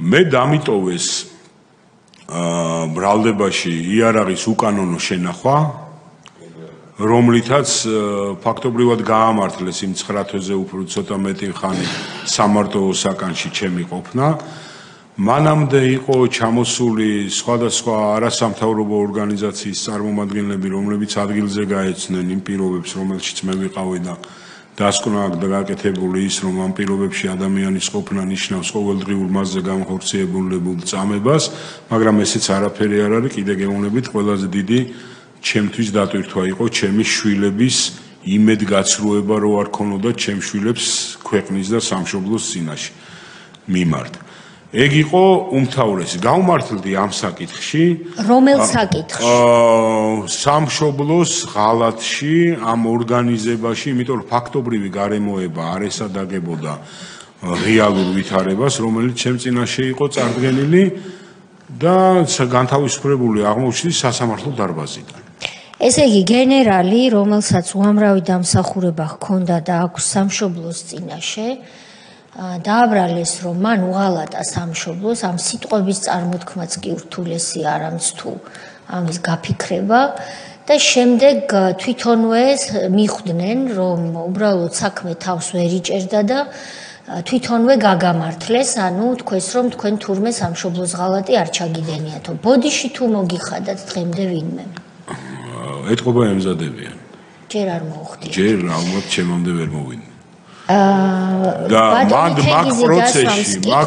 მე დამიტოვეს ბრალდებაში იარაღის უკანონო შენახვა, რომლითაც ფაქტობრივად გაამართლეს იმ 9 თვეზე უფრო ცოტა მეტი ხანი სამარტოო საკანში ჩემი ყოფნა. მანამდე იყო ჩამოსული სხვადასხვა არასამთავრობო ორგანიზაციის წარმომადგენლები, რომლებიც ადგილზე გაეცნენ იმ პირობებს, რომელშიც მე ვიყავი და დასკვნა და გაკეთებული ის, რომ ამ პირობებში ადამიანის ყოფნა ნიშნავს ყოველდღიურ მასზე განხორციელებულ წამებას, მაგრამ ესეც არაფერი არ არის, კიდე გეუბნებით, ყველაზე დიდი ჩემთვის დატვირთვა იყო ჩემი შვილების იმედგაცრუება, რომ არ ქონოდა ჩემ შვილებს ქვეყნის და სამშობლოს წინაშე მიმართ. ეგ იყო უმთავრესი. გავმართლდი ამ საკითხში. რომელ საკითხში? სამშობლოს ღალატში, ამ ორგანიზებაში, იმიტომ რომ ფაქტობრივი გარემოება არ ესადაგებოდა რეალურ ვითარებას, რომელიც ჩემ წინაშე იყო წარდგენილი და განთავისუფლებული აღმოჩნდი სასამართლო დარბაზიდან. ესე იგი, გენერალი, რომელსაც უამრავი დამსახურება ჰქონდა და აქვს სამშობლოს წინაშე, დააბრალეს, რომ მან უღალატა სამშობლოს, ამ სიტყვების წარმოთქმაც კი ურთულესი არამც თუ ამის გაფიქრება და შემდეგ თვითონვე მიხვდნენ, რომ უბრალოდ საქმე თავს ვერ იჭერდა და თვითონვე გაგამართლეს, ანუ თქვეს, რომ თქვენ თურმე სამშობლოს ღალატი არ ჩაგიდენიათო. ბოდიში თუ მოგიხადათ დღემდე ვინმე? ეთყობა ემზადებიან. ჯერ არ მოუხდია. ჯერ ალბათ ჩემამდე ვერ მოვიდნენ. და მაგ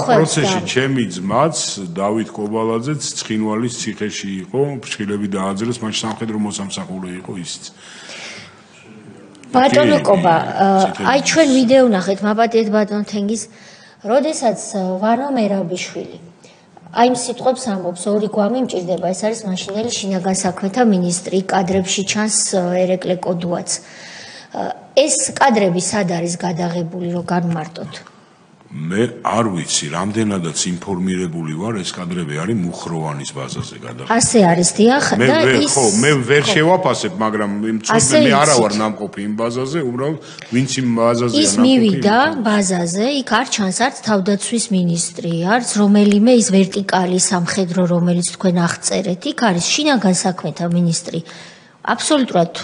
პროცესში ჩემი ძმაც დავით კობალაძეც ცხინვალის ციხეში იყო, ფრჩხილები დააძრეს, მან სამხედრო მოსამსახურე იყო ისიც. ბატონო კობა, აი ჩვენ ვიდეო ნახეთ, მაპატიეთ ბატონ თენგის, როდესაც ვანო მერაბიშვილი აი იმ სიტყვებს ამბობს, ორი გვამი მჭირდება, ეს არის მაშინდელი შინაგან საქმეთა მინისტრი, კადრებში ჩანს ერეკლე კოდუაც. ეს კადრები სად არის გადაღებული, რომ განმარტოთ? მე არ ვიცი, რამდენადაც ინფორმირებული ვარ, ეს კადრები არის მუხროვანის ბაზაზე გადაღებული. ასე არის, დიახ, და ის მე ვერ შევაფასებ, მაგრამ მე არა ვარ ნამყოფი იმ ბაზაზე, უბრალოდ ვინც იმ ბაზაზე ის მივიდა ბაზაზე, იქ არ ჩანს არც თავდაცვის მინისტრი, არც რომელიმე ის ვერტიკალი სამხედრო, რომელიც თქვენ აღწერეთ, იქ არის შინაგან საქმეთა მინისტრი. აბსოლუტურად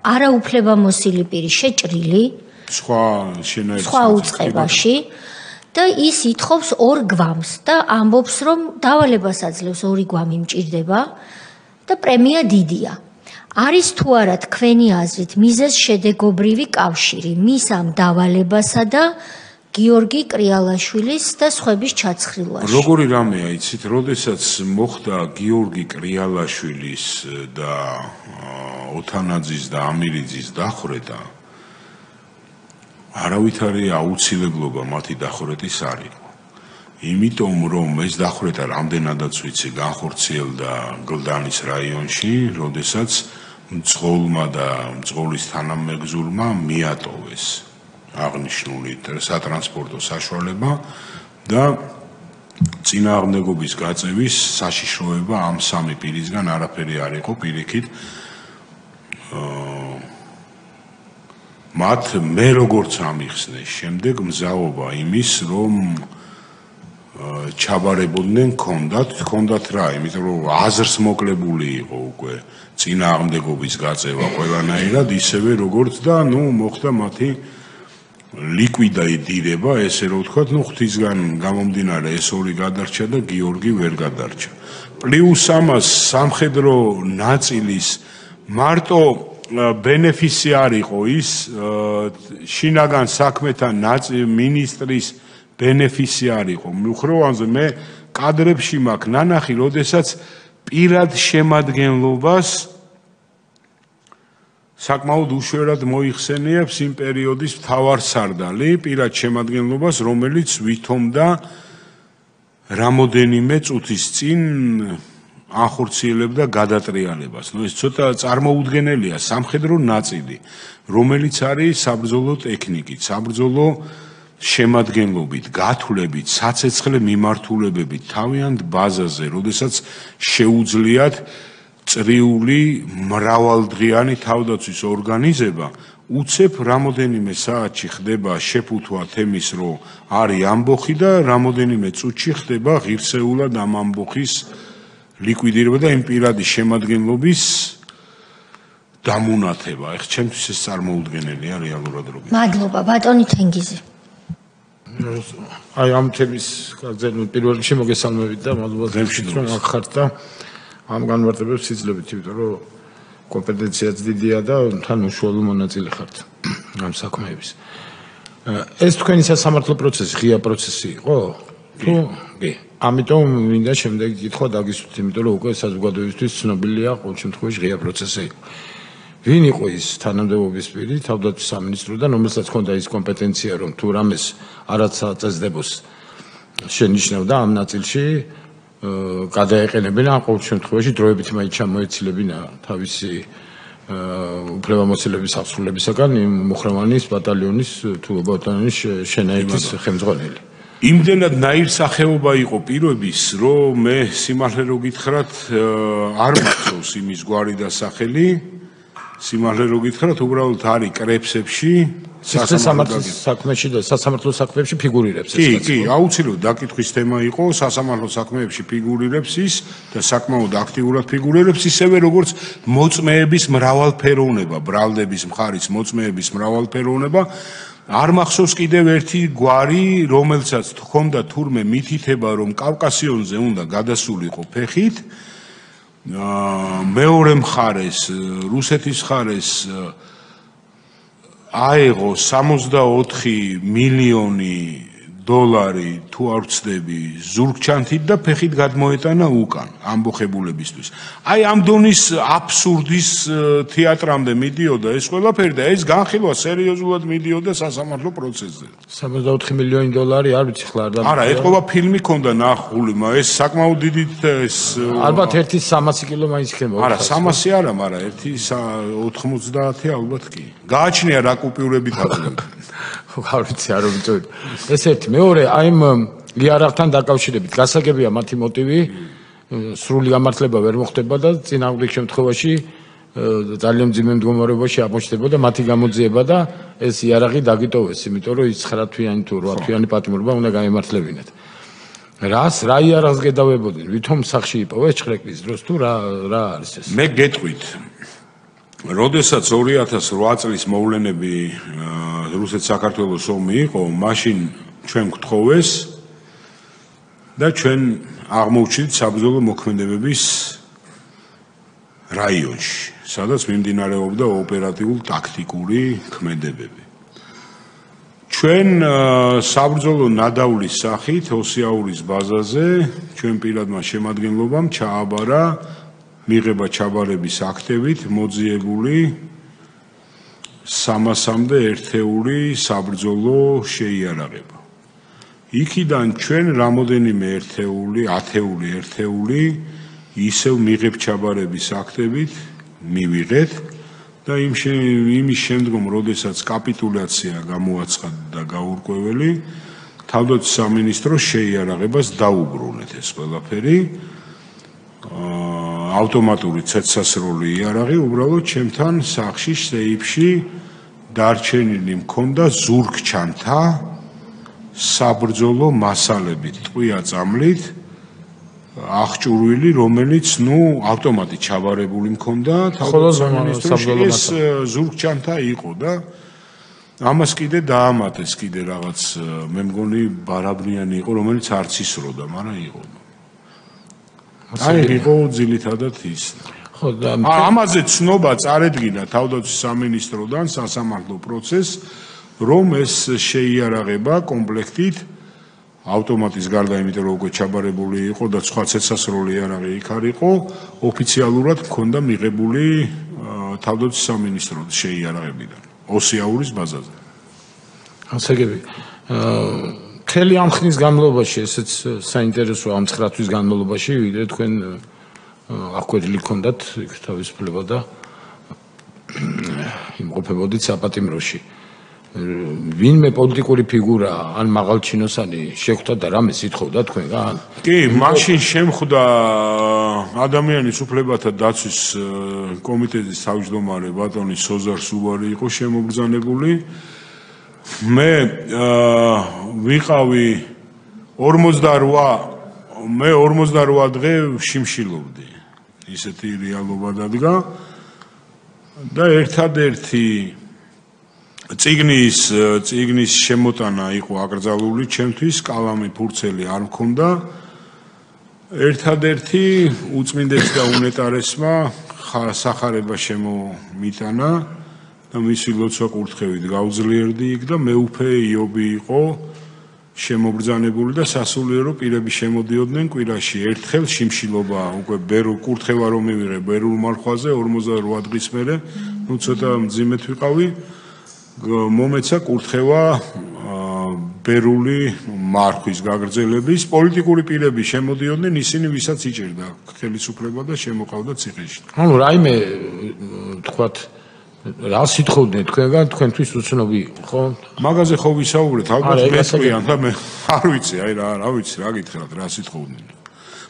არაუფლებამოსილი პირი შეჭრილი სხვა უწყებაში და ის ითხოვს ორ გვამს და ამბობს, რომ დავალებას აძლევს ორი გვამი მჭირდება და პრემია დიდია. არის თუ არა თქვენი აზრით მიზეზ შედეგობრივი კავშირი მის ამ დავალებასა და გიორგი კრიალაშვილის და სხვების ჩაცხრილვაში. როგორი რამეა, იცით, როდესაც მოხდა გიორგი კრიალაშვილის და ოთანაძის და ამირიძის დახვრეტა, არავითარი აუცილებლობა მათი დახვრეტის არ იყო. იმიტომ რომ ეს დახვრეტა რამდენადაც ვიცი განხორციელდა გლდანის რაიონში, როდესაც მძღოლმა და მძღოლის თანამეგზურმა მიატოვეს აღნიშნული სატრანსპორტო საშუალება და წინააღმდეგობის გაწევის საშიშროება ამ სამი პირისგან არაფერი არ იყო პირიქით. მათ მე როგორც ამიხსნეს შემდეგ მზაობა იმის რომ ჩაბარებოდნენ ჰქონდათ რა, იმიტომ რომ აზრს მოკლებული იყო უკვე წინააღმდეგობის გაწევა ყველანაირად ისევე როგორც და მოხდა მათი ლიკვიდირება, ესე რომ ვთქვათ, ღვთისგან გამომდინარე ეს ორი გადარჩა და გიორგი ვერ გადარჩა. პლუს ამას სამხედრო ნაწილის მარტო ბენეფისი არ იყო ის შინაგან საქმეთა მინისტრის ბენეფისი არ იყო. მუხროვანზე მე კადრებში მაქვს ნანახი, როდესაც პირად შემადგენლობას საკმაოდ უშვერად მოიხსენიებს იმ პერიოდის მთავარსარდალი პირად შემადგენლობას, რომელიც ვითომდა რამოდენიმე წუთის წინ ახორციელებდა გადატრიალებას. ეს ცოტა წარმოუდგენელია სამხედრო ნაწილი, რომელიც არის საბრძოლო ტექნიკით, საბრძოლო შემადგენლობით, გათვლებით, საცეცხლე მიმართულებებით, თავიანთ ბაზაზე, როდესაც შეუძლიათ წრიული მრავალდღიანი თავდაცვის ორგანიზება, უცებ რამოდენიმე საათში ხდება შეფუთვა თემის, რომ არის ამბოხი და რამოდენიმე წუთში ხდება ღირსეულად ამ ამბოხის ლიკვიდირება და იმ პირადი შემადგენლობის დამუნათება. ეხლა ჩემთვის ეს წარმოუდგენელია რეალურად როგორ. მადლობა, ბატონი თენგიზი. აი ამ თემის კარგზე პირველ რიგში მოგესალმებით და მადლობა რომ აქ ხართ და ამ განმარტებებს იძლებით, იმიტომ რომ კომპეტენციაც დიდია და თან უშუალო მონაწილე ხართ ამ საქმეების. ეს თქვენი სასამართლო პროცესი, ღია პროცესი იყო? თუ კი. ამიტომ მინდა შემდეგი კითხვა დაგისვით, იმიტომ რომ უკვე საზოგადოებისთვის ცნობილია ყოველ შემთხვევაში ღია პროცესი იყო. ვინ იყო ის თანამდებობის პირი, თავდაცვის სამინისტროდან, რომელსაც ჰქონდა ის კომპეტენცია, რომ თუ რამეს არაც წესდებოს შენიშნავდა ამ ნაწილში გადაეყენებინა ყოველ შემთხვევაში დროებით მაინც ჩამოეცილებინა თავისი უფლებამოსილების აღსრულებისაგან იმ მუხროვანის ბატალიონის თუ ბატალიონის შენაერთის ხელმძღვანელი. იმდენად ნაირსახეობა იყო პირების, რომ მე სიმართლე რო გითხრათ არ მახსოვს იმის გვარი და სახელი. სიმართლე რო გითხრათ, უბრალოდ არის კრებსებში საქმეში და სასამართლო საქმეებში ფიგურირებს ეს. კი, აუცილებლად დაკითხვის თემა იყო, სასამართლო საქმეებში ფიგურირებს ის და საკმაოდ აქტიურად ფიგურირებს, ისევე როგორც მოწმეების მრავალფეროვნება, ბრალდების მხარის მოწმეების მრავალფეროვნება. არ მახსოვს კიდევ ერთი გვარი, რომელსაც თქონდა თურმე მითითება, რომ კავკასიონზე უნდა გადასულიყო ფეხით. მეორე მხარეს, რუსეთის მხარეს აეღო 64 მილიონი დოლარი თუ არ ვცდები ზურგჩანთით და ფეხით გადმოეტანა უკან ამბოხებულებისთვის. აი ამ დონის აბსურდის თეატრამდე მიდიოდა ეს ყველაფერი და ეს განხილვა სერიოზულად მიდიოდა სასამართლო პროცესზე. 64 მილიონი დოლარი არ ვიცი ხლა არ და არა, ეთყობა ფილმი ქონდა ნახული, ეს საკმაოდ დიდი ეს ალბათ 1-300 კილო მაინც ხება. არა, 300 არა, მაგრამ 1-90 ალბათ კი. გააჩნია რა კუპიურებით აძლევდა. არ ვიცი, არ ვიცი. ეს ერთი, მეორე, აი იმ იარაღთან დაკავშირებით გასაგებია მათი მოტივი, სრული გამართლება ვერ მოხდება და წინააღმდეგ შემთხვევაში ძალიან მძიმე მდგომარეობაში აღმოჩნდებოდა მათი გამოძიება და ეს იარაღი დაგიტოვეს, იმიტომ რომ ის 9 თვიანი თუ 8 თვიანი პატიმრობა უნდა გაემართლებინათ. რა იარაღს გედავებოდნენ? ვითომ სახში იპოვეს ჩხრეკლის დროს თუ რა არის ეს? მე გეტყვით. როდესაც 2008 წლის მოვლენები რუსეთ-საქართველოს ომი იყო, მაშინ ჩვენ გთხოვეს და ჩვენ აღმოჩნდით საბრძოლო მოქმედებების რაიონში, სადაც მიმდინარეობდა ოპერატიულ-ტაქტიკური ქმედებები. ჩვენ საბრძოლო ნადავლის სახით ოსიაურის ბაზაზე ჩვენ პირადმა შემადგენლობამ ჩააბარა მიღება ჩაბარების აქტებით მოძიებული 300-მდე ერთეული საბრძოლო შეიარაღება. იქიდან ჩვენ რამოდენიმე ათეული ერთეული ისევ მიღებ ჩაბარების აქტებით მივიღეთ და იმის შემდგომ, როდესაც კაპიტულაცია გამოაცხადა და გაურკვეველი, თავდაცვის სამინისტროს შეიარაღებას დაუბრუნეთ ეს ყველაფერი. ავტომატური ცეცხლსასროლი იარაღი უბრალოდ ჩემთან სახლში სეიფში დარჩენილი მქონდა ზურგჩანთა საბრძოლო მასალებით, ტყვია წამლით აღჭურვილი, რომელიც ავტომატით ჩაბარებული მქონდა ეს ზურგჩანთა იყო და ამას კიდე დაამატეს კიდე რაღაც მე მგონი ბარაბნიანი იყო, რომელიც არც ისროდა, მაგრამ იყო. იყო ძილითადად ის. ხო და ამაზე ცნობა წარედგინა თავდაცვის სამინისტროდან სასამართლო პროცესს, რომ ეს შეიარაღება კომპლექტით ავტომატის გარდა, იმიტომ რომ უკვე ჩაბარებული იყო და სხვა ცეცხლსასროლი იარაღი იქ არ იყო, ოფიციალურად მქონდა მიღებული თავდაცვის სამინისტროს შეიარაღებიდან ოსიაურის ბაზაზე. ასაგები მთელი ამ ხნის განმავლობაში ესეც საინტერესოა ამ 9 თვის განმავლობაში ვიდრე თქვენ აღკვეთილი ქონდათ იქ თავისუფლება და იმყოფებოდით საპატიმროში. ვინმე პოლიტიკური ფიგურა ან მაღალჩინოსანი შეხვდა და რამე სითხოვდა თქვენგან? კი, მაშინ შემხვდა ადამიანის უფლებათა დაცვის კომიტეტის თავმჯდომარე ბატონი სოზარ სუბარი იყო შემოგზანებული. მე ვიყავი 48 დღე შიმშილობდი. ისეთი რეალობა დადგა და ერთადერთი წიგნის შემოტანა იყო აკრძალული ჩემთვის, კალამი ფურცელი არ მქონდა. ერთადერთი უწმინდესი და უნეტარესმა სახარება შემომიტანა და მისი ლოცვა კურთხევით გავძლიერდი იქ და მეუფე იობი იყო შემობრძანებული და სასულიერო პირები შემოდიოდნენ კვირაში ერთხელ შიმშილობა უკვე კურთხევა რომ მივიღე ბერულ მარხვაზე 48 დღის მერე, ცოტა მძიმედ ვიყავი. მომეცა კურთხევა ბერული მარხვის გაგრძელების, პოლიტიკური პირები შემოდიოდნენ, ისინი ვისაც იჭერდა ხელისუფლება და შემოყავდა ციხეში. ანუ რაიმე თქვათ რა სითხოვდნენ თქვენგან, თქვენთვის უცნობი ხო? მაგაზე ხო ვისაუბრეთ, ალბათ მეტყვიან და მე არ ვიცი, რა ვიცი, რა გითხრათ, რა სითხოვდნენ.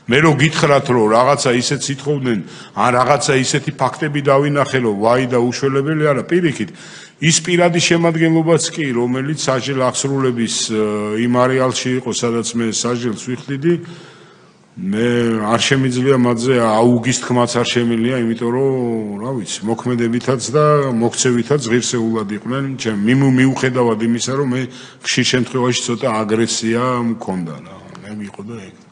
მე რო გითხრათ, რომ რაღაცა ისეთ სითხოვდნენ, ან რაღაცა ისეთი ფაქტები დავინახე, რომ ვაი და უშველებელი არა, პირიქით ის პირადი შემადგენლობაც კი, რომელიც საჯელ აღსრულების იმ არეალში იყო, სადაც მე საჯელს ვიხდიდი, მე არ შემიძლია მათზე აუგის თქმაც არ შემიძლია, იმიტომ რომ, რა ვიცი, მოქმედებითაც და მოქცევითაც ღირსეულად იყვნენ, მიუხედავად იმისა, რომ მე ხშირ შემთხვევაში ცოტა აგრესია მქონდა რა, მე მიყო და ეგ.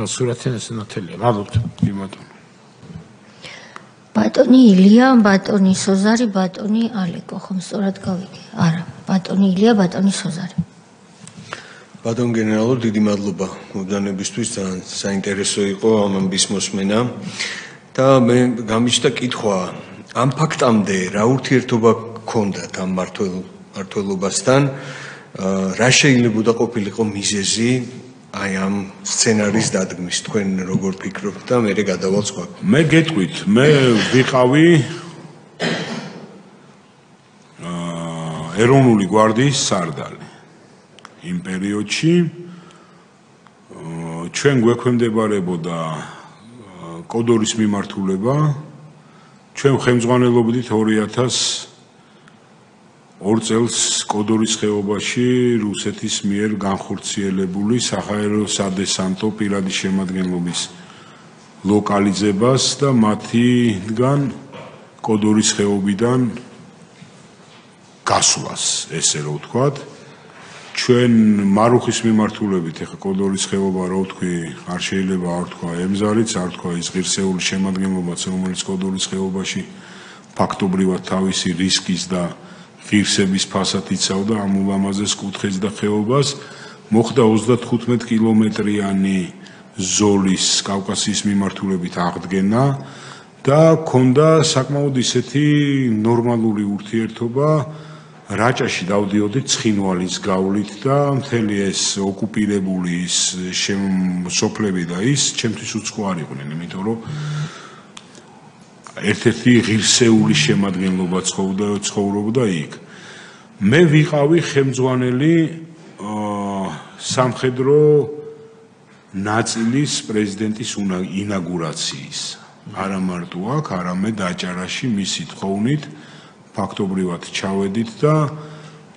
სურათი ნათელია, მადლობთ. ბატონო. ბატონი ილია, ბატონი სოზარი, ბატონი ალეკო, ხომ სწორად გავიგე? არა, ბატონი ილია, ბატონი სოზარი. ბატონ გენერალო, დიდი მადლობა მოგზაურობისთვის, ძალიან საინტერესო იყო ამ ამბის მოსმენა და მე გამიჩნდა კითხვა, ამ ფაქტამდე რა ურთიერთობა გქონდათ ამ მმართველობასთან, რა შეიძლება ყოფილიყო მიზეზი აი ამ სცენარის დადგმის, თქვენ როგორ ფიქრობთ და მე გადავალ სხვა. მე გეტყვით, მე ვიყავი ეროვნული გვარდიის სარდალი. იმ პერიოდში ჩვენ გვექვემდებარებოდა კოდორის მიმართულება, ჩვენ ხელმძღვანელობდით 2002 წელს კოდორის ხეობაში რუსეთის მიერ განხორციელებული საჰაერო სადესანტო პირადი შემადგენლობის ლოკალიზებას და მათგან კოდორის ხეობიდან გასვლას, ესე რომ ვთქვათ. ჩვენ მარუხის მიმართულებით ეხა კოდორის ხეობა რო ვთქვი, არ შეიძლება არ ვთქვა ემზარიც, არ ვთქვა ის ღირსეული შემადგენლობაც, რომელიც კოდორის ხეობაში ფაქტობრივად თავისი რისკის და ღირსების ფასად იცავდა ამ ულამაზეს კუთხეს და ხეობას, მოხდა 35 კილომეტრიანი ზოლის კავკასიის მიმართულებით აღდგენა და ქონდა საკმაოდ ისეთი ნორმალური ურთიერთობა, რაჭაში დავდიოდი ცხინვალის გავლით და მთელი ეს ოკუპირებული ის სოფლები და ის ჩემთვის უცხო არ იყვნენ, იმიტომ რომ ერთ-ერთი ღირსეული შემადგენლობა ცხოვრობდა იქ. მე ვიყავი ხელმძღვანელი სამხედრო ნაწილის პრეზიდენტის ინაგურაციის. არა მარტო აქ, არამედ აჭარაში მისი თხოვნით ფაქტობრივად ჩავედით და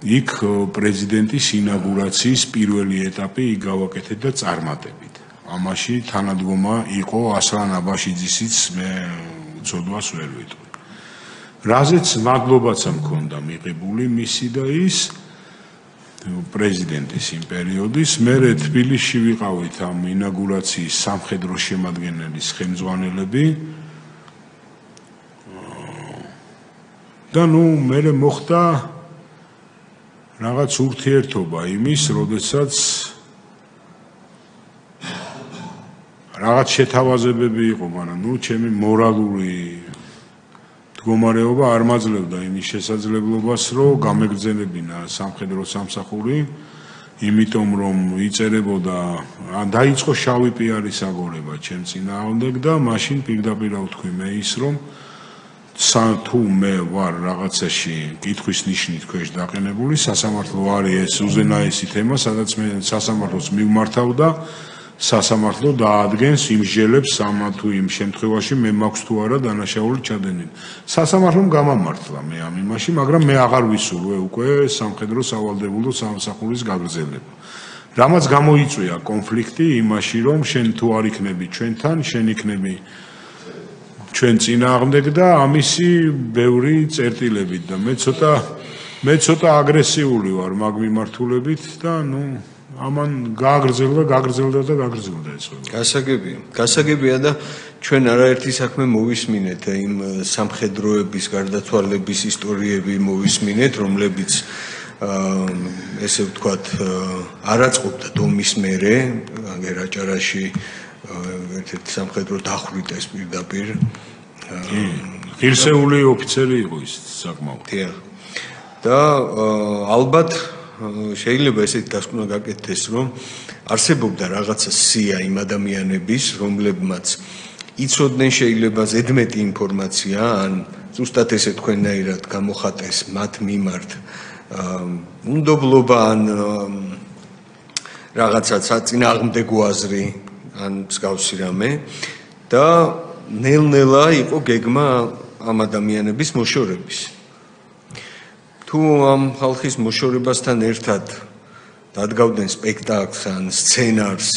იქ პრეზიდენტის ინაგურაციის პირველი ეტაპი გავაკეთეთ და წარმატებით. ამაში თანადგომა იყო ასლან აბაშიძისიც მე ცოდვას ვერ ვიტყვი. რაზეც მადლობაცა მქონდა მიღებული მისი და ის პრეზიდენტის იმ პერიოდის მერე თბილისში ვიყავით ამ ინაგურაციის სამხედრო შემადგენლის ხელმძღვანელები და მერე მოხდა რაღაც ურთიერთობა იმის, როდესაც რაღაც შეთავაზებები იყო, მაგრამ ჩემი მორალური მდგომარეობა არ მაძლევდა იმის შესაძლებლობას, რომ გამეგრძელებინა სამხედრო სამსახური, იმიტომ რომ იწერებოდა, დაიწყო შავი პიარის აგორება ჩემ წინააღმდეგ და მაშინ პირდაპირ ვთქვი მე ის, რომ თუ მე ვარ რაღაცაში კითხვის ნიშნით ქვეშ დაყენებული, სასამართლო არის ეს უზენაესი თემა, სადაც მე სასამართლოს მივმართავ და სასამართლო დაადგენს იმსჯელებს თუ იმ შემთხვევაში მე მაქვს თუ არა დანაშაული ჩადენილი. სასამართლომ გამამართლა მე ამ იმაში, მაგრამ მე აღარ ვისურვე უკვე სამხედრო სავალდებულო სამსახურის გაგრძელება. რამაც გამოიწვია კონფლიქტი იმაში, რომ შენ თუ არ იქნები ჩვენთან, შენ იქნები ჩვენ წინააღმდეგ და ამისი ბევრი წერტილებით და მე ცოტა აგრესიული ვარ მაგ მიმართულებით და ამან გააგრძელდა ეს. გასაგებია და ჩვენ არაერთი საქმე მოვისმინეთ იმ სამხედროების გარდაცვალების ისტორიები მოვისმინეთ, რომლებიც ესე ვთქვათ არაწყობდა დომის მერე, აჭარაში ერთ-ერთი სამხედრო დახვრიტეს პირდაპირ. ღირსეული ოფიცერი იყო ის საკმაოდ. და ალბათ შეიძლება ესეთი დასკვნა გაკეთდეს, რომ არსებობდა რაღაცა სია იმ ადამიანების, რომლებმაც იცოდნენ შეიძლება ზედმეტი ინფორმაცია, ან ზუსტად ესე თქვენნაირად გამოხატეს მათ მიმართ უნდობლობა ან რაღაცა წინააღმდეგო აზრი ან მსგავსი რამე და ნელ-ნელა იყო გეგმა ამ ადამიანების მოშორების. თუ ამ ხალხის მოშორებასთან ერთად დადგავდნენ სპექტაკლს ან სცენარს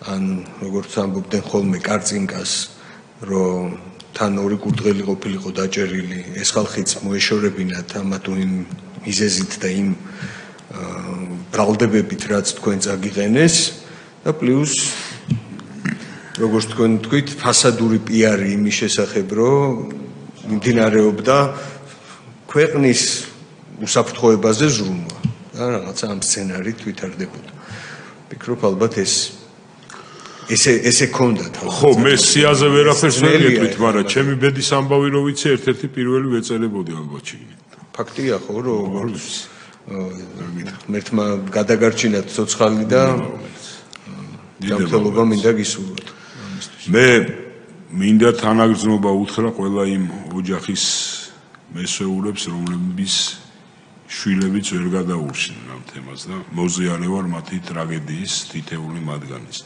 ან როგორც ამბობდნენ ხოლმე კარწინკას, რომ თან ორი კურდღელი ყოფილიყო დაჭერილი, ეს ხალხიც მოეშორებინათ ამა თუ იმ მიზეზით და იმ ბრალდებებით, რაც თქვენ წაგიყენეს და პლუს როგორც თქვენ თქვით, ფასადური პიარი იმის შესახებ, რომ მიმდინარეობდა ქვეყნის უსაფრთხოებაზე ზრუნვა და რაღაცა ამ სცენარით ვითარდებოდა. ვფიქრობ ალბათ ესე ქონდათ. ხო, მე სიაზე ვერაფერს ვერ გეტყვით, მაგრამ ჩემი ბედის ამბავი რო ვიცი, ერთ-ერთი პირველი ვეწერებოდი ალბათ შეგინით. ფაქტია ხო, რომ მერთმა გადაგარჩინა ცოცხალი და ჯანმრთელობა მინდა გისურვოთ. მე მინდა თანაგრძნობა უთხრა ყველა იმ ოჯახის მესვეურებს, რომლებიც შვილებიც ვერ გადაურჩნენ ამ თემას და მოზიარე ვარ მათი ტრაგედიის თითეული მათგანის.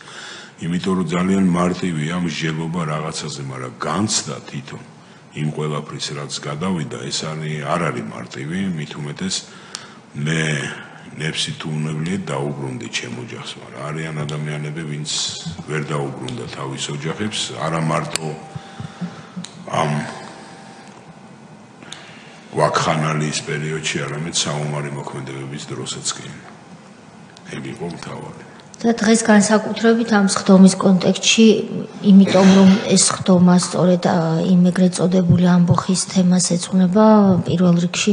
იმიტომ რომ ძალიან მარტივია მსჯელობა რაღაცაზე, მაგრამ განცდა თვითონ იმ ყველაფრის რაც გადავიდა, ეს არ არის მარტივი, მით უმეტეს მე ნებსი თუ უნებლიე დაუბრუნდი ჩემ ოჯახს, მაგრამ არიან ადამიანები, ვინც ვერ დაუბრუნდა თავის ოჯახებს, არა მარტო ამ ვაკხანალის პერიოდში, არამედ საომარი მოქმედებების დროსაც კი. ეგ იყო მთავარი. და დღეს განსაკუთრებით ამ სხდომის კონტექსტში, იმიტომ რომ ეს სხდომა სწორედ იმ ეგრეთ წოდებული ამბოხის თემას ეძღვნება, პირველ რიგში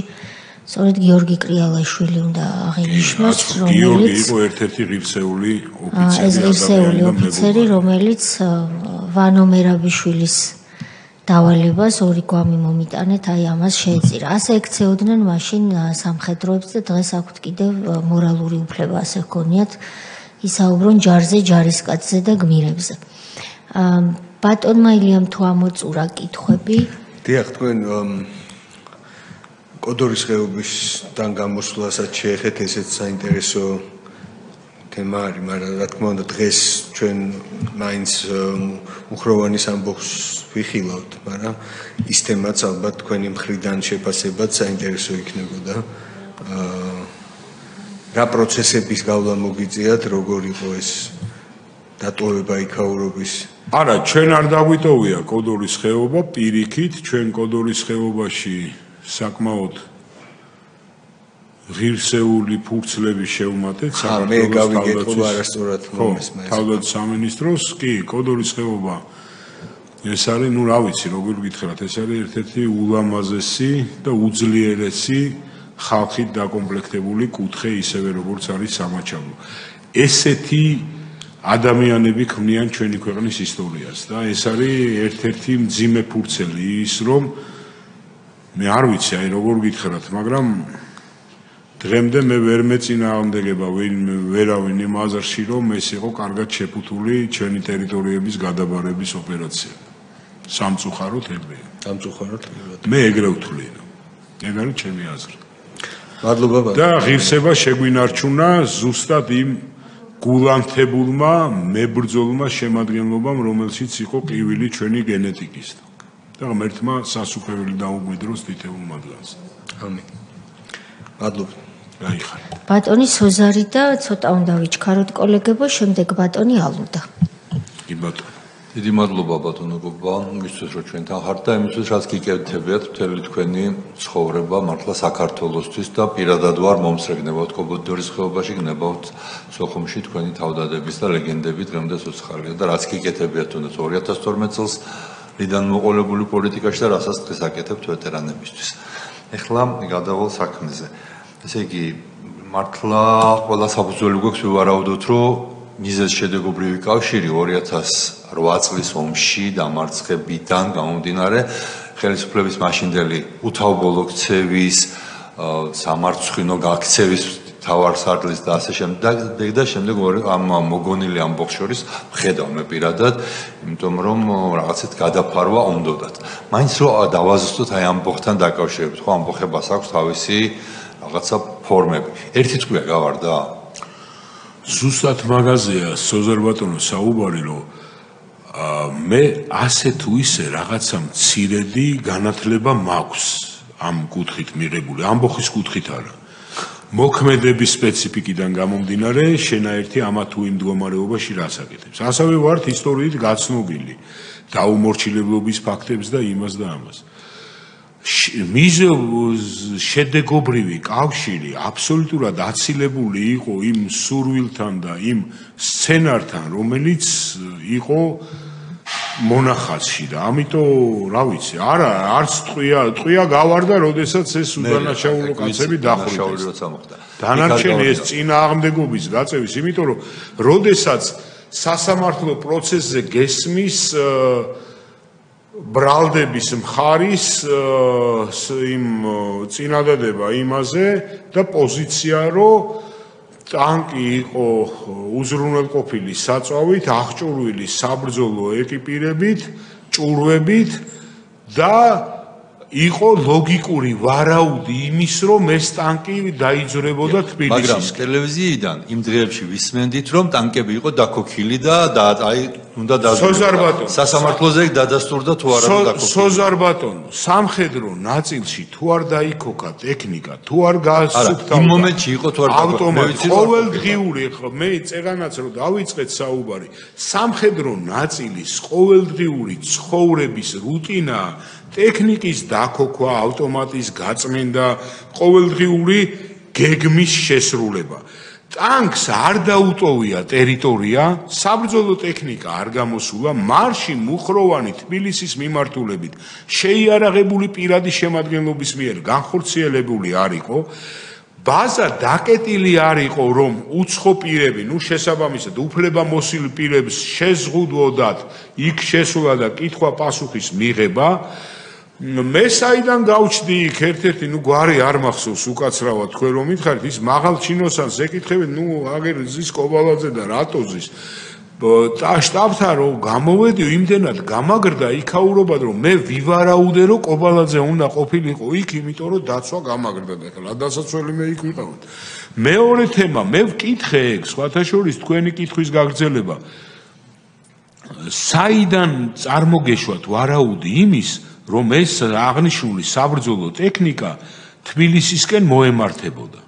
სწორედ გიორგი კრიალაშვილი უნდა აღინიშნოს, გიორგი იყო ერთ-ერთი ღირსეული ოფიცერი. ეს ღირსეული ოფიცერი, რომელიც ვანო მერაბიშვილის დავალებას ორი გვამი მომიტანეთ, აი ამას შეეწირა. ასე ექცეოდნენ მაშინ სამხედროებს და დღეს აქვთ კიდევ მორალური უფლება ასე ჰქონიათ ისაუბრონ ჯარზე, ჯარისკაცზე და გმირებზე. ბატონმა ილიამ თუ ამოწურა კითხვები? დიახ, თქვენ კოდორის ხეობისთან გამოსვლასაც შეეხეთ, ესეც საინტერესო თემა არის, მაგრამ რა თქმა უნდა დღეს ჩვენ მაინც მუხროვანის ამბობს ვიხილავთ, მაგრამ ის თემაც ალბათ თქვენი მხრიდან შეფასებად საინტერესო იქნებოდა. რა პროცესების გავლა მოგიწიათ, როგორ იყო ეს დატოვება იქაურობის? არა, ჩვენ არ დაგვიტოვია კოდორის ხეობა პირიქით, ჩვენ კოდორის ხეობაში საკმაოდ ღირსეული ფურცლები შევმატეთ საქართველოს თავდაცვის სამინისტროს. კი, კოდორის ხეობა ეს არის, ну რა ვიცი, როგორ გითხრათ, ეს არის ერთ-ერთი ულამაზესი და უძლიერესი ხალხით დაკომპლექტებული კუთხე, ისევე როგორც არის სამაჩაბლო. ესეთი ადამიანები ქმნიან ჩვენი ქვეყნის ისტორიას და ეს არის ერთ-ერთი მძიმე ფურცელი ის რომ მე არ ვიცი აი როგორ გითხრათ, მაგრამ დღემდე მე ვერ მეწინააღმდეგება ვერავინ იმ აზრში რომ ეს იყო კარგად შეფუთული ჩვენი ტერიტორიების გადაბარების ოპერაცია. სამწუხაროდ ეგრეა. სამწუხაროდ მე ეგრე ვთვლი. ეგ არის ჩემი აზრი. მადლობა ბატონო. და ღირსება შეგვინარჩუნა ზუსტად იმ გულანთებულმა მებრძოლმა შემადგენლობამ, რომელშიც იყო ყივილი ჩვენი გენეტიკის. და ღმერთმა სასუქებელი დაუგვიდროს დიდებულ მადლობას. ამინ. მადლობა. გაიხარ. ბატონი სოზარი და ცოტა უნდა ვიჩქაროთ კოლეგებო, შემდეგ ბატონი ალუდა. კი ბატონო. დიდი მადლობა ბატონო გოგბა, მისთვის რომ ჩვენთან ხართ და იმისთვის რაც გიკეთებიათ მთელი თქვენი ცხოვრება მართლა საქართველოსთვის და პირადად ვარ მომსრგნებავთ კოდორის ხეობაში, გნებავთ სოხუმში თქვენი თავდადების და ლეგენდები დღემდე სოცხალია და რაც გიკეთებიათ თუნდაც 2012 წელს რიდან მოყოლებული პოლიტიკაში და რასაც დღეს აკეთებთ ვეტერანებისთვის. ეხლა გადავალ საქმეზე. ესე იგი მართლა ყველა საფუძველი გვაქვს ვივარაუდოთ, რომ მიზეზ შედეგობრივი კავშირი 2008 წლის ომში დამარცხებიდან გამომდინარე ხელისუფლების მაშინდელი უთავბოლო ქცევის, სამარცხვინო გაქცევის თავარ სარდლის და ასე შემდეგ და შემდეგ ამ მოგონილი ამბოხ შორის ვხედავ მე პირადად, იმიტომ რომ რაღაცეთ გადაფარვა უნდათ. მაინც რომ დავაზუსტოთ აი ამბოხთან დაკავშირებით, ხო ამბოხებას აქვს თავისი რაღაცა ფორმები. ერთი თქვია გავარდა? ზუსტად მაგაზეა სოზარ ბატონო საუბარი, რომ მე ასე თუ ისე რაღაცა მცირედი განათლება მაქვს ამ კუთხით მიღებული, ამბოხის კუთხით არა. მოქმედების სპეციფიკიდან გამომდინარე, შენაერთი ამა თუ იმ მდგომარეობაში რას აკეთებს. ასევე ვართ ისტორიით გაცნობილი დაუმორჩილებლობის ფაქტებს და იმას და ამას. შედეგობრივი კავშირი აბსოლუტურად აცილებული იყო იმ სურვილთან და იმ სცენართან, რომელიც იყო მონახაზში და ამიტომ რა ვიცი, არა, არც ტყვია გავარდა, როდესაც ეს უდანაშაულო კაცები დახვრიტეს. დანარჩენი ეს წინააღმდეგობის გაწევის, იმიტომ რომ როდესაც სასამართლო პროცესზე გესმის ბრალდების მხარის იმ წინადადება იმაზე და პოზიცია, რომ ტანკი იყო უზრუნველყოფილი საწვავით, აღჭურვილი საბრძოლო ეკიპირებით, ჭურვებით და იყო ლოგიკური ვარაუდი იმის, რომ ეს ტანკი დაიძრებოდა თბილისის. მაგრამ ტელევიზიიდან იმ დღეებში ვისმენდით, რომ ტანკები იყო დაქოქილი და აი უნდა დაზრდილი. სასამართლოზე დადასტურდა თუ არა დაქოქილი. სოზარ ბატონო, სამხედრო ნაწილში თუ არ დაიქოქა ტექნიკა, თუ არ გაასუფთავდა. იმ მომენტში იყო თუ არ ავტომატი ყოველდღიური, მე წერანაც რომ დავიწყეთ საუბარი, სამხედრო ნაწილის ყოველდღიური ცხოვრების რუტინა ტექნიკის დაქოქვა, ავტომატის გაწმენდა, ყოველდღიური გეგმის შესრულება. ტანკს არ დაუტოვია ტერიტორია, საბრძოლო ტექნიკა არ გამოსულა, მარში მუხროვანი თბილისის მიმართულებით შეიარაღებული პირადი შემადგენლობის მიერ განხორციელებული არ იყო. ბაზა დაკეტილი არ იყო, რომ უცხო პირები, შესაბამისად, უფლებამოსილი პირებს შეზღუდვოდათ იქ შესვლა და კითხვა-პასუხის მიღება. მე საიდან გავჩდი იქ ერთ-ერთი, გვარი არ მახსოვს უკაცრავად თქვენ რომ მითხარით, ის მაღალ ჩინოსანს ეკითხებით, აგერ ზის კობალაძე და რატო ზის. შტაბთან რომ გამოვედი, იმდენად გამაგრდა იქაურობად, რომ მე ვივარაუდე, რომ კობალაძე უნდა ყოფილიყო იქ, იმიტომ რომ დაცვა გამაგრდა და ახლა დასაცველი მე იქ ვიყავით. მეორე თემა, მე ვკითხე ეგ, სხვათა შორის თქვენი კითხვის გაგრძელება. საიდან წარმოგეშვათ ვარაუდი იმის, რომ ეს აღნიშნული საბრძოლო ტექნიკა თბილისისკენ მოემართებოდა.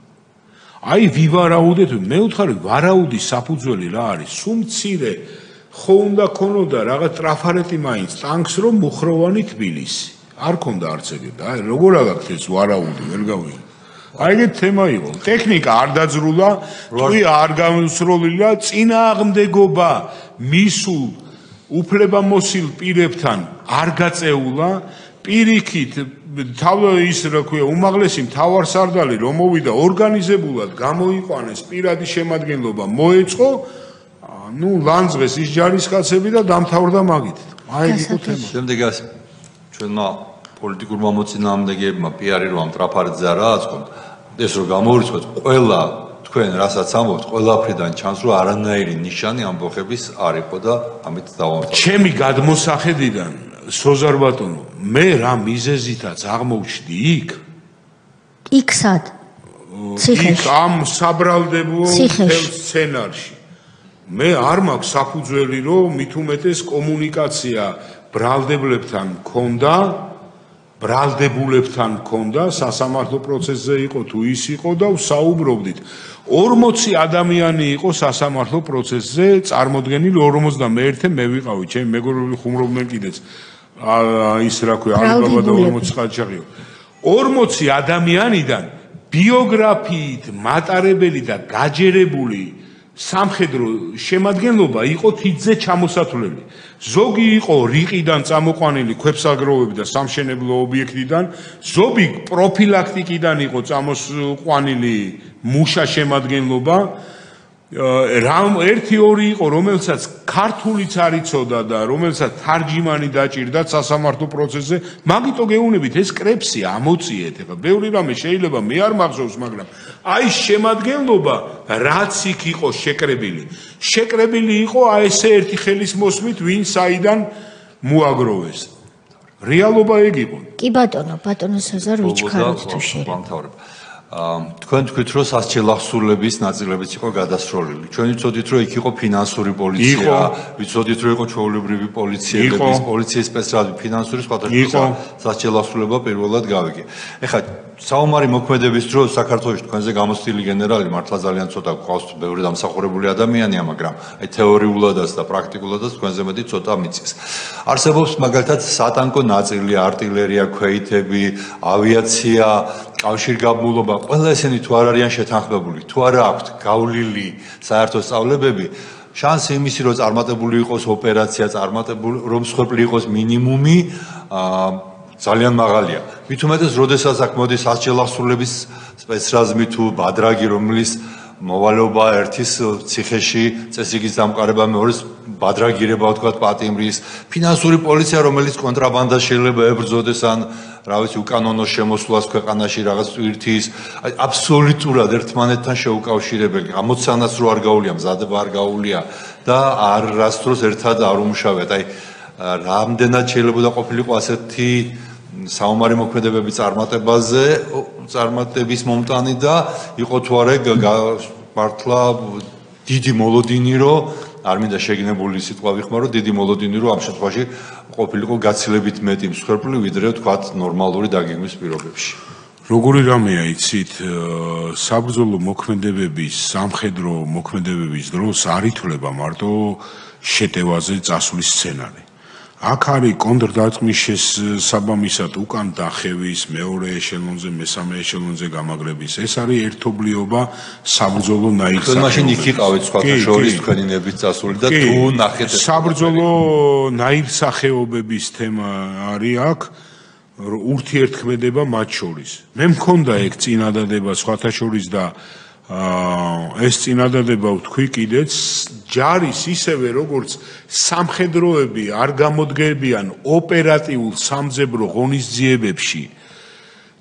აი ვივარაუდეთ, მე ვთხარი ვარაუდის საფუძველი რა არის? სუმცირე ხო უნდა ქონოდა რაღაც ტრაფარეტი მაინც ტანკს რომ მუხროვანი თბილისი. არ ქონდა არც ეგეთ. აი როგორ აღაქვთ ეს ვარაუდი, ვერ გავიგე. აი ეგეთ თემა იყო. ტექნიკა არ დაძრულა, თვი არ გამოსროლილა, წინააღმდეგობა მისულ უფლებამოსილ პირებთან არ გაწეულა, პირიქით ის რა ქვია, უმაღლესი მთავარსარდალი რომ მოვიდა ორგანიზებულად გამოიყვანეს პირადი შემადგენლობა, მოეწყო, ლანძღეს ის ჯარისკაცები და დამთავრდა მაგით. აი ეს იყო თემა. შემდეგ ჩვენმა პოლიტიკურმა მოწინააღმდეგეებმა პიარი რომ ამ ტრაფარეთზე არაა წქონდა, ეს რომ გამოურიცხოთ ყველა თქვენ რასაც ამბობთ, ყველაფრიდან ჩანს რომ არანაირი ნიშანი ამბოხების არ იყო და ამით დავამთავრე. ჩემი გადმოსახედიდან სოზარ ბატონო, მე რა მიზეზითაც აღმოჩნდი იქ? იქ სად? ციხეში. იქ ამ საბრალდებო სცენარში. მე არ მაქვს საფუძველი, რომ მით უმეტეს კომუნიკაცია ბრალდებლებთან მქონდა, სასამართლო პროცესზე იყო თუ ის იყო და ვსაუბრობდით. 40 ადამიანი იყო სასამართლო პროცესზე წარმოდგენილი, 51-ე მე ვიყავი, ჩემი მეგობრები ხუმრობდნენ კიდეც. ის რა ქვია, ალბაბა და 40 ხალხი. 40 ადამიანიდან ბიოგრაფიით მატარებელი და გაჯერებული სამხედრო შემადგენლობა იყო თითზე ჩამოსათვლელი. ზოგი იყო რიყიდან წამოყვანილი ქვებსაგროვები და სამშენებლო ობიექტიდან, ზოგი პროფილაქტიკიდან იყო წამოყვანილი მუშა შემადგენლობა. ერთი-ორი იყო, რომელსაც ქართულიც არ იცოდა და რომელსაც თარჯიმანი დაჭირდა სასამართლო პროცესზე. მაგიტო გეუბნებით, ეს კრებსი ამოწიეთ. ეხლა ბევრი რამე შეიძლება მე არ მახსოვს, მაგრამ აი შემადგენლობა რაც იქ იყო შეკრებილი იყო აი ესე ერთი ხელის მოსმით, ვინ საიდან მოაგროვეს. რეალობა ეგ იყო. კი ბატონო სოზარ ვიჩქაროთ თუ შეიძლება. თქვენ თქვით რომ სასჯელახსურლების ნაწილებიც იყო გადასროლილი. ჩვენ ვიცოდით რომ იქ იყო ფინანსური პოლიცია, ვიცოდით რომ იყო ჩვეულებრივი პოლიციელების, პოლიციის სპეციალური ფინანსური სხვადასხვა სასჯელახსურლება პირველად გავიგე. ეხლა საომარი მოქმედების დროს საქართველოში თქვენზე გამოცდილი გენერალი მართლა ძალიან ცოტა გვყავს, ბევრი დამსახურებული ადამიანია, მაგრამ აი თეორიულადაც და პრაქტიკულადაც თქვენზე მეტი ცოტა მიწის. არსებობს მაგალითად სატანკო ნაწილი, артиლერია, ქვეითები, ავიაცია, კავშირგაბმულობა, ყველა ესენი თუ არ არიან შეთანხმებული, თუ არა აქვთ გავლილი საერთო სწავლებები, შანსი იმისი რომ წარმატებული იყოს ოპერაცია, რომ მსხვერპლი იყოს მინიმუმი, ძალიან მაღალია. მით უმეტეს, როდესაც აქ მოდის სასჯელახსურლების სპეცრაზმი თუ ბადრაგი, რომლის მოვალეობა ერთის ციხეში წესრიგის დამყარება, მეორის ბადრაგირება ვთქვათ პატიმრის, ფინანსური პოლიცია, რომელიც კონტრაბანდას შეიძლება ებრძოდეს ან რა ვიცი უკანონო შემოსვლას ქვეყანაში რაღაც ტვირთის, აი აბსოლუტურად ერთმანეთთან შეუკავშირებელი, ამოცანაც რო არ გაუვლია, მზადება არ გაუვლია და არასდროს ერთად არ უმუშავიათ. აი რამდენად შეიძლება და ყოფილიყო ასეთი საომარი მოქმედებები წარმატების მომტანი და იყო თუ არა მართლა დიდი მოლოდინი, რომ არ მინდა შეგნებული სიტყვა ვიხმარო, დიდი მოლოდინი, რომ ამ შემთხვევაში ყოფილიყო გაცილებით მეტი მსხვერპლი, ვიდრე ვთქვათ ნორმალური დაგეგმვის პირობებში. როგორი რამეა იცით, საბრძოლო მოქმედებების, სამხედრო მოქმედებების დროს არ ითვლება მარტო შეტევაზე წასვლის სცენარი. აქ არის კონტრდაწმის შესაბამისად უკან დახევის მეორე ეშელონზე, მესამე ეშელონზე გამაგრების. ეს არის ერთობლიობა საბრძოლო ნაირსახეობებში. მაშინ იქ იყავით სხვათა შორის თქვენი ნებით წასული და თუ ნახეთ საბრძოლო ნაირსახეობების თემა არის აქ ურთიერთქმედება მათ შორის. მე მქონდა ეგ წინადადება სხვათა შორის და ეს წინადადება ვთქვი კიდეც ჯარის ისევე როგორც სამხედროები არ გამოდგებიან ოპერატიულ სამძებრო ღონისძიებებში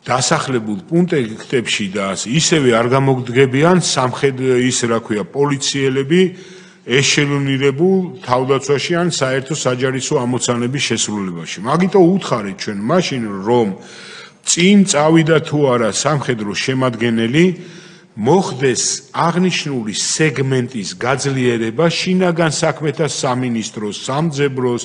დასახლებულ პუნქტებში და ისევე არ გამოდგებიან ის რა ქვია პოლიციელები ეშელონირებულ თავდაცვაში ან საერთო საჯარისო ამოცანების შესრულებაში. მაგიტო უთხარით ჩვენ მაშინ რომ წინ წავიდა თუ არა სამხედრო შემადგენელი მოხდეს აღნიშნული სეგმენტის გაძლიერება შინაგან საქმეთა სამინისტროს, სამძებროს,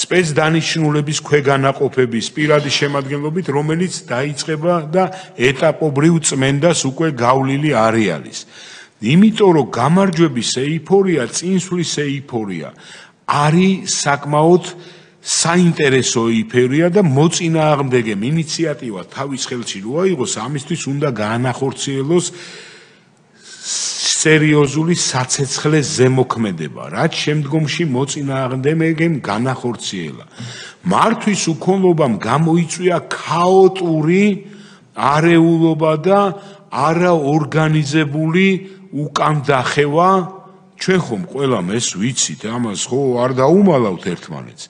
სპეცდანიშნულების ქვეგანაყოფების პირადი შემადგენლობით, რომელიც დაიწყება და ეტაპობრივ წმენდას უკვე გავლილი არეალის. იმიტომ რომ გამარჯვების ეიფორია, წინსვლის ეიფორია არის საკმაოდ საინტერესო ეიფორია და მოწინააღმდეგემ ინიციატივა თავის ხელში რო აიღოს, ამისთვის უნდა გაანახორციელოს სერიოზული საცეცხლე ზემოქმედება, რაც შემდგომში მოწინააღმდეგემ განახორციელა. მართვის უქონლობამ გამოიწვია ქაოტური არეულობა და არაორგანიზებული უკან დახევა. ჩვენ ხომ ყველამ ეს ვიცით, ამას ხო არ დაუმალავთ ერთმანეთს.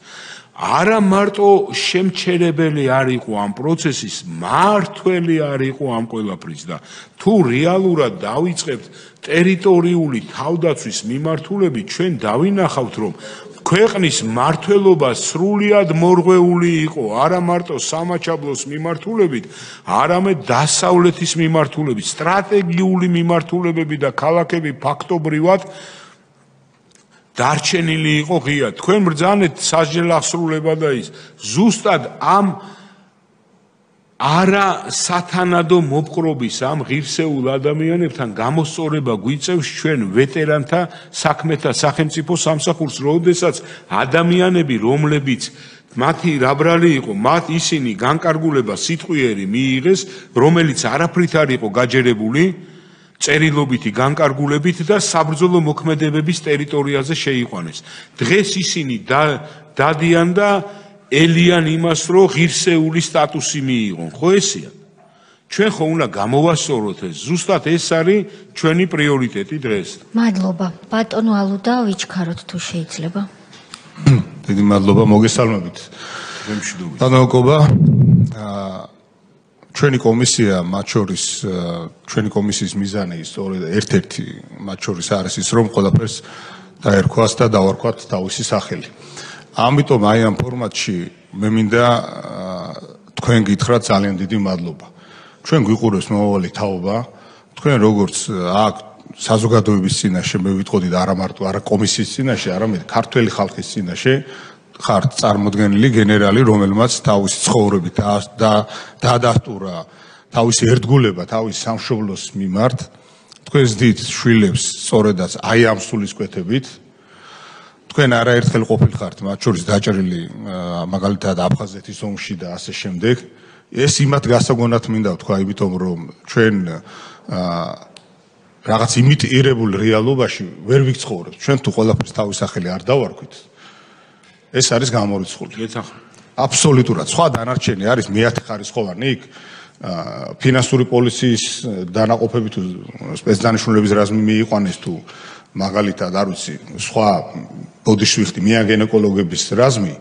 არა მარტო შემჩერებელი არ იყო ამ პროცესის, მართველი არ იყო ამ ყველაფრის და თუ რეალურად დავიწყებთ ტერიტორიული თავდაცვის მიმართულებით, ჩვენ დავინახავთ, რომ ქვეყნის მმართველობა სრულიად მორღვეული იყო, არა მარტო სამაჩაბლოს მიმართულებით, არამედ დასავლეთის მიმართულებით, სტრატეგიული მიმართულებები და ქალაქები ფაქტობრივად დარჩენილი იყო ღია. თქვენ ბრძანეთ სასჯელ აღსრულება და ის ზუსტად ამ არა სათანადო მოპყრობის ამ ღირსეულ ადამიანებთან გამოსწორება გვიწევს ჩვენ ვეტერანთა საქმეთა სახელმწიფო სამსახურს, როდესაც ადამიანები, რომლებიც მათი რაბრალი იყო, მათ ისინი განკარგულება სიტყვიერი მიიღეს, რომელიც არაფრით არ იყო გაჯერებული წერილობითი განკარგულებით და საბრძოლო მოქმედებების ტერიტორიაზე შეიყვანეს. დღეს ისინი დადიან და ელიან იმას, რომ ღირსეული სტატუსი მიიღონ. ხო ესეა? ჩვენ ხო უნდა გამოვასწოროთ ეს. ზუსტად ეს არის ჩვენი პრიორიტეტი დღეს. მადლობა. ბატონო ალუდა ვიჩქაროთ თუ შეიძლება. დიდი მადლობა, მოგესალმებით. გემშვიდობით. დანაკობა ჩვენი კომისია მათ შორის ჩვენი კომისიის მიზანი სწორედ ერთ-ერთი მათ შორის არის ის, რომ ყველაფერს დაერქვას და დავარქვათ თავისი სახელი. ამიტომ აი ამ ფორმატში მე მინდა თქვენ გითხრათ ძალიან დიდი მადლობა. ჩვენ გვიყურებს მომავალი თაობა, თქვენ როგორც აქ საზოგადოების წინაშე მე ვიტყოდი და არა მარტო არა კომისიის წინაშე, არამედ ქართველი ხალხის წინაშე ხართ წარმოდგენილი გენერალი, რომელმაც თავისი ცხოვრებით დაადასტურა თავისი ერთგულება, თავის სამშობლოს მიმართ. თქვენ ზდით შვილებს სწორედაც აი ამ სულისკვეთებით. თქვენ არაერთხელ ყოფილხართ მათ შორის დაჭრილი მაგალითად აფხაზეთის ომში და ასე შემდეგ. ეს იმათ გასაგონად მინდა ვთქვა, იმიტომ რომ ჩვენ რაღაც იმიტირებულ რეალობაში ვერ ვიქცხოვრებთ. ჩვენ თუ ყველაფერს თავის სახელი არ დავარქვით, ეს არის გამორიცხული. აბსოლუტურად. სხვა დანარჩენი არის მეათე ხარისხოვანი იქ ფინანსური პოლიციის დანაყოფები თუ სპეცდანიშნულების რაზმი მიიყვანეს თუ მაგალითად არ ვიცი სხვა ბოდიშვიხტი მეაგენეკოლოგების რაზმი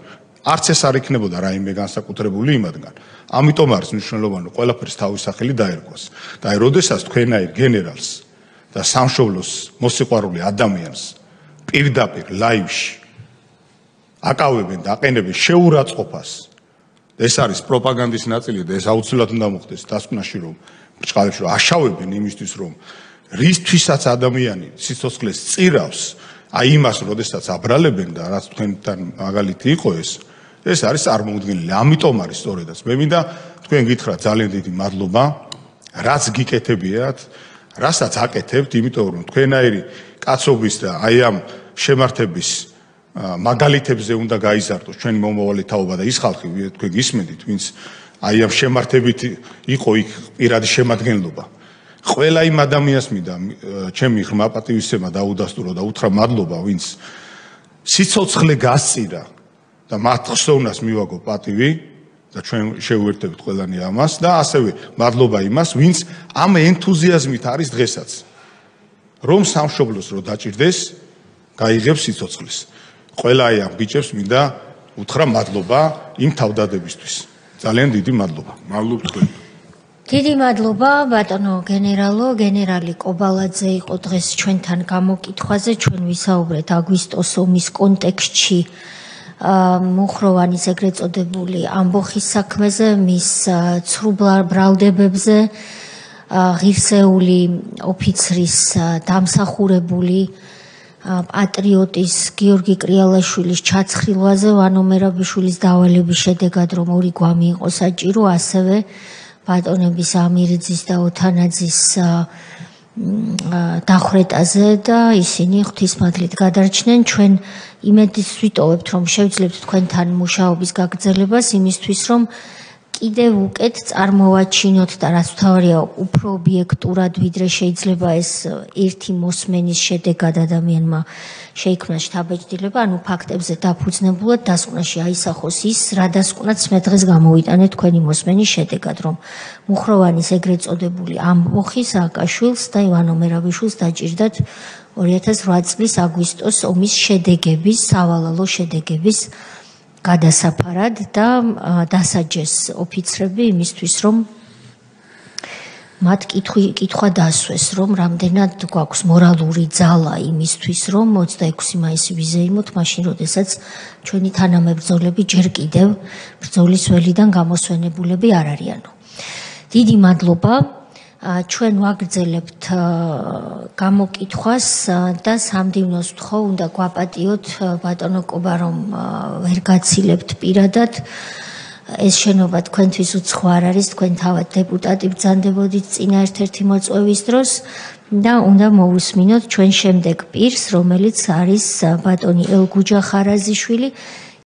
არც ეს არ იქნებოდა რაიმე განსაკუთრებული იმადგან. ამიტომ არის მნიშვნელოვანი ყველაფერს თავის სახელი დაერქვას. და აი როდესაც თქვენაირ გენერალს და სამშობლოს მოსიყვარული ადამიანს პირდაპირ ლაივში აკავებენ და აყენებენ შეურაცხყოფას. ეს არის პროპაგანდის ნაწილი და ეს აუცილებლად უნდა მოხდეს დასკვნაში, რომ ბრჭყალებში აშავებენ იმისთვის, რომ რისთვისაც ადამიანი სიცოცხლეს წირავს, აი იმას, როდესაც აბრალებენ და რაც თქვენთან მაგალითი იყო ეს არის წარმოუდგენელი. ამიტომ არის სწორედაც. მე მინდა თქვენ გითხრათ ძალიან დიდი მადლობა, რაც გიკეთებიათ, რასაც აკეთებთ, იმიტომ რომ თქვენაირი კაცობის და აი ამ შემართების მაგალითებზე უნდა გაიზარდოს ჩვენი მომავალი თაობა და ის ხალხი თქვენ გისმენთ ვინც აი ამ შემართებით იყო იქ პირადი შემადგენლობა ყველა იმ ადამიანს მინდა ჩემი ღრმა პატივისცემა დაუდასტურო და უთხრა მადლობა ვინც სიცოცხლე გასწირა და მათ ხსოვნას მივაგო პატივი და ჩვენ შევუერთდებით ყველანი ამას და ასევე მადლობა იმას ვინც ამ ენთუზიაზმით არის დღესაც რომ სამშობლოს რო დაჭირდეს გაიღებს სიცოცხლეს ყველა აი ამ ბიჭებს მინდა უთხრა მადლობა იმ თავდადებისთვის ძალიან დიდი მადლობა მადლობ თქვენ დიდი მადლობა ბატონო გენერალი კობალაძე იყო დღეს ჩვენთან გამოკითხვაზე ჩვენ ვისაუბრეთ აგვისტოს ომის კონტექსტში მუხროვანის ეგრეთ წოდებული ამბოხის საქმეზე მის ცრუ ბრალდებებზე ღირსეული ოფიცრის დამსახურებული პატრიოტის გიორგი კრიალაშვილის ჩაცხრილვაზე ვანო მერაბიშვილის დავალების შედეგად რომ ორი გვამი იყო საჭირო ასევე ბატონების ამირიძის და ოთანაძის დახვრეტაზე და ისინი ღვთისმადლით გადარჩნენ ჩვენ იმედს ვიტოვებთ რომ შევძლებთ თქვენთან მუშაობის გაგრძელებას იმისთვის რომ კიდევ უკეთ წარმოვაჩინოთ და რაც თავარია უფრო ობიექტურად ვიდრე შეიძლება ეს ერთი მოსმენის შედეგად ადამიანმა შეიქმნა შთაბეჭდილება ანუ ფაქტებზე დაფუძნებულად დასკვნაში აისახოს ის რა დასკვნაც მე დღეს გამოვიტანეთ თქვენი მოსმენის შედეგად რომ მუხროვანის ეგრეთ წოდებული ამბოხი სააკაშვილს და ივანო მერაბიშვილს დაჭირდათ 2008 წლის აგვისტოს ომის შედეგების სავალალო შედეგების გადასაფარად და დასაჯეს ოფიცრები იმისთვის რომ მათ კითხვა დასვეს რომ რამდენად გვაქვს მორალური ძალა იმისთვის რომ 26 მაისი ვიზეიმოთ მაშინ როდესაც ჩვენი თანამებრძოლები ჯერ კიდევ ბრძოლის ველიდან გამოსვენებულები არ არიანო დიდი მადლობა ჩვენ ვაგრძელებთ გამოკითხვას და სამდივნოს ვთხოვ უნდა გვაპატიოთ ბატონო კობა რომ ვერ გაცილებთ პირადად ეს შენობა თქვენთვის უცხო არ არის თქვენ თავად დეპუტატი ბრძანდებოდით წინა ერთ-ერთი მოწვევის დროს და უნდა მოусმინოთ ჩვენ შემდეგ პირს რომელიც არის ბატონი ელგუჯა ხარაზიშვილი